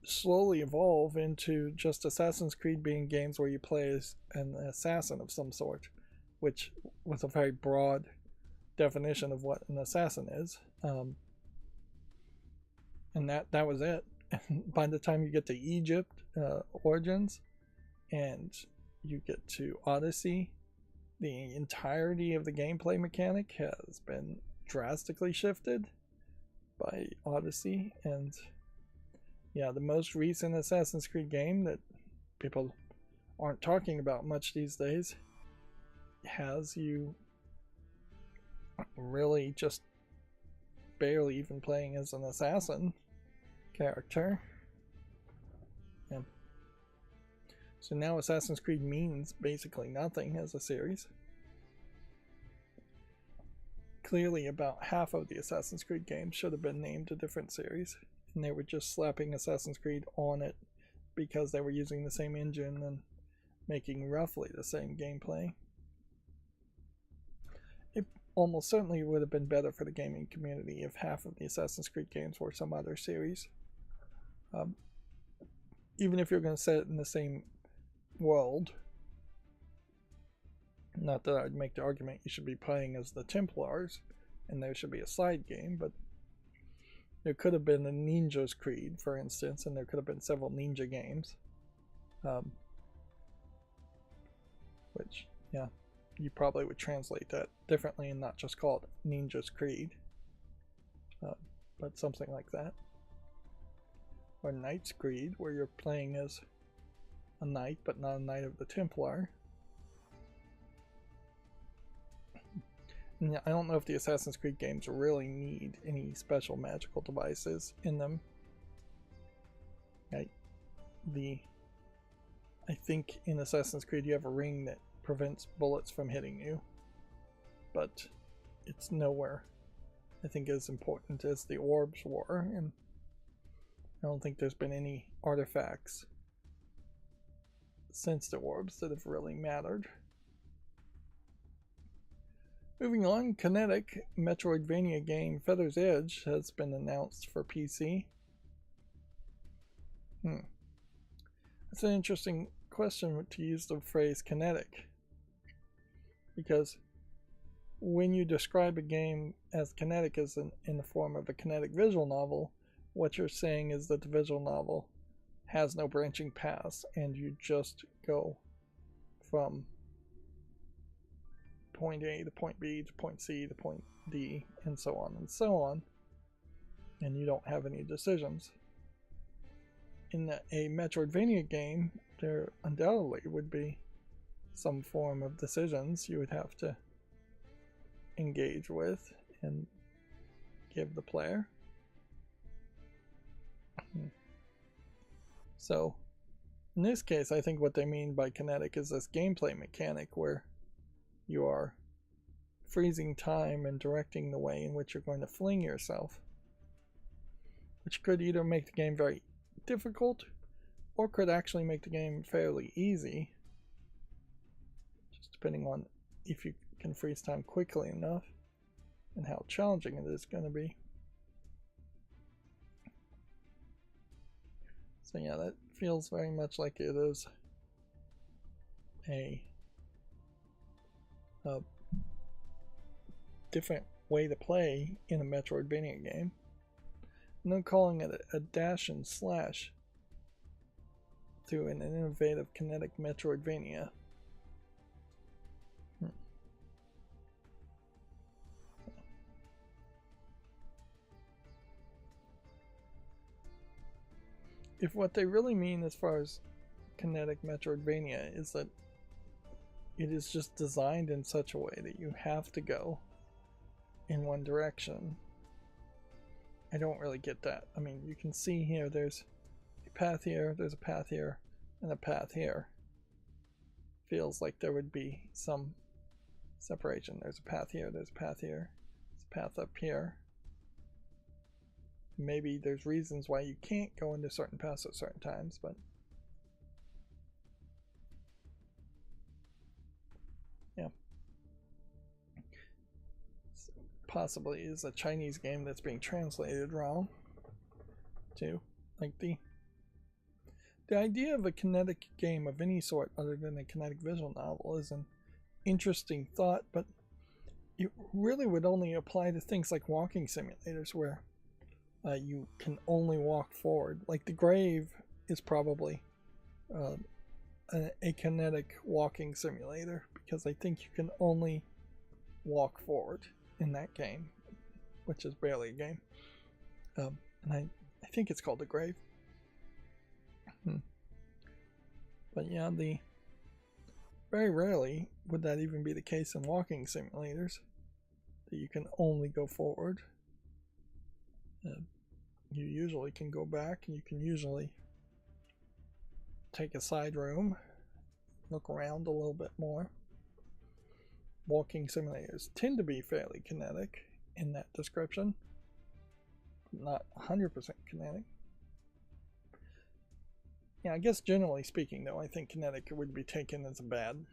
slowly evolve into just Assassin's Creed being games where you play as an assassin of some sort, which was a very broad definition of what an assassin is. And that was it. And by the time you get to Egypt, Origins, and you get to Odyssey, the entirety of the gameplay mechanic has been drastically shifted by Odyssey. And yeah, the most recent Assassin's Creed game that people aren't talking about much these days has you really just barely even playing as an assassin character. Yeah. So now Assassin's Creed means basically nothing as a series. Clearly about half of the Assassin's Creed games should have been named a different series, and they were just slapping Assassin's Creed on it because they were using the same engine and making roughly the same gameplay. It almost certainly would have been better for the gaming community if half of the Assassin's Creed games were some other series. Even if you're going to set it in the same world, not that I'd make the argument you should be playing as the Templars and there should be a side game, but there could have been a Ninja's Creed, for instance, and there could have been several ninja games. Which, yeah, you probably would translate that differently and not just call it Ninja's Creed, but something like that. Or Knight's Creed, where you're playing as a knight, but not a Knight of the Templar. And I don't know if the Assassin's Creed games really need any special magical devices in them. I think in Assassin's Creed you have a ring that prevents bullets from hitting you, but it's nowhere, I think, as important as the orbs were, and I don't think there's been any artifacts since the orbs that have really mattered. Moving on, Kinetic Metroidvania game Feather's Edge has been announced for PC. That's an interesting question to use the phrase kinetic, because when you describe a game as kinetic as in the form of a kinetic visual novel, what you're saying is that the visual novel has no branching paths and you just go from point A to point B to point C to point D and so on, and you don't have any decisions. In a Metroidvania game, there undoubtedly would be some form of decisions you would have to engage with and give the player. So in this case, I think what they mean by kinetic is this gameplay mechanic where you are freezing time and directing the way in which you're going to fling yourself, which could either make the game very difficult or could actually make the game fairly easy, just depending on if you can freeze time quickly enough and how challenging it is going to be. So yeah, that feels very much like it is a different way to play in a Metroidvania game. And then calling it a dash and slash to an innovative kinetic Metroidvania. If what they really mean as far as kinetic Metroidvania is that it is just designed in such a way that you have to go in one direction, I don't really get that. I mean, you can see here there's a path here, there's a path here, and a path here. Feels like there would be some separation. There's a path here, there's a path here, there's a path up here. Maybe there's reasons why you can't go into certain paths at certain times, but yeah. Possibly is a Chinese game that's being translated wrong too. Like the idea of a kinetic game of any sort other than a kinetic visual novel is an interesting thought, but it really would only apply to things like walking simulators where you can only walk forward. Like the Grave is probably a kinetic walking simulator, because I think you can only walk forward in that game, which is barely a game. And I think it's called The Grave. But yeah, very rarely would that even be the case in walking simulators, that you can only go forward. You usually can go back, and you can usually take a side room, look around a little bit more. Walking simulators tend to be fairly kinetic in that description, not 100% kinetic. Yeah, I guess generally speaking though, I think kinetic would be taken as a bad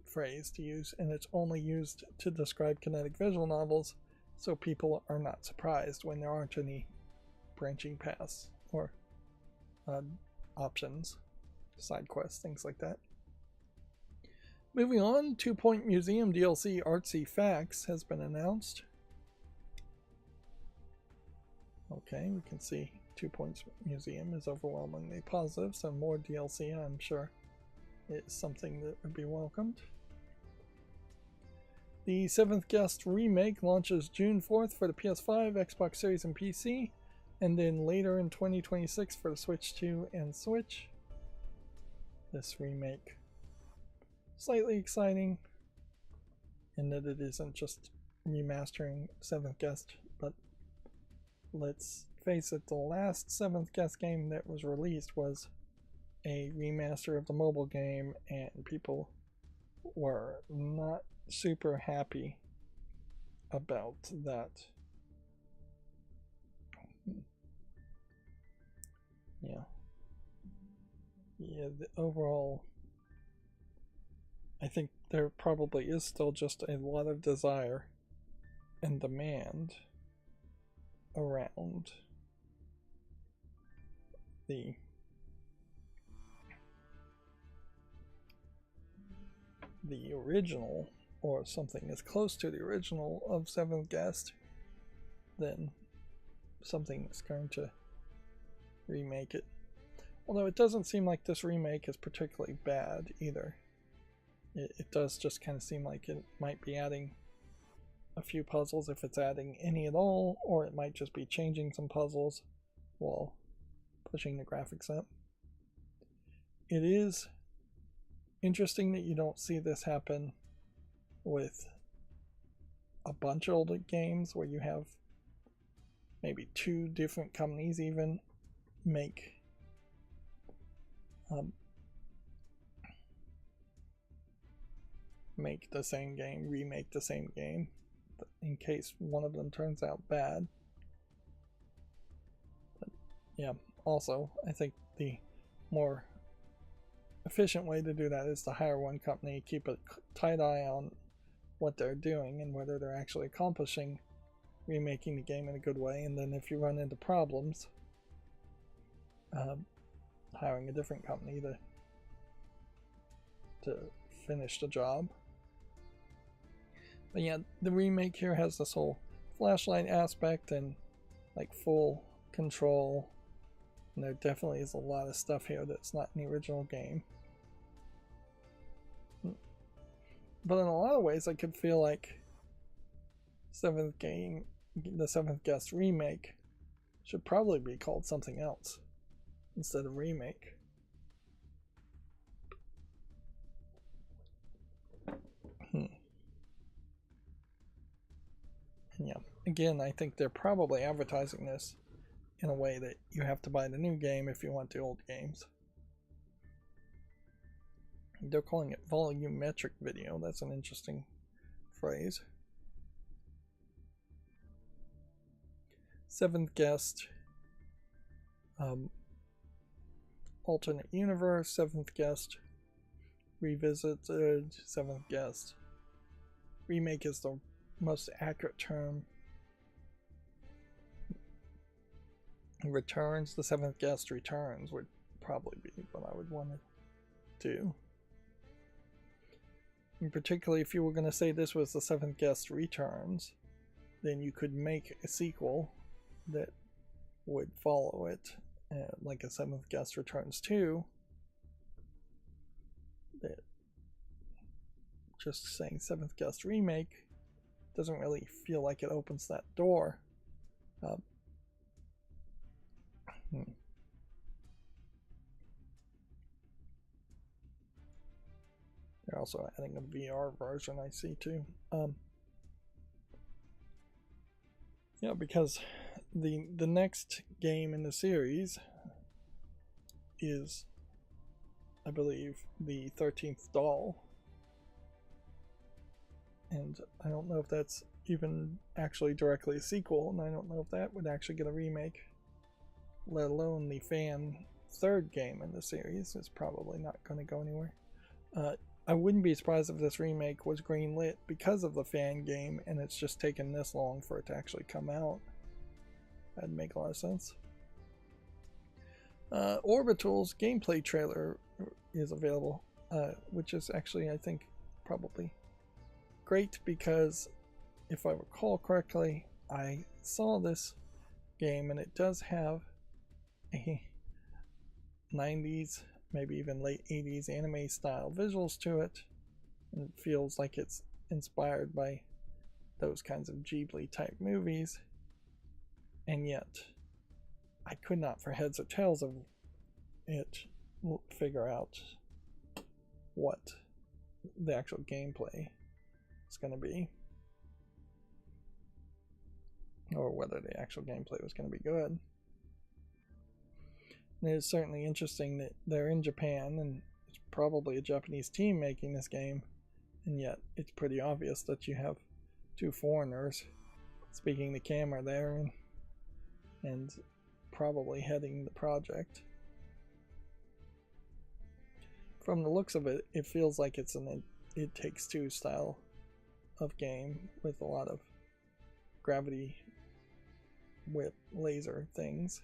phrase to use, and it's only used to describe kinetic visual novels, so people are not surprised when there aren't any branching paths or options, side quests, things like that. Moving on, 2 Point Museum DLC Artsy Facts has been announced. Okay, we can see 2 Points Museum is overwhelmingly positive, so more DLC, I'm sure, is something that would be welcomed. The 7th Guest remake launches June 4th for the PS5, Xbox Series, and PC, and then later in 2026 for the Switch 2 and Switch. this remake slightly exciting in that it isn't just remastering Seventh Guest, but let's face it, the last Seventh Guest game that was released was a remaster of the mobile game, and people were not super happy about that. Yeah, the overall, I think there probably is still just a lot of desire and demand around the original, or something as close to the original of Seventh Guest, than something that's going to remake it. Although it doesn't seem like this remake is particularly bad either. It does just kind of seem like it might be adding a few puzzles, if it's adding any at all, or it might just be changing some puzzles while pushing the graphics up. It is interesting that you don't see this happen with a bunch of older games where you have maybe two different companies even make the same game, remake the same game, in case one of them turns out bad. But yeah, also, I think the more efficient way to do that is to hire one company, keep a tight eye on what they're doing and whether they're actually accomplishing remaking the game in a good way, and then if you run into problems, hiring a different company to finish the job. But yeah, the remake here has this whole flashlight aspect and like full control, and there definitely is a lot of stuff here that's not in the original game. But in a lot of ways, I could feel like the Seventh Guest remake should probably be called something else instead of remake. Yeah, again, I think they're probably advertising this in a way that you have to buy the new game if you want the old games. They're calling it volumetric video. That's an interesting phrase. Seventh Guest, alternate universe, Seventh Guest revisited, Seventh Guest remake is the most accurate term. Returns, the Seventh Guest returns would probably be what I would want to do. And particularly if you were going to say this was the Seventh Guest returns, then you could make a sequel that would follow it, like a Seventh Guest Returns 2. That just saying Seventh Guest remake doesn't really feel like it opens that door. They're also adding a VR version, I see too. Yeah, because the next game in the series is, I believe, the 13th Doll. And I don't know if that's even actually directly a sequel, and I don't know if that would actually get a remake, let alone the fan third game in the series. It's probably not going to go anywhere. I wouldn't be surprised if this remake was greenlit because of the fan game, and it's just taken this long for it to actually come out. That'd make a lot of sense. Orbital's gameplay trailer is available, which is actually, I think, probably great, because if I recall correctly, I saw this game and it does have a 90s, maybe even late 80s anime style visuals to it, and it feels like it's inspired by those kinds of Ghibli type movies, and yet I could not, for heads or tails of it, figure out what the actual gameplay is going to be, or whether the actual gameplay was going to be good. And it is certainly interesting that they're in Japan and it's probably a Japanese team making this game, and yet it's pretty obvious that you have two foreigners speaking the camera there and probably heading the project. From the looks of it, it feels like it's an It Takes Two style of game with a lot of gravity whip laser things.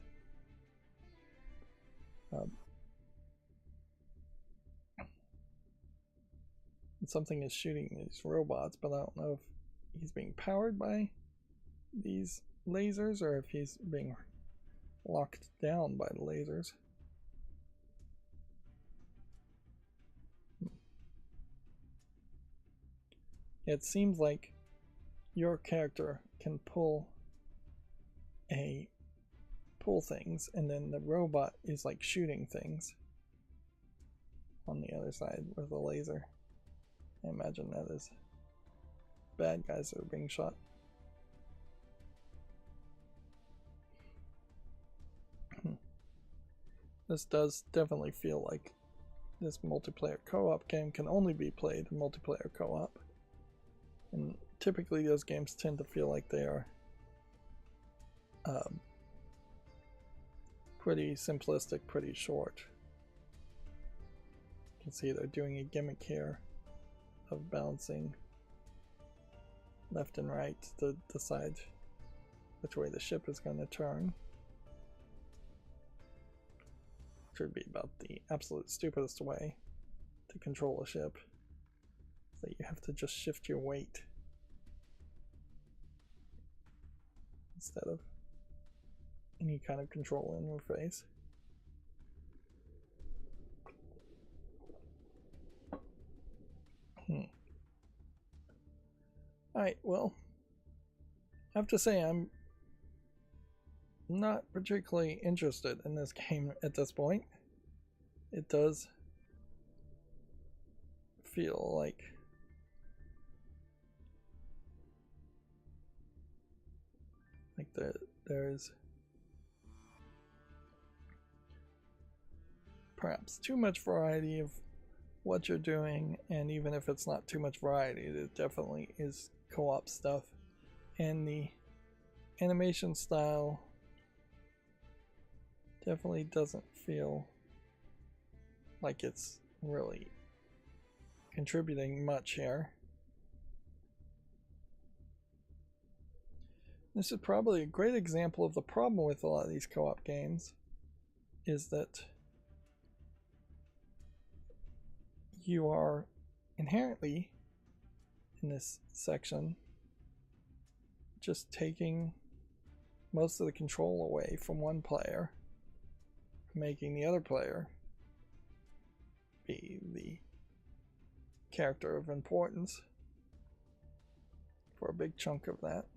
Something is shooting these robots, but I don't know if he's being powered by these lasers or if he's being locked down by the lasers. It seems like your character can pull things, and then the robot is like shooting things on the other side with a laser. I imagine that is bad guys that are being shot. This does definitely feel like this multiplayer co-op game can only be played in multiplayer co-op. And typically those games tend to feel like they are pretty simplistic, pretty short. You can see they're doing a gimmick here of bouncing left and right to decide which way the ship is going to turn. Which would be about the absolute stupidest way to control a ship. So you have to just shift your weight instead of any kind of control interface. Alright, well, I have to say I'm not particularly interested in this game at this point. It does feel like there's perhaps too much variety of what you're doing, and even if it's not too much variety, there definitely is co-op stuff, and the animation style definitely doesn't feel like it's really contributing much here. This is probably a great example of the problem with a lot of these co-op games, is that you are inherently, in this section, just taking most of the control away from one player, making the other player be the character of importance for a big chunk of that.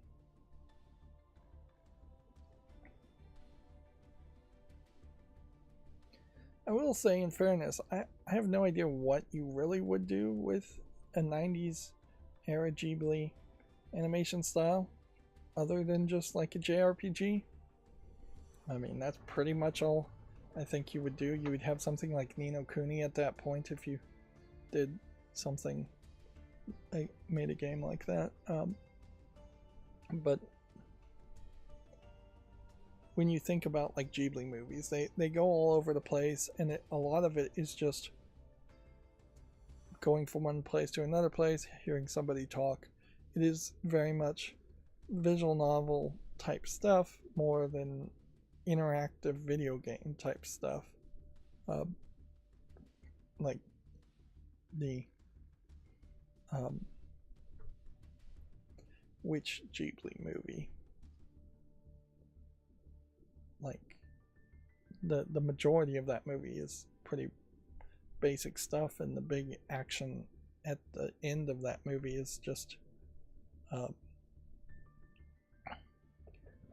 I will say, in fairness, I have no idea what you really would do with a 90s era Ghibli animation style other than just like a JRPG. I mean, that's pretty much all I think you would do. You would have something like Ni no Kuni at that point if you did something, made a game like that. But when you think about like Ghibli movies, they go all over the place, and a lot of it is just going from one place to another place, hearing somebody talk. It is very much visual novel type stuff more than interactive video game type stuff. Like the which Ghibli movie? Like the majority of that movie is pretty basic stuff, and the big action at the end of that movie is just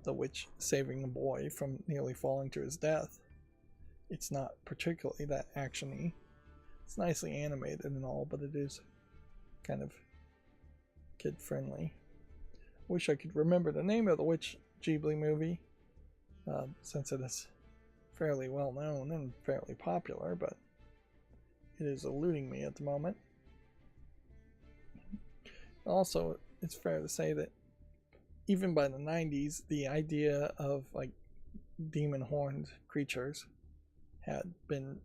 the witch saving a boy from nearly falling to his death. It's not particularly that actiony. It's nicely animated and all, but it is kind of kid-friendly. Wish I could remember the name of the Witch Ghibli movie, since it is fairly well known and fairly popular, but it is eluding me at the moment. Also, it's fair to say that even by the 90s, the idea of like demon horned creatures had been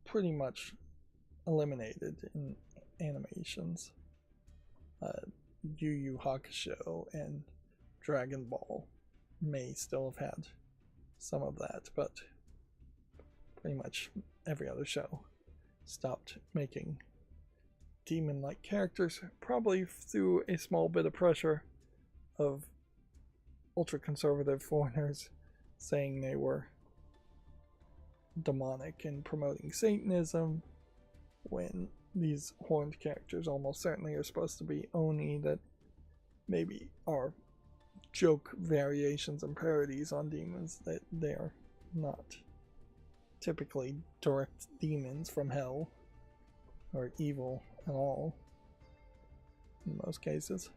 pretty much eliminated in animations. Yu Yu Hakusho and Dragon Ball may still have had some of that, but pretty much every other show stopped making demon-like characters, probably through a small bit of pressure of ultra-conservative foreigners saying they were demonic and promoting Satanism, when these horned characters almost certainly are supposed to be Oni that maybe are joke variations and parodies on demons, that they are not typically direct demons from hell or evil at all in most cases.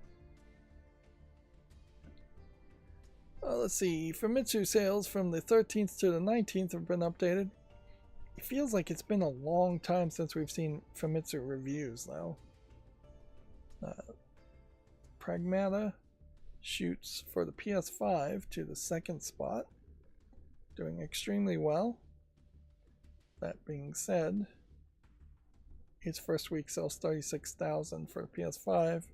Let's see, Famitsu sales from the 13th to the 19th have been updated. It feels like it's been a long time since we've seen Famitsu reviews, though. Pragmata shoots for the PS5 to the 2nd spot, doing extremely well. That being said, its first week sells 36,000 for the PS5,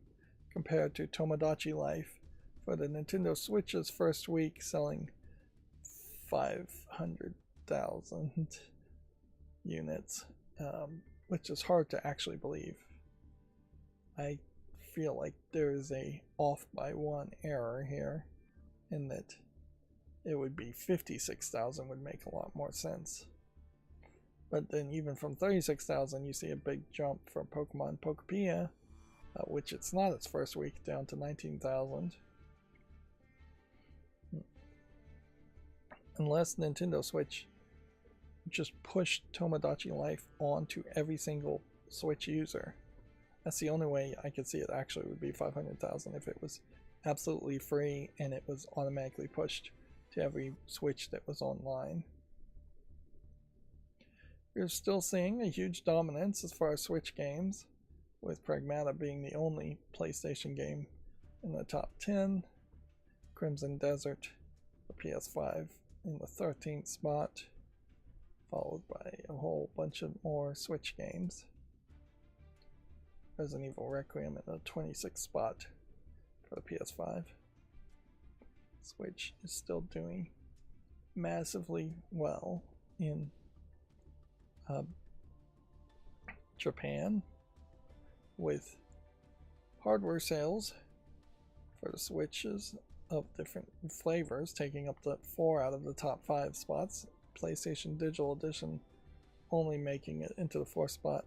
compared to Tomodachi Life for the Nintendo Switch's first week selling 500,000 units, which is hard to actually believe. I feel like there is a off by one error here, in that it would be 56,000 would make a lot more sense. But then even from 36,000 you see a big jump for Pokemon Pokepia, which it's not its first week, down to 19,000. Unless Nintendo Switch just pushed Tomodachi Life onto every single Switch user. That's the only way I could see it actually would be 500,000, if it was absolutely free and it was automatically pushed to every Switch that was online. We're still seeing a huge dominance as far as Switch games, with Pragmata being the only PlayStation game in the top 10, Crimson Desert, the PS5, in the 13th spot, followed by a whole bunch of more Switch games. Resident Evil Requiem in the 26th spot for the PS5. Switch is still doing massively well in Japan, with hardware sales for the Switches of different flavors taking up to 4 out of the top 5 spots. PlayStation Digital Edition only making it into the 4th spot,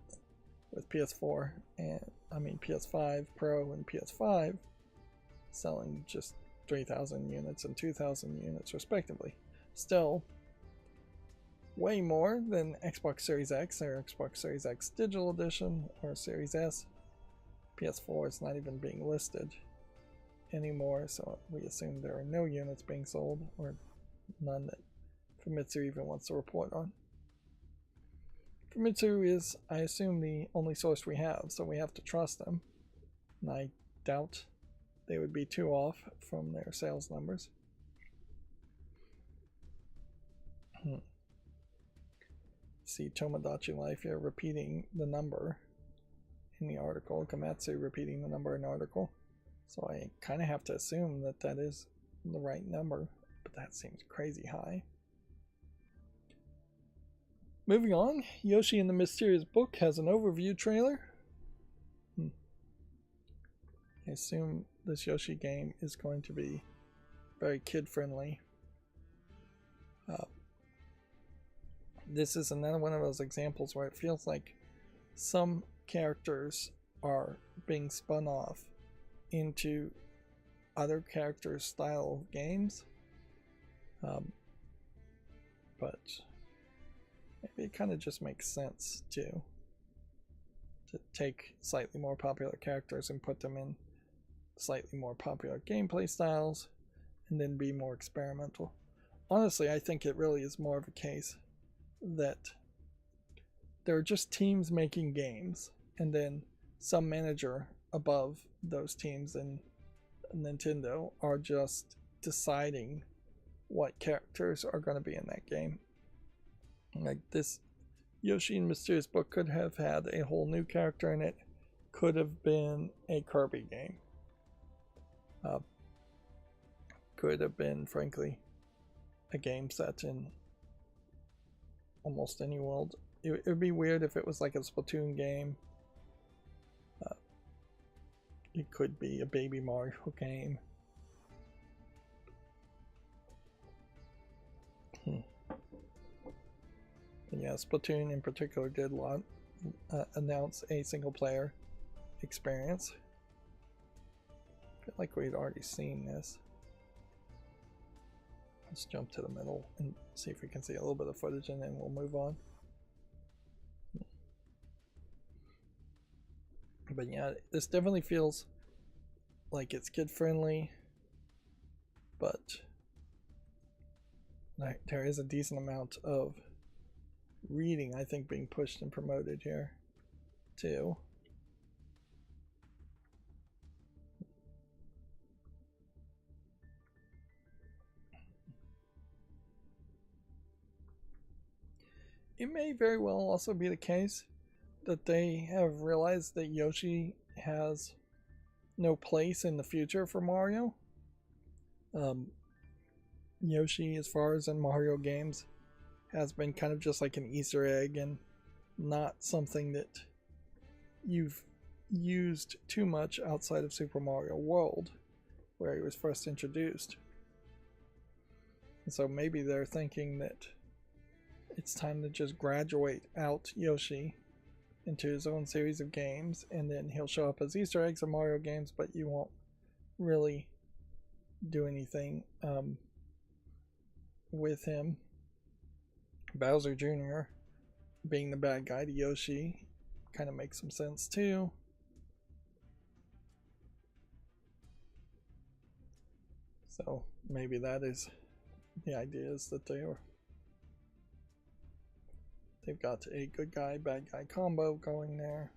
with PS5 Pro and PS5 selling just 3,000 units and 2,000 units respectively. Still way more than Xbox Series X or Xbox Series X Digital Edition or Series S. PS4 is not even being listed anymore, so we assume there are no units being sold, or none that Famitsu even wants to report on. Famitsu is, I assume, the only source we have, so we have to trust them, and I doubt they would be too off from their sales numbers. See Tomodachi Life here repeating the number in the article, Komatsu repeating the number in the article, so I kind of have to assume that that is the right number, but that seems crazy high. Moving on, Yoshi and the Mysterious Book has an overview trailer. I assume this Yoshi game is going to be very kid-friendly. This is another one of those examples where it feels like some characters are being spun off into other characters' style of games. But maybe it kind of just makes sense too. to take slightly more popular characters and put them in slightly more popular gameplay styles and then be more experimental. Honestly, I think it really is more of a case that there are just teams making games, and then some manager above those teams in Nintendo are just deciding what characters are going to be in that game. Like this Yoshi and Mysterious Book could have had a whole new character in it, could have been a Kirby game. Could have been, frankly, a game set in almost any world. It would be weird if it was like a Splatoon game. It could be a Baby Mario game. And yeah, Splatoon in particular did announce a single player experience. I feel like we'd already seen this. Let's jump to the middle and see if we can see a little bit of footage, and then we'll move on. But yeah, this definitely feels like it's kid friendly, but there is a decent amount of reading, I think, being pushed and promoted here too. It may very well also be the case that they have realized that Yoshi has no place in the future for Mario. Yoshi, as far as in Mario games, has been kind of just like an Easter egg and not something that you've used too much outside of Super Mario World, where he was first introduced. And so maybe they're thinking that it's time to just graduate out Yoshi into his own series of games, and then he'll show up as Easter eggs in Mario games, but you won't really do anything with him. Bowser Jr. being the bad guy to Yoshi kind of makes some sense too. So maybe that is the idea, is that they've got a good guy, bad guy combo going there.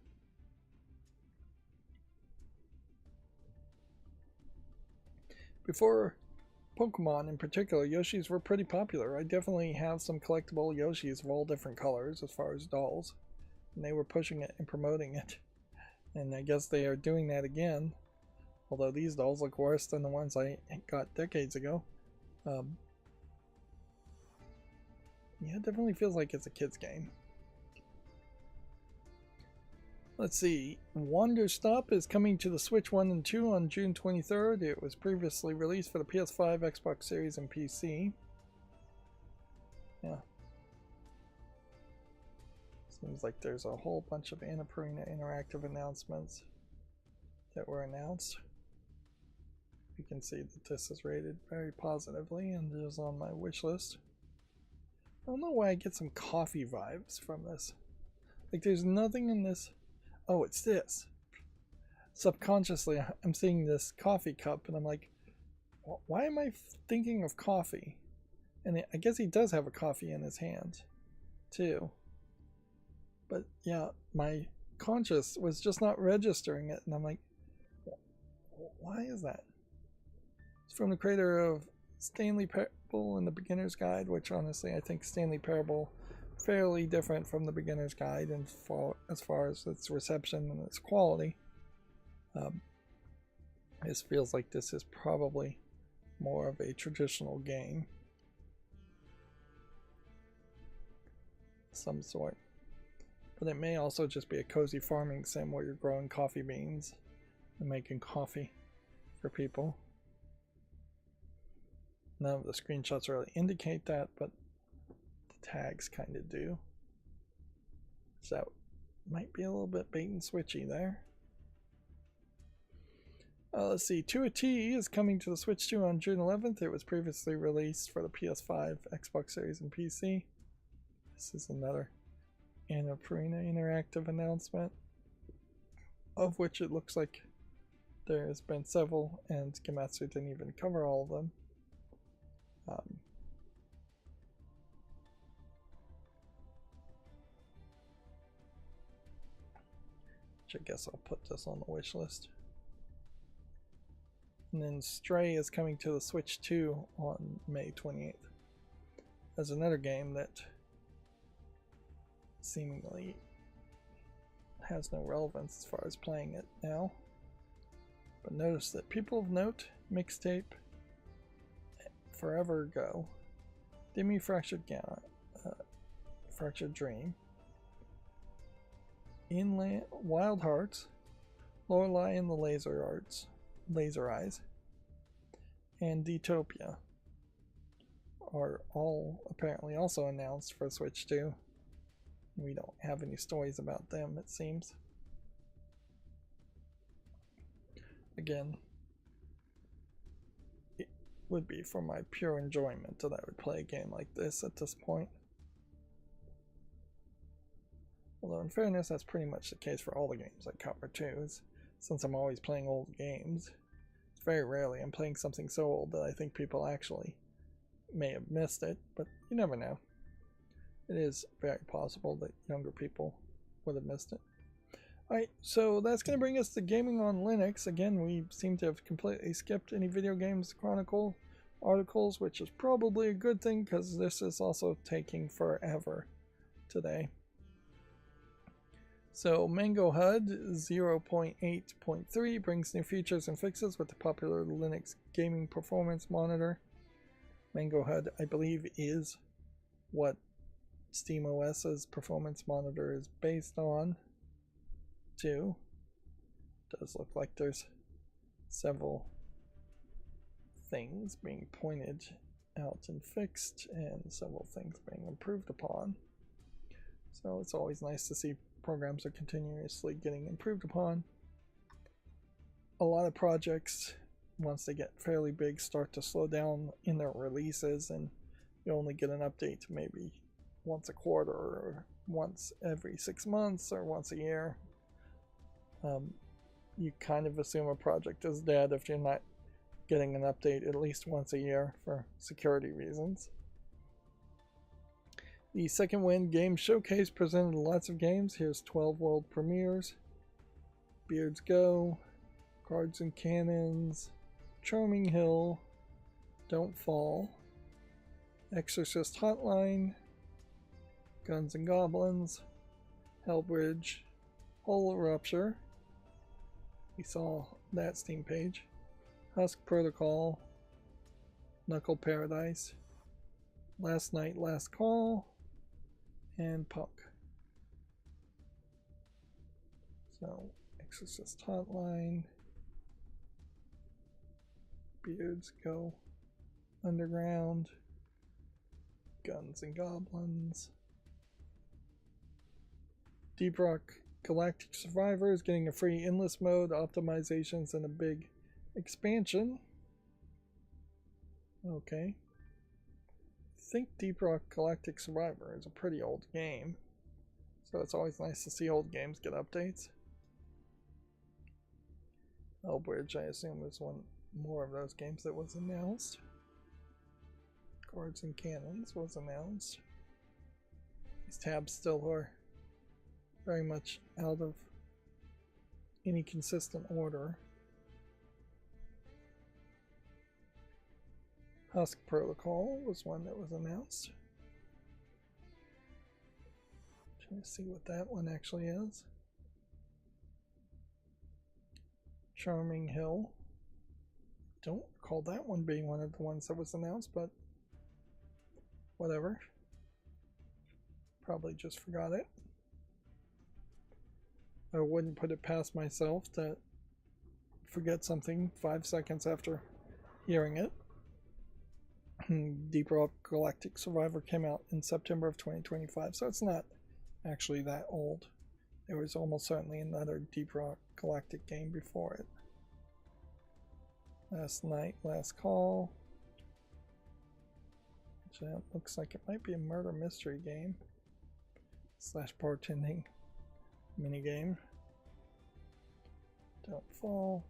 Before Pokemon in particular, Yoshis were pretty popular. I definitely have some collectible Yoshis of all different colors as far as dolls, and they were pushing it and promoting it. And I guess they are doing that again, although these dolls look worse than the ones I got decades ago. Yeah, it definitely feels like it's a kid's game. Let's see, Wonder Stop is coming to the Switch 1 and 2 on June 23rd. It was previously released for the PS5, Xbox Series, and PC. Yeah. Seems like there's a whole bunch of Annapurna Interactive announcements that were announced. You can see that this is rated very positively and is on my wish list. I don't know why I get some coffee vibes from this. Like, there's nothing in this. Oh, it's this. Subconsciously, I'm seeing this coffee cup, and I'm like, why am I thinking of coffee? And I guess he does have a coffee in his hand, too. But yeah, my conscious was just not registering it, and I'm like, why is that? It's from the creator of Stanley Parable and the Beginner's Guide, which honestly I think Stanley Parable fairly different from the Beginner's Guide and as far as its reception and its quality. This feels like this is probably more of a traditional game of some sort, but it may also just be a cozy farming sim where you're growing coffee beans and making coffee for people. None of the screenshots really indicate that, but tags kind of do. So that might be a little bit bait and switchy there. Let's see, 2T is coming to the Switch 2 on June 11th. It was previously released for the PS5, Xbox Series, and PC. This is another Annapurna Interactive announcement. of which it looks like there's been several, and Gematsu didn't even cover all of them. Which I guess I'll put this on the wish list. And then Stray is coming to the Switch 2 on May 28th. As another game that seemingly has no relevance as far as playing it now. But notice that People of Note, Mixtape, Forever Ago, Demi Fractured Fractured Dream, Inland Wild Hearts, Lorelei and the Laser Eyes, and Detopia are all apparently also announced for Switch 2. We don't have any stories about them, it seems. Again, it would be for my pure enjoyment that I would play a game like this at this point. Although in fairness, that's pretty much the case for all the games I cover too, since I'm always playing old games. It's very rarely I'm playing something so old that I think people actually may have missed it, but you never know. It is very possible that younger people would have missed it. Alright, so that's going to bring us to Gaming on Linux. Again, we seem to have completely skipped any Video Games Chronicle articles, which is probably a good thing because this is also taking forever today. So Mango HUD 0.8.3 brings new features and fixes with the popular Linux gaming performance monitor. Mango HUD, I believe, is what SteamOS's performance monitor is based on, too. Does look like there's several things being pointed out and fixed, and several things being improved upon. So it's always nice to see programs are continuously getting improved upon. A lot of projects, once they get fairly big, start to slow down in their releases, and you only get an update maybe once a quarter, or once every 6 months, or once a year. You kind of assume a project is dead if you're not getting an update at least once a year for security reasons. The Second Wind Game Showcase presented lots of games. Here's 12 world premieres: Beards Go, Cards and Cannons, Charming Hill, Don't Fall, Exorcist Hotline, Guns and Goblins, Hellbridge, Hole Rupture. We saw that Steam page. Husk Protocol, Knuckle Paradise, Last Night, Last Call, and Punk. So, Exorcist Hotline, Beards Go Underground, Guns and Goblins, Deep Rock Galactic Survivor is getting a free endless mode, optimizations, and a big expansion. Okay. I think Deep Rock Galactic Survivor is a pretty old game, so it's always nice to see old games get updates. Hellbridge, I assume, is one more of those games that was announced. Cards and Cannons was announced. These tabs still are very much out of any consistent order. Husk Protocol was one that was announced. Trying to see what that one actually is. Charming Hill. Don't recall that one being one of the ones that was announced, but whatever. Probably just forgot it. I wouldn't put it past myself to forget something 5 seconds after hearing it. Deep Rock Galactic Survivor came out in September of 2025, so it's not actually that old. There was almost certainly another Deep Rock Galactic game before it. Last Night, Last Call. Which looks like it might be a murder mystery game / bartending minigame. Don't Fall,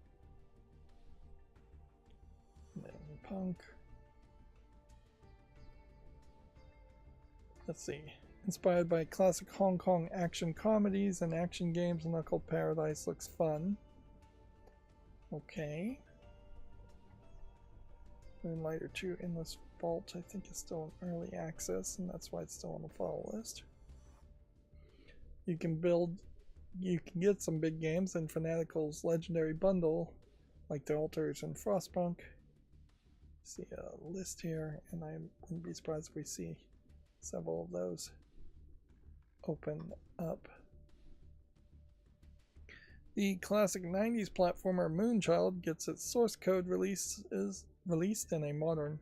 and then Punk. Let's see. Inspired by classic Hong Kong action comedies and action games, Knuckle Paradise looks fun. Okay. Moonlighter 2 Endless Vault, I think, is still in early access, and that's why it's still on the follow list. You can get some big games in Fanatical's Legendary Bundle, like The Alters and Frostpunk. See a list here, and I wouldn't be surprised if we see several of those open up. The classic 90s platformer Moonchild gets its source code released in a modern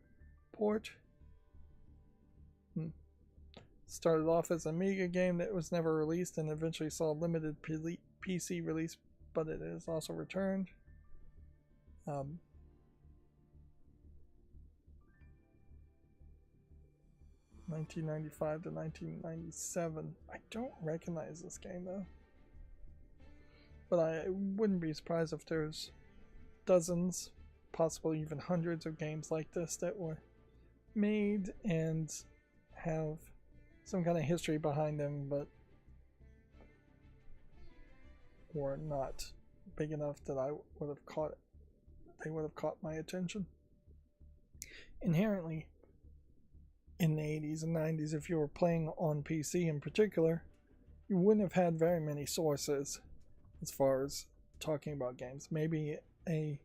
port. Started off as an Amiga game that was never released and eventually saw a limited PC release, but it is also returned. 1995 to 1997. I don't recognize this game though. But I wouldn't be surprised if there's dozens, possibly even hundreds of games like this that were made and have some kind of history behind them, but were not big enough that I would have caught it. They would have caught my attention. Inherently, in the 80s and 90s, if you were playing on PC in particular, you wouldn't have had very many sources as far as talking about games. Maybe a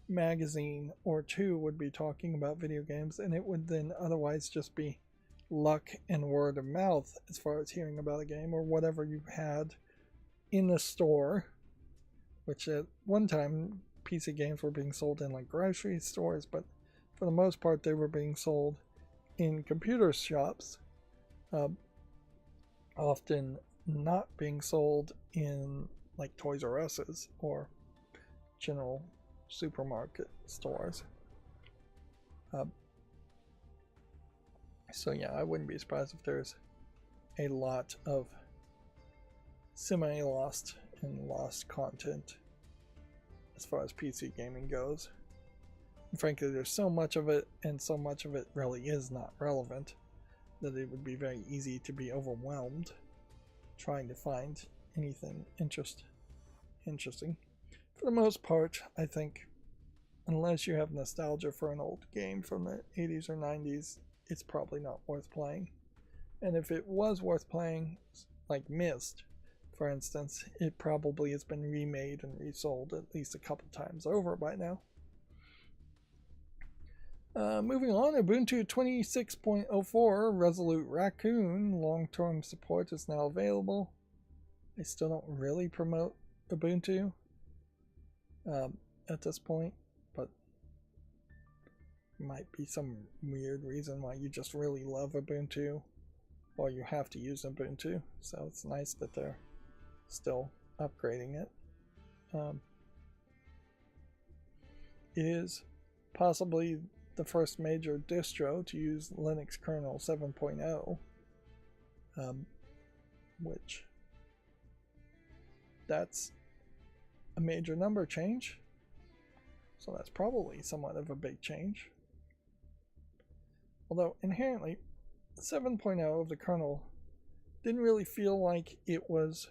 magazine or two would be talking about video games, and it would then otherwise just be luck and word of mouth as far as hearing about a game or whatever you had in the store, which at one time PC games were being sold in like grocery stores, but for the most part they were being sold in computer shops, often not being sold in like Toys R Us's or general supermarket stores. So yeah, I wouldn't be surprised if there's a lot of semi-lost and lost content as far as PC gaming goes. And frankly, there's so much of it, and so much of it really is not relevant, that it would be very easy to be overwhelmed trying to find anything interesting. For the most part, I think, unless you have nostalgia for an old game from the 80s or 90s, it's probably not worth playing. And if it was worth playing, like Myst, for instance, it probably has been remade and resold at least a couple times over by now. Moving on, Ubuntu 26.04 Resolute Raccoon long-term support is now available. I still don't really promote Ubuntu at this point, but might be some weird reason why you just really love Ubuntu or you have to use Ubuntu, so it's nice that they're still upgrading it. It is possibly the first major distro to use Linux kernel 7.0, which that's a major number change, so that's probably somewhat of a big change. Although inherently 7.0 of the kernel didn't really feel like it was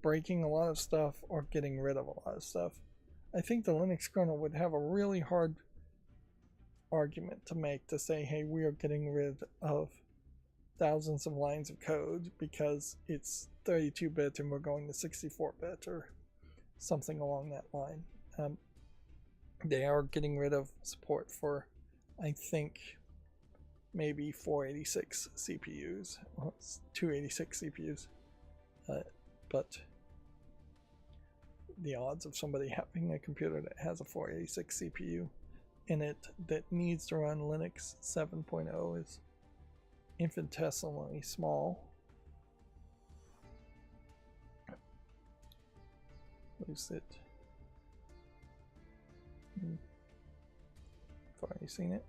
breaking a lot of stuff or getting rid of a lot of stuff. I think the Linux kernel would have a really hard argument to make to say, hey, we are getting rid of thousands of lines of code because it's 32-bit and we're going to 64-bit or something along that line. They are getting rid of support for, I think, maybe 486 CPUs, well, 286 CPUs, but the odds of somebody having a computer that has a 486 CPU in it that needs to run Linux 7.0 is infinitesimally small. Lose it. I've already seen it.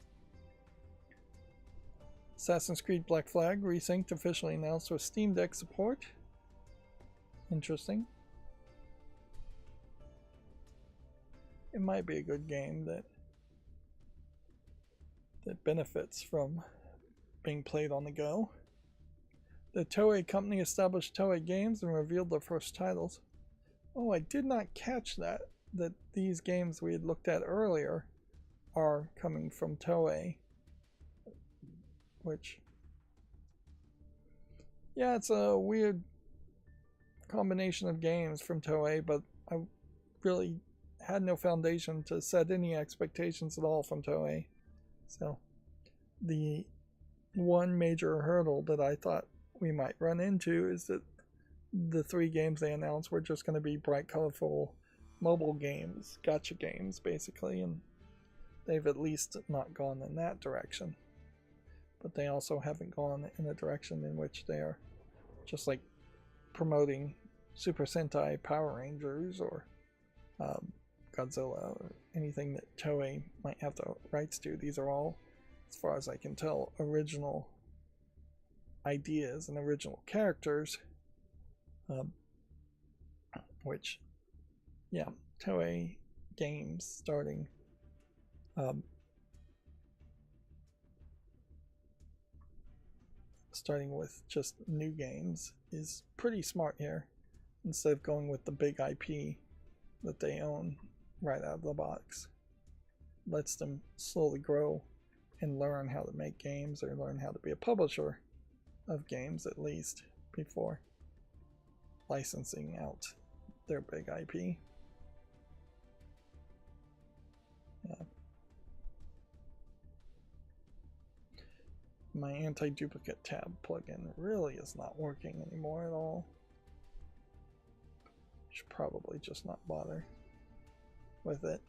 Assassin's Creed Black Flag Resynced officially announced with Steam Deck support. Interesting. it might be a good game that benefits from being played on the go. The Toei company established Toei Games and revealed their first titles. Oh, I did not catch that these games we had looked at earlier are coming from Toei. Which, yeah, it's a weird combination of games from Toei, but I really had no foundation to set any expectations at all from Toei. So, the one major hurdle that I thought we might run into is that the 3 games they announced were just going to be bright, colorful mobile games, gacha games, basically, and they've at least not gone in that direction. But they also haven't gone in a direction in which they are just like promoting Super Sentai Power Rangers or Godzilla or anything that Toei might have the rights to. These are all, as far as I can tell, original ideas and original characters, which, yeah, Toei games starting with just new games is pretty smart here, instead of going with the big IP that they own right out of the box. Lets them slowly grow and learn how to make games, or learn how to be a publisher of games at least, before licensing out their big IP. Yeah. My anti-duplicate tab plugin really is not working anymore at all. Should probably just not bother with it.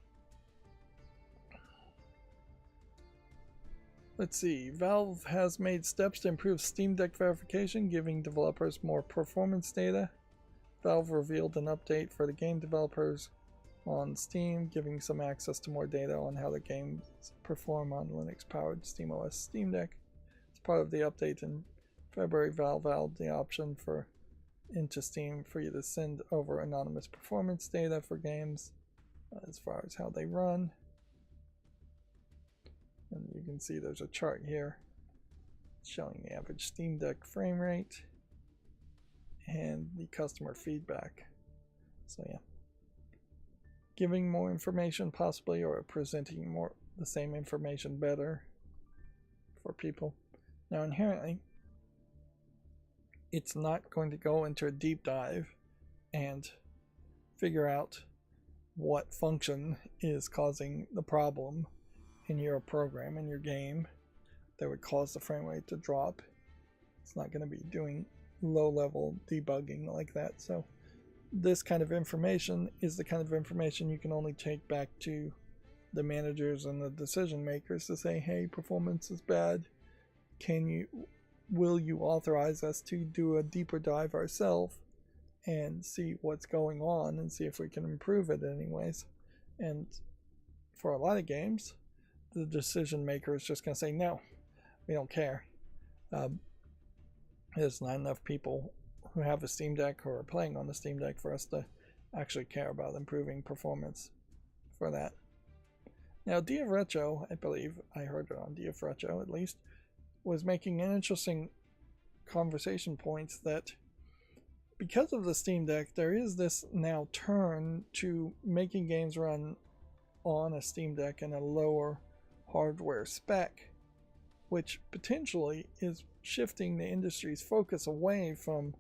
Let's see, Valve has made steps to improve Steam Deck verification, giving developers more performance data. Valve revealed an update for the game developers on Steam, giving some access to more data on how the games perform on Linux-powered SteamOS Steam Deck. As part of the update in February, Valve added the option into Steam for you to send over anonymous performance data for games as far as how they run. And you can see there's a chart here showing the average Steam Deck frame rate and the customer feedback. So yeah, giving more information possibly, or presenting the same information better for people. Now inherently, it's not going to go into a deep dive and figure out what function is causing the problem in your program, in your game, that would cause the frame rate to drop. It's not going to be doing low-level debugging like that. So this kind of information is the kind of information you can only take back to the managers and the decision makers to say, hey, performance is bad. Will you authorize us to do a deeper dive ourselves and see what's going on and see if we can improve it anyways? And for a lot of games, the decision maker is just going to say, no, we don't care. There's not enough people who have a Steam Deck or are playing on the Steam Deck for us to actually care about improving performance for that. Now, DF Retro, I believe I heard it on DF Retro at least, was making an interesting conversation point that because of the Steam Deck, there is this now turn to making games run on a Steam Deck in a lower hardware spec, which potentially is shifting the industry's focus away from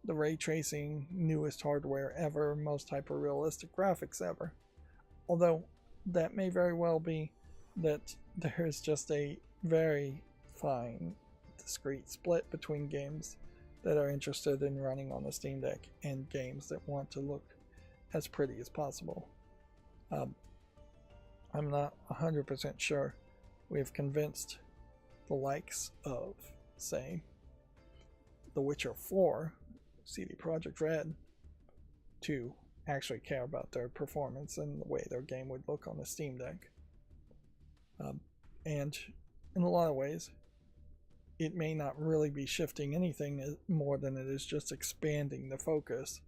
the ray tracing, newest hardware ever, most hyper-realistic graphics ever. Although that may very well be that there's just a very fine, discrete split between games that are interested in running on the Steam Deck and games that want to look as pretty as possible. I'm not 100% sure we've convinced the likes of, say, The Witcher 4, CD Projekt Red, to actually care about their performance and the way their game would look on the Steam Deck. And in a lot of ways, it may not really be shifting anything more than it is just expanding the focus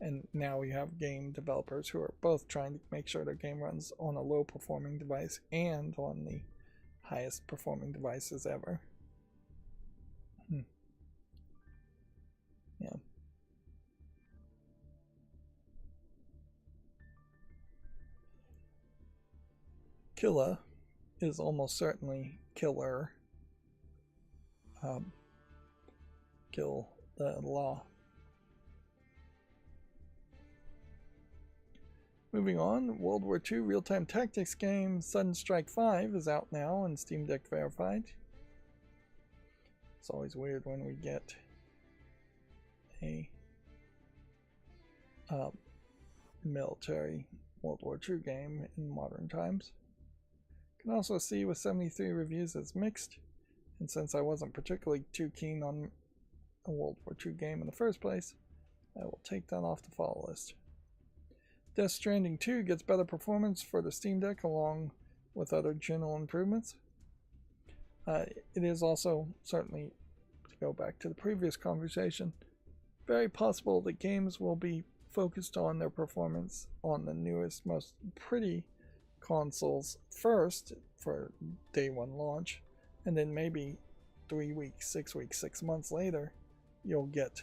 And now we have game developers who are both trying to make sure their game runs on a low performing device and on the highest performing devices ever. Yeah. Killa is almost certainly killer. Kill the law. Moving on, World War II real-time tactics game Sudden Strike 5 is out now and Steam Deck verified. It's always weird when we get a military World War II game in modern times. You can also see with 73 reviews it's mixed, and since I wasn't particularly too keen on a World War II game in the first place, I will take that off the follow list. Death Stranding 2 gets better performance for the Steam Deck along with other general improvements. It is also, certainly, to go back to the previous conversation, very possible that games will be focused on their performance on the newest, most pretty consoles first for day one launch, and then maybe 3 weeks, 6 weeks, 6 months later, you'll get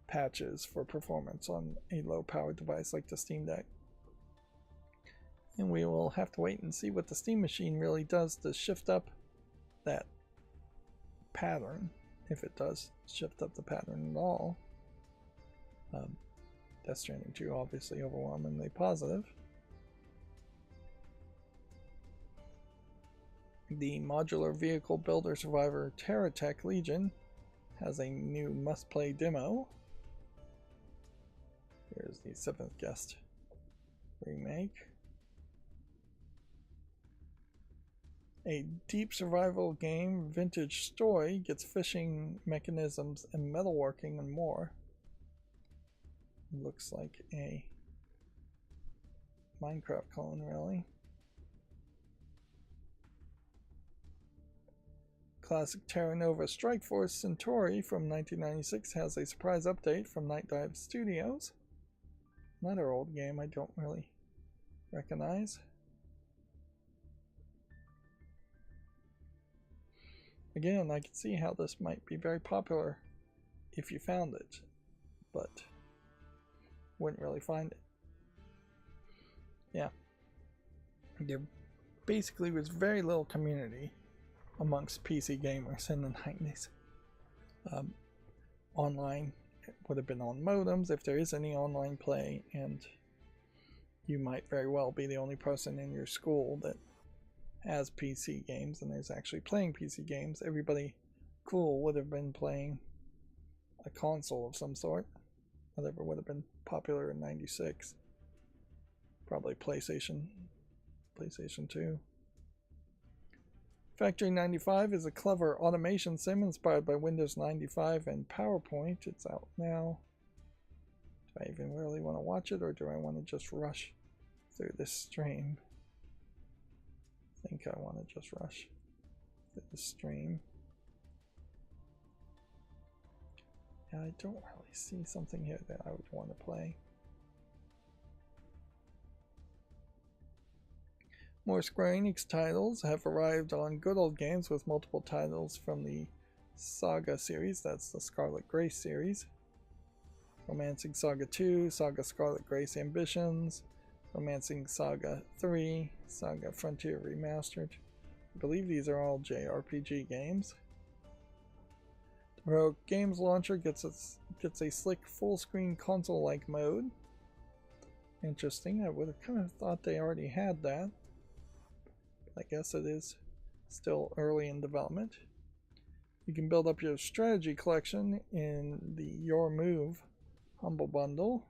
patches for performance on a low-powered device like the Steam Deck. And we will have to wait and see what the Steam Machine really does to shift up that pattern, if it does shift up the pattern at all. Death Stranding 2 obviously overwhelmingly positive. The modular vehicle builder survivor TerraTech Legion has a new must-play demo. Here's the 7th Guest remake. A deep survival game, Vintage Story, gets fishing mechanisms and metalworking and more. Looks like a Minecraft clone, really. Classic Terra Nova Strike Force Centauri from 1996 has a surprise update from Night Dive Studios. Another old game I don't really recognize. Again, I can see how this might be very popular if you found it, but wouldn't really find it. Yeah. There basically was very little community amongst PC gamers in the 90s. Online, it would have been on modems if there is any online play, and you might very well be the only person in your school that has PC games and is actually playing PC games. Everybody cool would have been playing a console of some sort, whatever would have been popular in 96. Probably PlayStation 2. Factory 95 is a clever automation sim inspired by Windows 95 and PowerPoint. It's out now. Do I even really want to watch it, or do I want to just rush through this stream? I think I want to just rush through the stream. Yeah, I don't really see something here that I would want to play. More Square Enix titles have arrived on Good Old Games, with multiple titles from the Saga series, that's the Scarlet Grace series. Romancing Saga 2, Saga Scarlet Grace Ambitions, Romancing Saga 3, Saga Frontier Remastered. I believe these are all JRPG games. The Heroic Games Launcher gets a slick full-screen console-like mode. Interesting, I would have kind of thought they already had that. I guess it is still early in development. You can build up your strategy collection in the Your Move Humble Bundle.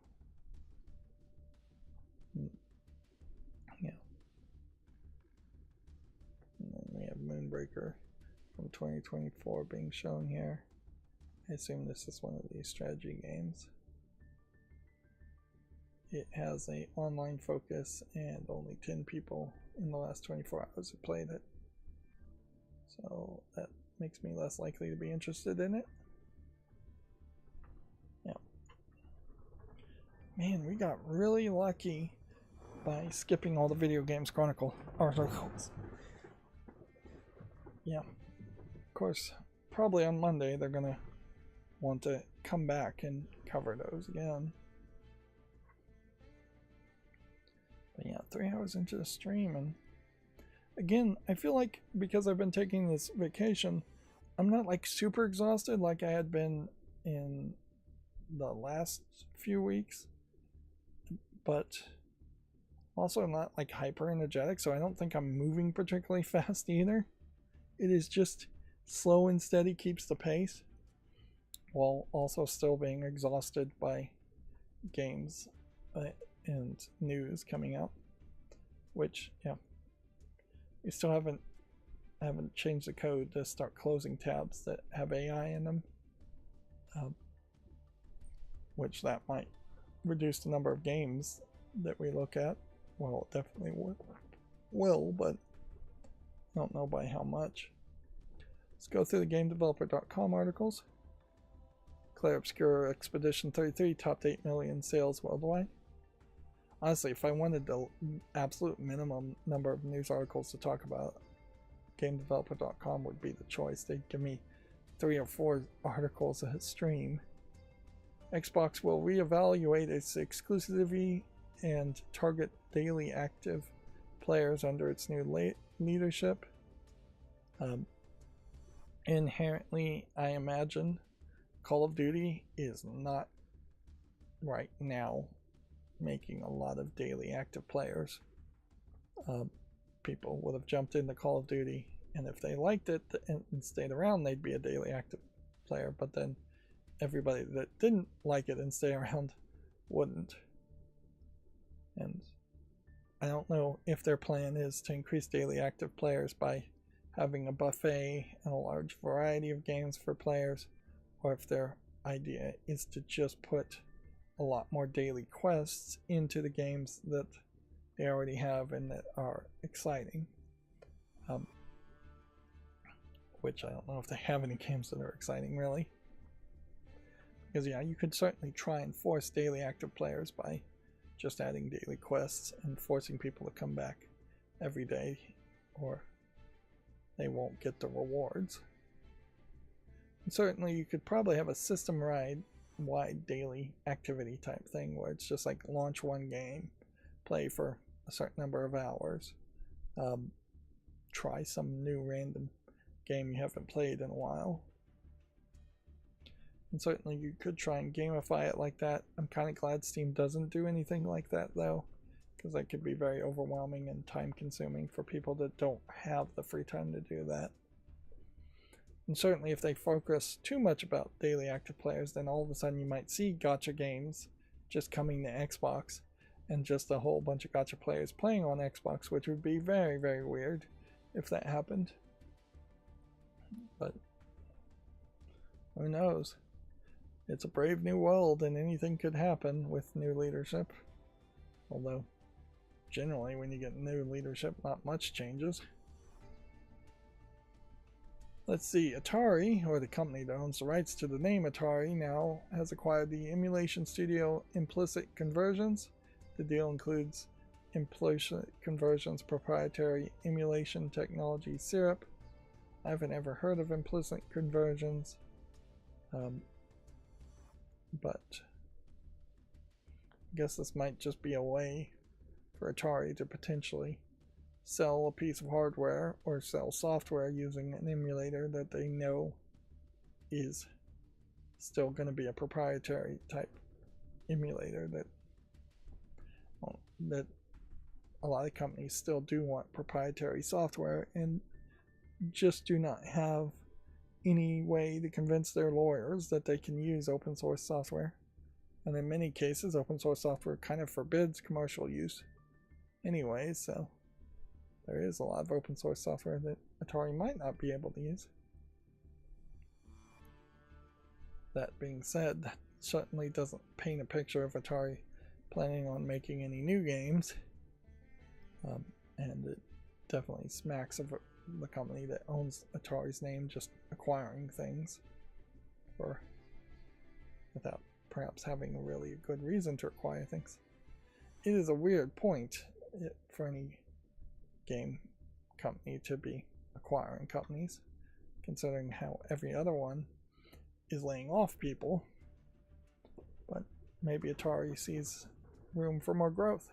Yeah. And then we have Moonbreaker from 2024 being shown here. I assume this is one of these strategy games. It has an online focus and only 10 people in the last 24 hours have played it. So that makes me less likely to be interested in it. Yeah. Man, we got really lucky by skipping all the Video Games Chronicle articles. Yeah, of course, probably on Monday they're gonna want to come back and cover those again. But yeah, 3 hours into the stream, and again, I feel like because I've been taking this vacation, I'm not like super exhausted like I had been in the last few weeks, but also I'm not like hyper energetic, so I don't think I'm moving particularly fast either. It is just slow and steady, keeps the pace, while also still being exhausted by games and news coming out. Which, yeah, we still haven't changed the code to start closing tabs that have AI in them, which that might reduce the number of games that we look at. Well, it definitely will, but I don't know by how much. Let's go through the GameDeveloper.com articles. Claire Obscura Expedition 33 topped 8 million sales worldwide. Honestly, if I wanted the absolute minimum number of news articles to talk about, GameDeveloper.com would be the choice. They'd give me 3 or 4 articles a stream. Xbox will reevaluate its exclusivity and target daily active players under its new leadership. Inherently, I imagine Call of Duty is not right now making a lot of daily active players. People would have jumped into Call of Duty, and if they liked it and stayed around, they'd be a daily active player, but then everybody that didn't like it and stay around wouldn't. And I don't know if their plan is to increase daily active players by having a buffet and a large variety of games for players, or if their idea is to just put a lot more daily quests into the games that they already have and that are exciting. Which I don't know if they have any games that are exciting, really. Because yeah, you could certainly try and force daily active players by just adding daily quests and forcing people to come back every day, or they won't get the rewards. And certainly you could probably have a system-wide daily activity type thing where it's just like launch one game, play for a certain number of hours, try some new random game you haven't played in a while. And certainly you could try and gamify it like that. I'm kind of glad Steam doesn't do anything like that though, because that could be very overwhelming and time consuming for people that don't have the free time to do that. And certainly if they focus too much about daily active players, then all of a sudden you might see gacha games just coming to Xbox and just a whole bunch of gacha players playing on Xbox, which would be very, very weird if that happened. But who knows? It's a brave new world and anything could happen with new leadership. Although, generally when you get new leadership, not much changes. Let's see, Atari, or the company that owns the rights to the name Atari, now has acquired the emulation studio Implicit Conversions. The deal includes Implicit Conversions' proprietary emulation technology Syrup. I haven't ever heard of Implicit Conversions, but I guess this might just be a way for Atari to potentially sell a piece of hardware or sell software using an emulator that they know is still going to be a proprietary type emulator that a lot of companies still do want proprietary software and just do not have any way to convince their lawyers that they can use open source software. And in many cases, open source software kind of forbids commercial use anyway, so there is a lot of open source software that Atari might not be able to use. That being said, that certainly doesn't paint a picture of Atari planning on making any new games, and it definitely smacks of the company that owns Atari's name just acquiring things without perhaps having a really good reason to acquire things. It is a weird point for any game company to be acquiring companies, considering how every other one is laying off people. But maybe Atari sees room for more growth,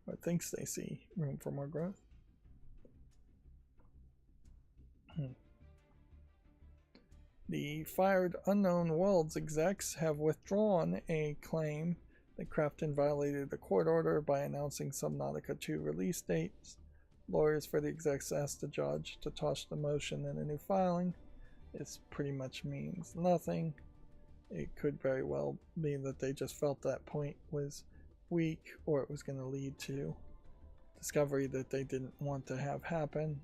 or thinks they see room for more growth. The fired Unknown Worlds execs have withdrawn a claim that Crafton violated a court order by announcing Subnautica 2 release dates. Lawyers for the execs asked the judge to toss the motion in a new filing. This pretty much means nothing. It could very well be that they just felt that point was weak, or it was going to lead to discovery that they didn't want to have happen.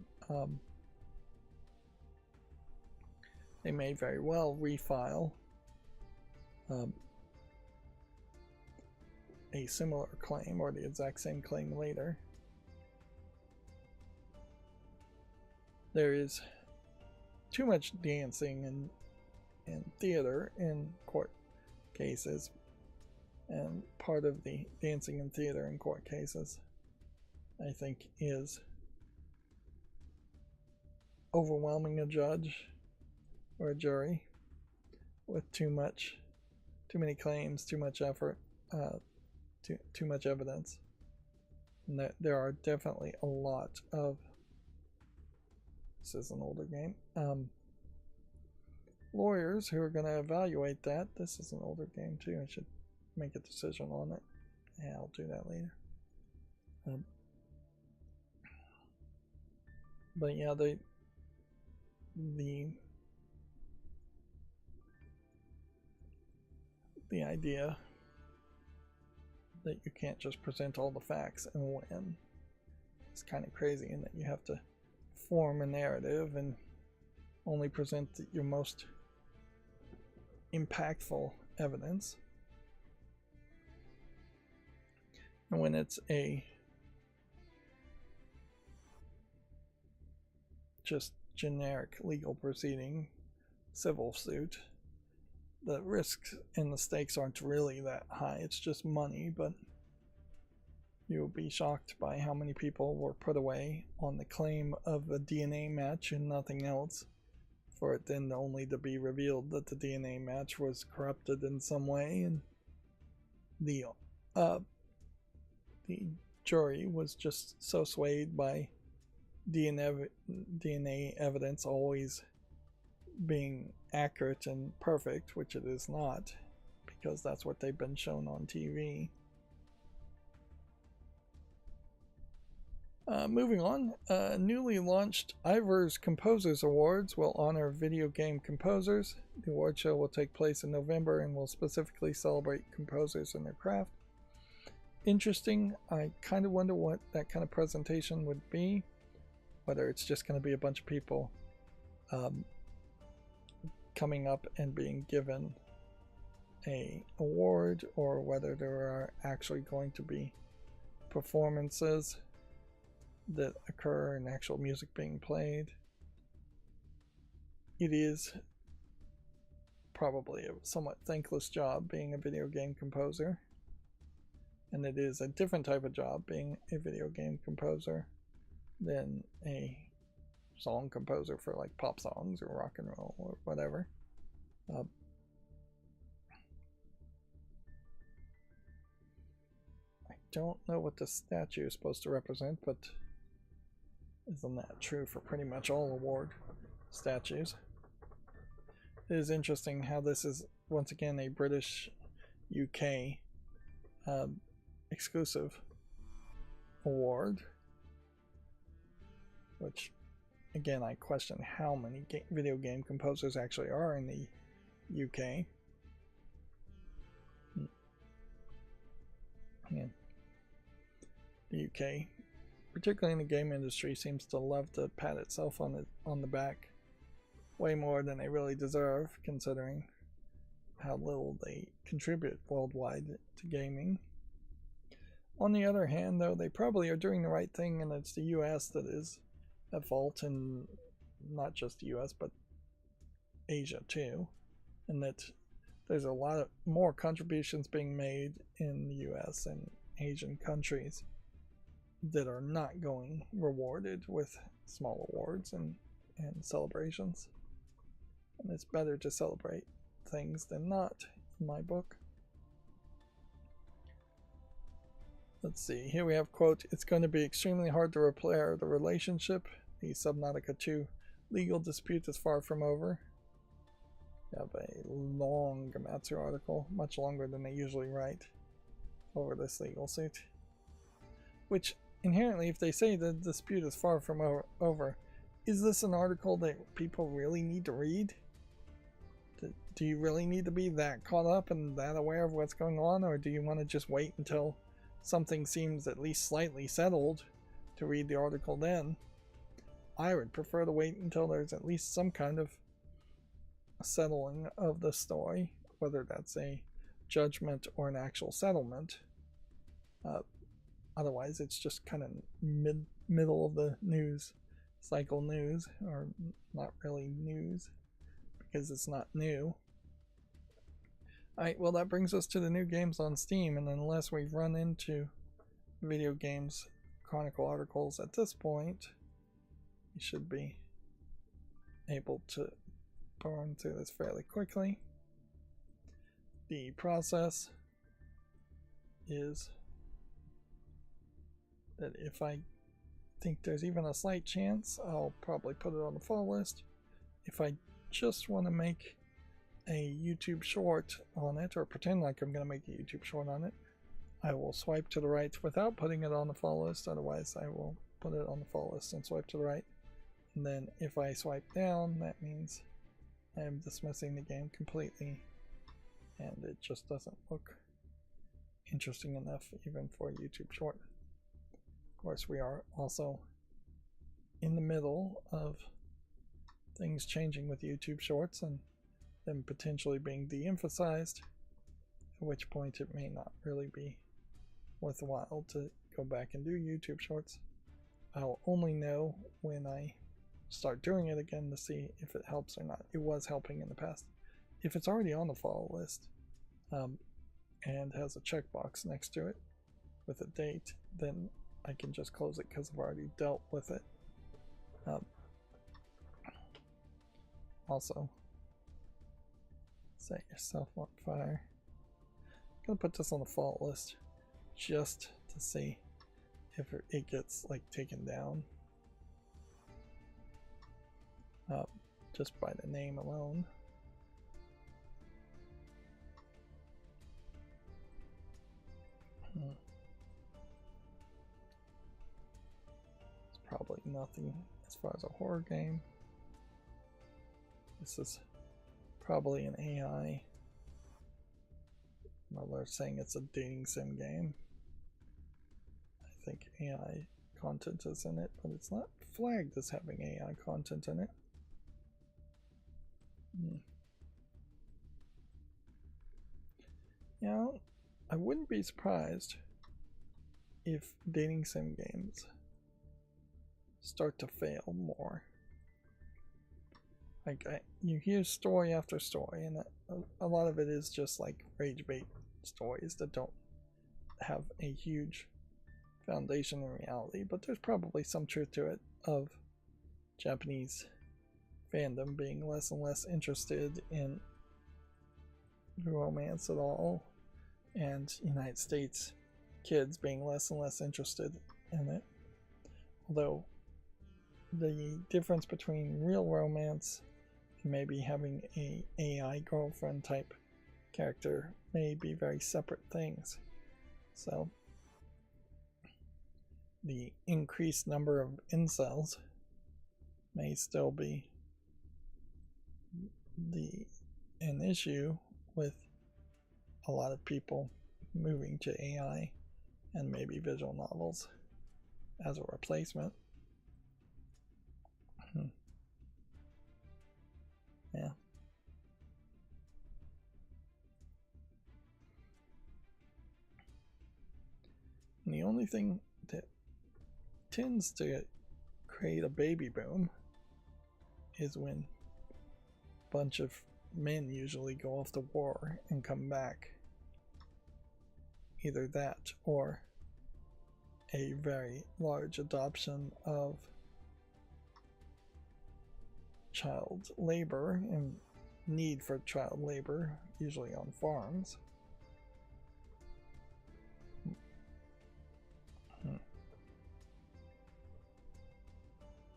They may very well refile a similar claim or the exact same claim later. There is too much dancing and theater in court cases, and part of the dancing and theater in court cases, I think, is overwhelming a judge or a jury with too many claims, too much effort, too much evidence. And there are definitely a lot of, this is an older game, lawyers who are going to evaluate that. This is an older game too. I should make a decision on it. Yeah, I'll do that later. But yeah, the idea that you can't just present all the facts and win is kind of crazy, in that you have to form a narrative and only present your most impactful evidence. And when it's a just generic legal proceeding, civil suit, the risks and the stakes aren't really that high. It's just money, but you'll be shocked by how many people were put away on the claim of a DNA match and nothing else, for it then only to be revealed that the DNA match was corrupted in some way, and the jury was just so swayed by DNA evidence always being accurate and perfect, which it is not, because that's what they've been shown on TV. Moving on, newly launched Ivors Composers Awards will honor video game composers. The award show will take place in November and will specifically celebrate composers and their craft. Interesting. I kind of wonder what that kind of presentation would be, whether it's just going to be a bunch of people coming up and being given a award, or whether there are actually going to be performances that occur and actual music being played. It is probably a somewhat thankless job being a video game composer, and it is a different type of job being a video game composer than a song composer for like pop songs or rock and roll or whatever. I don't know what the statue is supposed to represent, but isn't that true for pretty much all award statues? It is interesting how this is once again a British UK exclusive award, which again I question how many video game composers actually are in the UK. Yeah. The UK, particularly in the game industry, seems to love to pat itself on the back way more than they really deserve, considering how little they contribute worldwide to gaming. On the other hand, though, they probably are doing the right thing, and it's the US that is at fault, and not just the US but Asia too, and that there's a lot of more contributions being made in the US and Asian countries that are not going rewarded with small awards and celebrations. And it's better to celebrate things than not, in my book. Let's see, here we have, quote, "It's going to be extremely hard to repair the relationship. The Subnautica 2 legal dispute is far from over." We have a long Gamatsu article, much longer than they usually write, over this legal suit. Which, inherently, if they say the dispute is far from over, is this an article that people really need to read? Do you really need to be that caught up and that aware of what's going on, or do you want to just wait until something seems at least slightly settled to read the article then? I would prefer to wait until there's at least some kind of settling of the story, whether that's a judgment or an actual settlement. Otherwise, it's just kind of middle of the news cycle news, or not really news because it's not new. Alright, well, that brings us to the new games on Steam, and unless we've run into video games Chronicle articles at this point, you should be able to burn through this fairly quickly. The process is that if I think there's even a slight chance, I'll probably put it on the fall list. If I just want to make a YouTube short on it, or pretend like I'm going to make a YouTube short on it, I will swipe to the right without putting it on the fall list. Otherwise, I will put it on the fall list and swipe to the right. And then if I swipe down, that means I am dismissing the game completely, and it just doesn't look interesting enough even for a YouTube short. Of course, we are also in the middle of things changing with YouTube shorts and them potentially being de-emphasized, at which point it may not really be worthwhile to go back and do YouTube shorts. I'll only know when I start doing it again to see if it helps or not. It was helping in the past. If it's already on the follow list and has a checkbox next to it with a date, then I can just close it because I've already dealt with it. Also, set yourself on fire. I'm gonna put this on the fault list just to see if it gets like taken down. Just by the name alone. It's probably nothing as far as a horror game. This is probably an AI. Well, they're saying it's a dating sim game. I think AI content is in it, but it's not flagged as having AI content in it. Yeah, I wouldn't be surprised if dating sim games start to fail more. Like, you hear story after story, and a lot of it is just like rage bait stories that don't have a huge foundation in reality, but there's probably some truth to it, of Japanese fandom being less and less interested in romance at all, and United States kids being less and less interested in it. Although the difference between real romance and maybe having a AI girlfriend type character may be very separate things. So the increased number of incels may still be an issue with a lot of people moving to AI and maybe visual novels as a replacement. Yeah. And the only thing that tends to create a baby boom is when a bunch of men usually go off to war and come back. Either that or a very large adoption of child labor and need for child labor, usually on farms.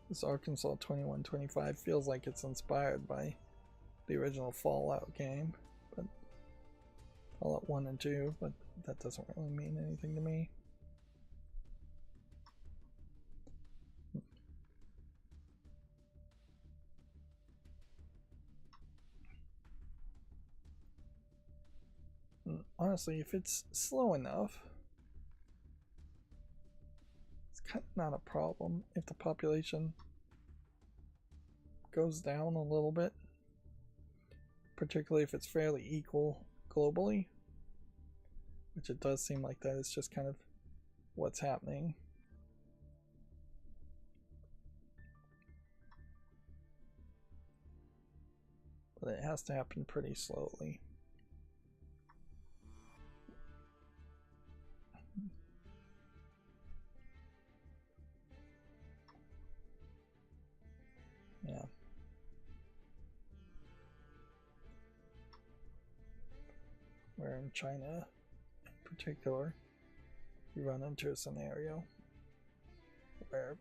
This Arkansas 2125 feels like it's inspired by the original Fallout game, but Fallout 1 and 2, but that doesn't really mean anything to me. Honestly, if it's slow enough, it's kind of not a problem if the population goes down a little bit, particularly if it's fairly equal globally, which it does seem like that is just kind of what's happening. But it has to happen pretty slowly. Yeah. Where in China, in particular, you run into a scenario where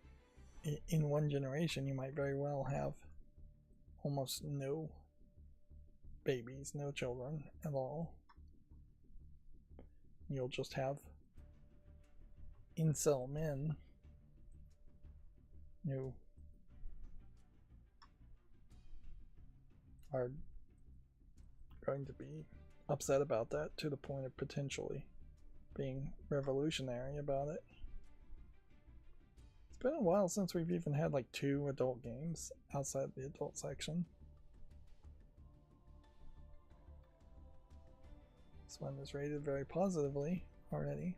in one generation you might very well have almost no babies, no children at all. You'll just have incel men who are going to be upset about that to the point of potentially being revolutionary about it. It's been a while since we've even had like 2 adult games outside the adult section. This one is rated very positively already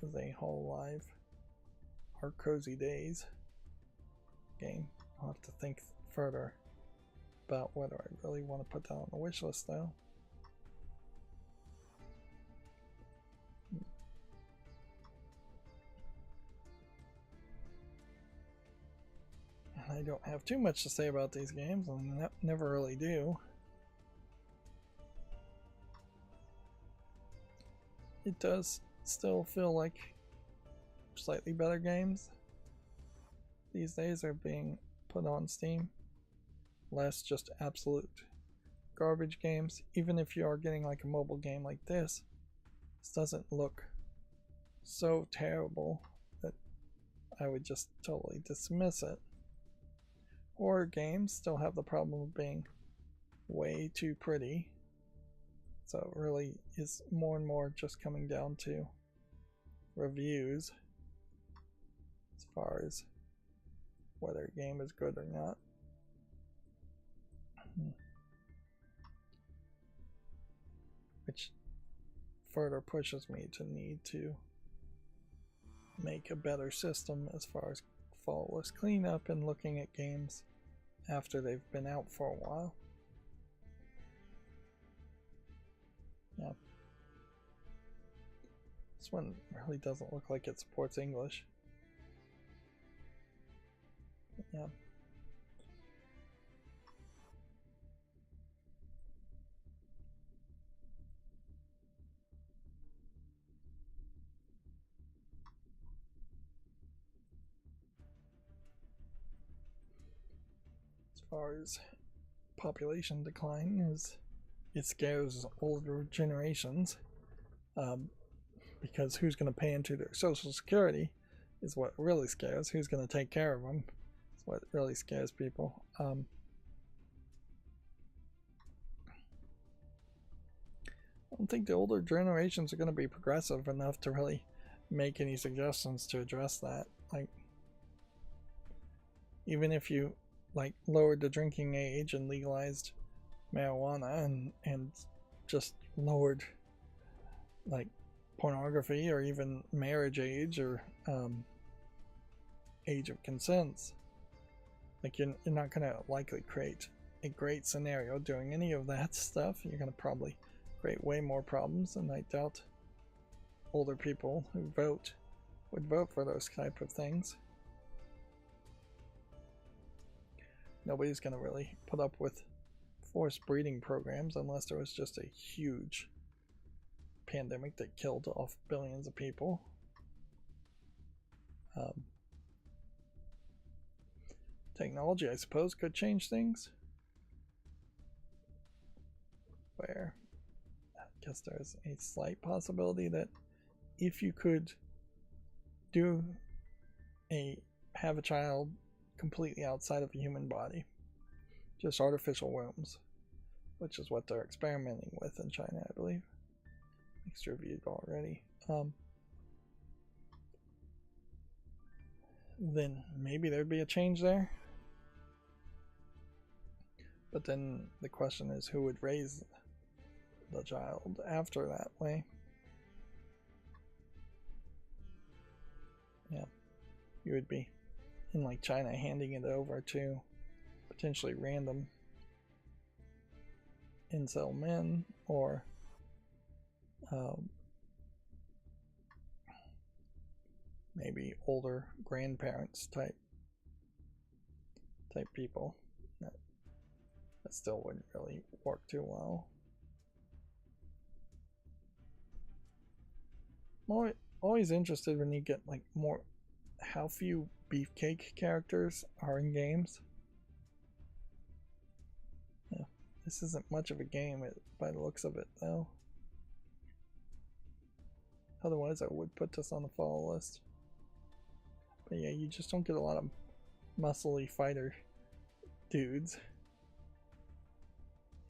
as a Hololive Our Cozy Days game. I'll have to think further about whether I really want to put that on the wish list though. I don't have too much to say about these games, and I never really do. It does still feel like slightly better games these days are being put on Steam. Less just absolute garbage games. Even if you are getting like a mobile game like this doesn't look so terrible that I would just totally dismiss it. Horror games still have the problem of being way too pretty, so it really is more and more just coming down to reviews as far as whether a game is good or not. Which further pushes me to need to make a better system as far as flawless cleanup and looking at games after they've been out for a while. Yeah. This one really doesn't look like it supports English. But yeah. As far as population decline is, it scares older generations, because who's going to pay into their social security is what really scares. Who's going to take care of them is what really scares people. I don't think the older generations are going to be progressive enough to really make any suggestions to address that. Like, even if you like lowered the drinking age and legalized marijuana and just lowered like pornography or even marriage age or age of consent, like you're not going to likely create a great scenario doing any of that stuff. You're going to probably create way more problems, and I doubt older people who would vote for those type of things. Nobody's going to really put up with forced breeding programs unless there was just a huge pandemic that killed off billions of people. Technology, I suppose, could change things. Where I guess there's a slight possibility that if you could have a child completely outside of a human body, just artificial wombs, which is what they're experimenting with in China, I believe. It's reviewed already. Then maybe there'd be a change there. But then the question is, who would raise the child after that way? Yeah, you would be in like China handing it over to potentially random incel men, or maybe older grandparents type people. That still wouldn't really work too well. I'm always interested when you get like more how few beefcake characters are in games. Yeah, this isn't much of a game by the looks of it though. Otherwise I would put this on the follow list. But yeah, you just don't get a lot of muscly fighter dudes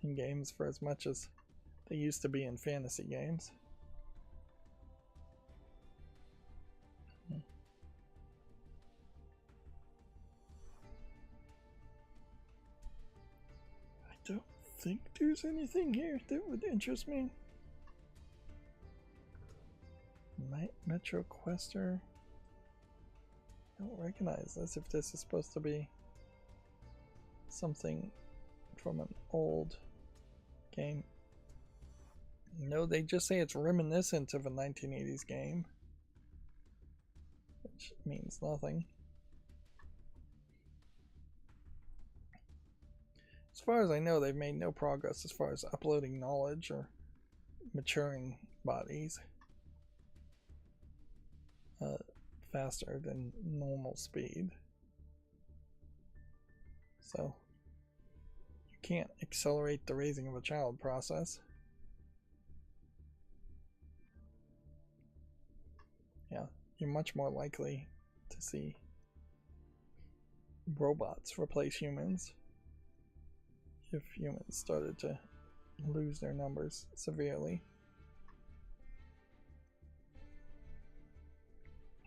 in games for as much as they used to be in fantasy games. I don't think there's anything here that would interest me. Metro Quester. I don't recognize this, if this is supposed to be something from an old game. No, they just say it's reminiscent of a 1980s game, which means nothing. As far as I know, they've made no progress as far as uploading knowledge or maturing bodies faster than normal speed. So you can't accelerate the raising of a child process. Yeah, you're much more likely to see robots replace humans if humans started to lose their numbers severely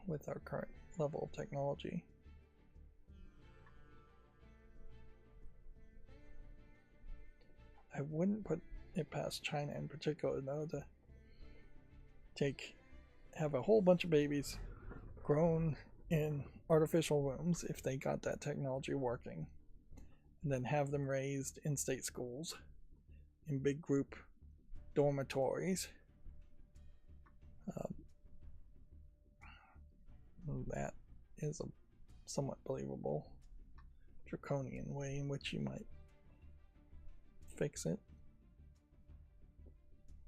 with our current level of technology. I wouldn't put it past China in particular though to have a whole bunch of babies grown in artificial wombs if they got that technology working, and then have them raised in state schools in big group dormitories. That is a somewhat believable draconian way in which you might fix it.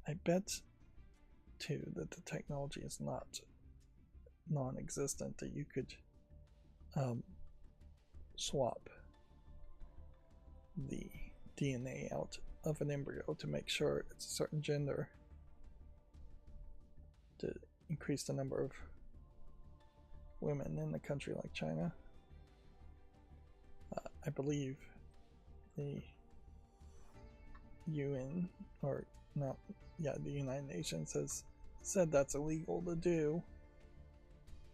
I bet too that the technology is not non-existent, that you could swap the DNA out of an embryo to make sure it's a certain gender to increase the number of women in a country like China. I believe the UN, or not, yeah, the United Nations has said that's illegal to do,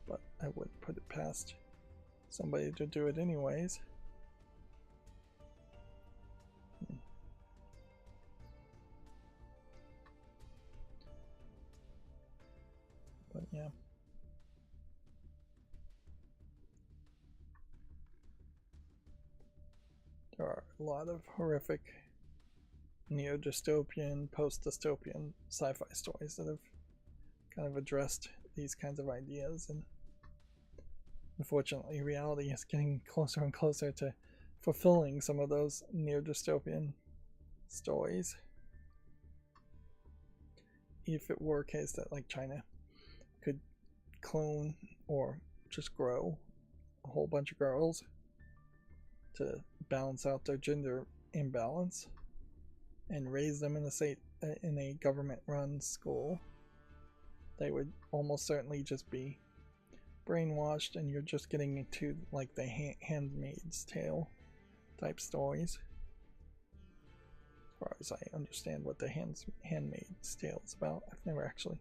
but I wouldn't put it past somebody to do it anyways. But yeah. There are a lot of horrific neo-dystopian, post-dystopian sci-fi stories that have kind of addressed these kinds of ideas, and unfortunately reality is getting closer and closer to fulfilling some of those neo-dystopian stories. If it were a case that like China could clone or just grow a whole bunch of girls to balance out their gender imbalance and raise them in a government-run school, they would almost certainly just be brainwashed, and you're just getting into like the Handmaid's Tale type stories. As far as I understand what the Handmaid's Tale is about, I've never actually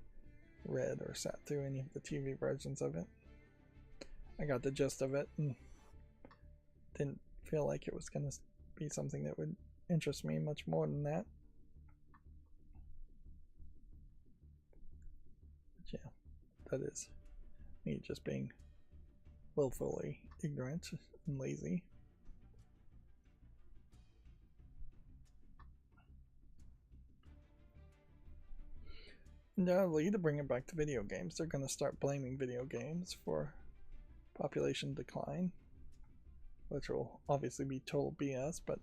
read or sat through any of the TV versions of it. I got the gist of it and didn't feel like it was going to be something that would interest me much more than that. But yeah, that is me just being willfully ignorant and lazy. Undoubtedly, to bring it back to video games, they're going to start blaming video games for population decline, which will obviously be total BS, but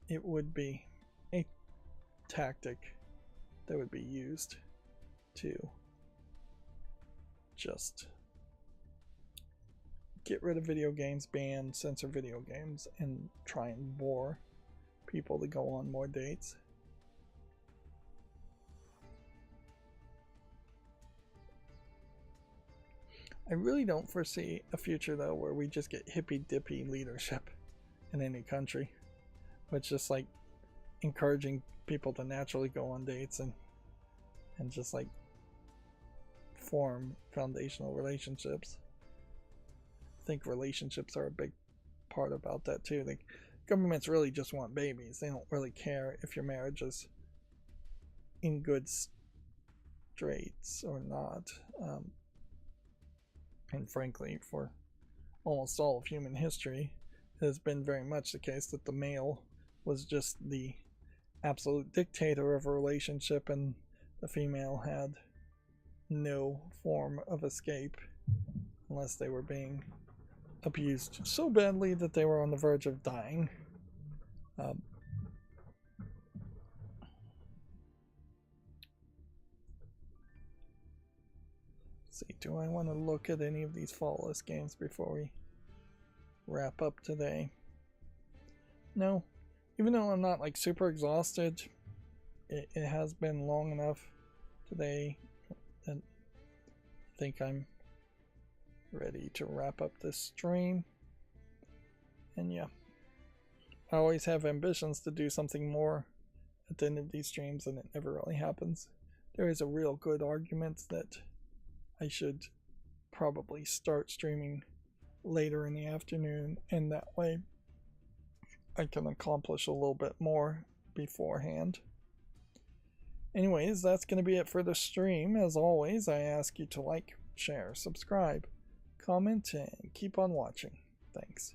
it would be a tactic that would be used to just get rid of video games, ban, censor video games, and try and bore people to go on more dates. I really don't foresee a future though where we just get hippy-dippy leadership in any country, which just like encouraging people to naturally go on dates and just like form foundational relationships. I think relationships are a big part about that too. Like, governments really just want babies. They don't really care if your marriage is in good straits or not. And frankly, for almost all of human history, it has been very much the case that the male was just the absolute dictator of a relationship, and the female had no form of escape unless they were being abused so badly that they were on the verge of dying. See, do I want to look at any of these Flawless games before we wrap up today? No. Even though I'm not like super exhausted, it has been long enough today that I think I'm ready to wrap up this stream. And yeah, I always have ambitions to do something more at the end of these streams, and it never really happens. There is a real good argument that I should probably start streaming later in the afternoon, and that way I can accomplish a little bit more beforehand. Anyways, that's going to be it for the stream. As always, I ask you to like, share, subscribe, comment, and keep on watching. Thanks.